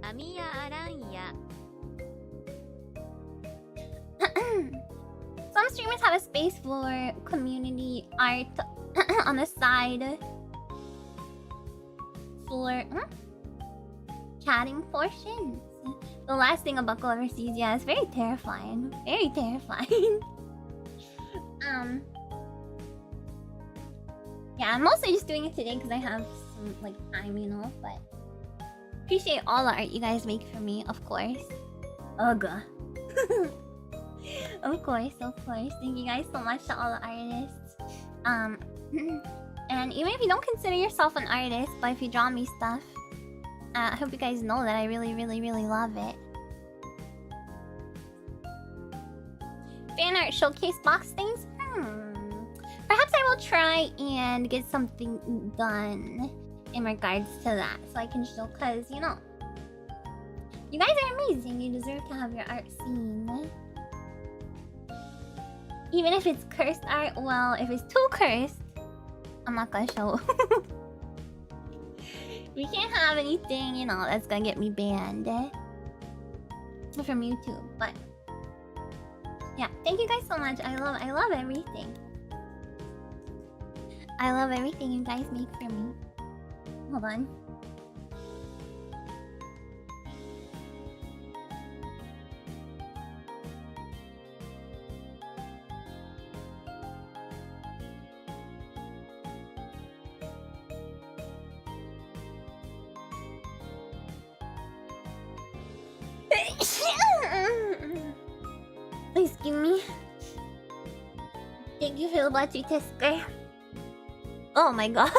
アミヤアランヤ Some streamers have a space for community art on the side for chatting portions. The last thing a buckle ever sees, yeah, it's very terrifying. Very terrifying. Yeah, I'm mostly just doing it today because I have some like time, you know, but appreciate all the art you guys make for me, of course. Ugh. Of course. Thank you guys so much to all the artists. And even if you don't consider yourself an artist, but if you draw me stuff, I hope you guys know that I really love it. Fan art showcase box things? Perhaps I will try and get something done in regards to that, so I can show, cause you know, you guys are amazing. You deserve to have your art seen. Even if it's cursed art, well, if it's too cursed, I'm not gonna show. We can't have anything, you know, that's gonna get me banned from YouTube. But yeah, thank you guys so much. I love everything. I love everything you guys make for me. Hold on. Excuse me. Thank you for the battery tester. Oh my god.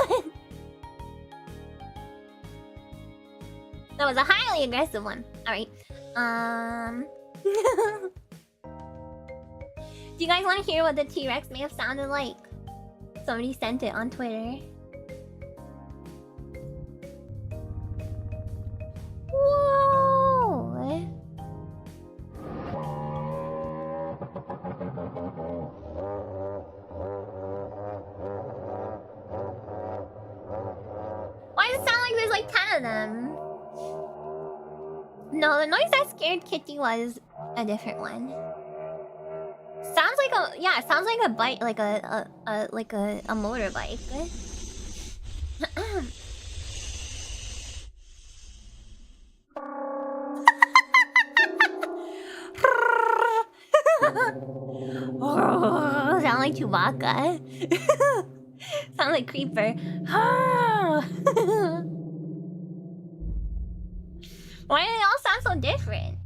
That was a highly aggressive one. Alright. Do you guys want to hear what the T-Rex may have sounded like? Somebody sent it on Twitter. Whoa! Why does it sound like there's like 10 of them? No, the noise that scared Kitty was a different one. Sounds like a sounds like a bike, like a motorbike. Oh, sound like Chewbacca. Sound like Creeper. Why do they all sound so different?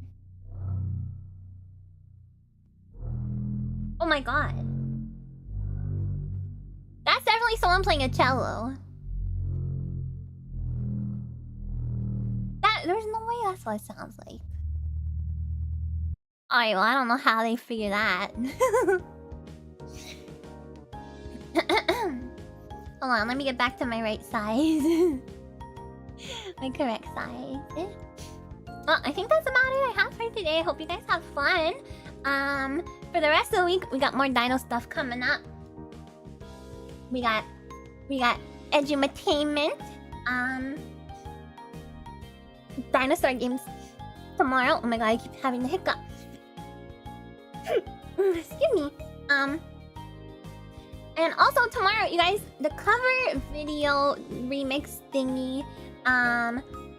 Oh my god. That's definitely someone playing a cello. There's no way that's what it sounds like. Alright, well, I don't know how they figure that. Hold on, let me get back to my right size. My correct size. Well, I think that's about it I have for today. I hope you guys have fun. For the rest of the week, we got more dino stuff coming up. We got edutainment. Dinosaur games tomorrow. Oh my god, I keep having the hiccup. Excuse me. And also tomorrow, you guys, the cover video remix thingy,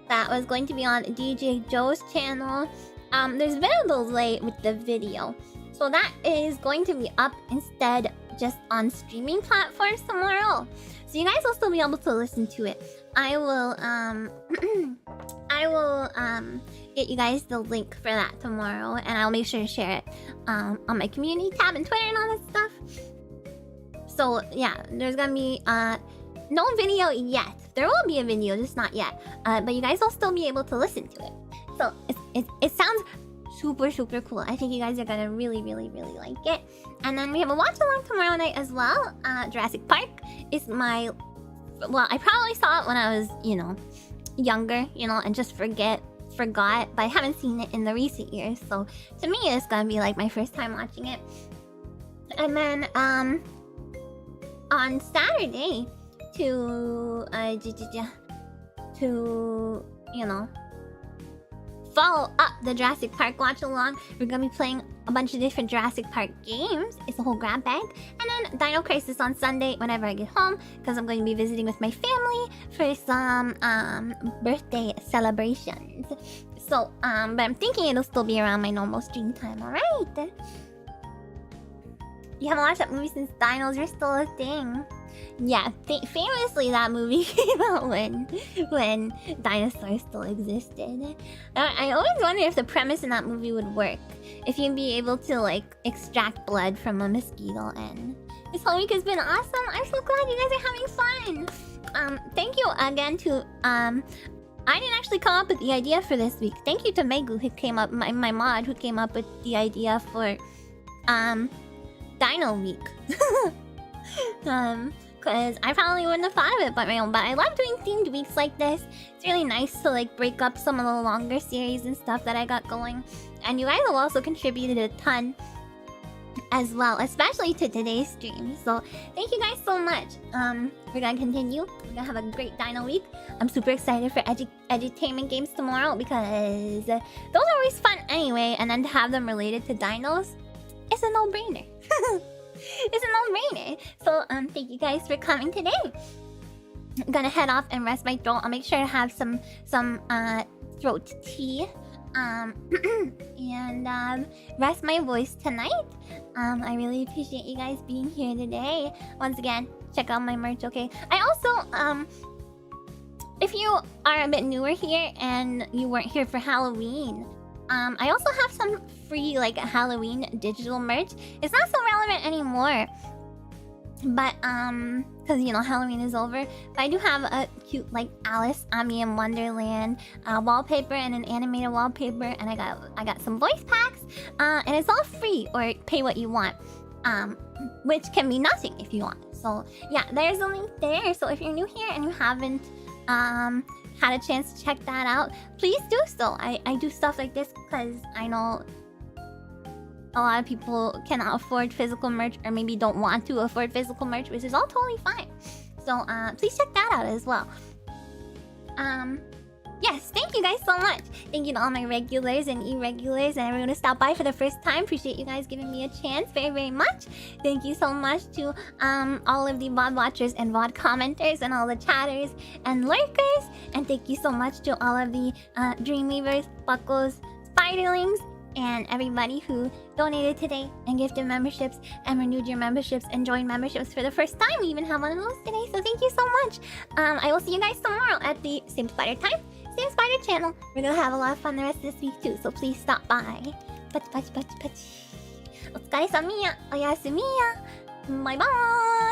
that was going to be on DJ Joe's channel. There's been a delay with the video, so that is going to be up instead just on streaming platforms tomorrow. So you guys will still be able to listen to it. I will get you guys the link for that tomorrow, and I'll make sure to share it on my community tab and Twitter and all that stuff. So yeah, there's gonna be no video yet. There will be a video, just not yet. But you guys will still be able to listen to it. So it sounds super cool. I think you guys are gonna really like it. And then we have a watch along tomorrow night as well. Jurassic Park is my... Well, I probably saw it when I was, younger, and just forgot. But I haven't seen it in the recent years. So to me, it's gonna be like my first time watching it. And then on Saturday, to follow up the Jurassic Park watch along, we're gonna be playing a bunch of different Jurassic Park games. It's a whole grab bag. And then Dino Crisis on Sunday whenever I get home, because I'm going to be visiting with my family for some birthday celebrations. So but I'm thinking it'll still be around my normal stream time. All right. You haven't watched that movie since Dinos were still a thing. Yeah, famously that movie came out when dinosaurs still existed. I always wonder if the premise in that movie would work. If you'd be able to, like, extract blood from a mosquito. And this whole week has been awesome. I'm so glad you guys are having fun. Thank you again to... I didn't actually come up with the idea for this week. Thank you to Megu who came up, my mod, who came up with the idea for Dino Week. Because I probably wouldn't have thought of it by my own, but I love doing themed weeks like this. It's really nice to, like, break up some of the longer series and stuff that I got going. And you guys have also contributed a ton as well, especially to today's stream. So thank you guys so much. We're gonna continue. We're gonna have a great Dino Week. I'm super excited for edutainment games tomorrow because those are always fun anyway, and then to have them related to dinos, it's a no-brainer. It's a no-brainer. So thank you guys for coming today. gonna head off and rest my throat. I'll make sure to have some throat tea. And rest my voice tonight. I really appreciate you guys being here today. Once again, check out my merch, okay? I also if you are a bit newer here and you weren't here for Halloween, I also have some free like Halloween digital merch. It's not so relevant anymore, but because you know Halloween is over. But I do have a cute like Alice Amiya Wonderland wallpaper and an animated wallpaper, and I got some voice packs, and it's all free or pay what you want, which can be nothing if you want. So yeah, there's a link there. So if you're new here and you haven't had a chance to check that out, please do so. I do stuff like this because I know a lot of people cannot afford physical merch, or maybe don't want to afford physical merch, which is all totally fine. So please check that out as well. Yes, thank you guys so much. Thank you to all my regulars and irregulars and everyone who stopped by for the first time. Appreciate you guys giving me a chance very, very much. Thank you so much to all of the VOD watchers and VOD commenters and all the chatters and lurkers. And thank you so much to all of the Dreamweavers, Buckles, Spiderlings, and everybody who donated today and gifted memberships and renewed your memberships and joined memberships for the first time. We even have one of those today, so thank you so much. I will see you guys tomorrow at the same spider time, same spider channel. We're gonna have a lot of fun the rest of this week too, so please stop by. Otsukare-sama. Oyasumiya. Bye bye.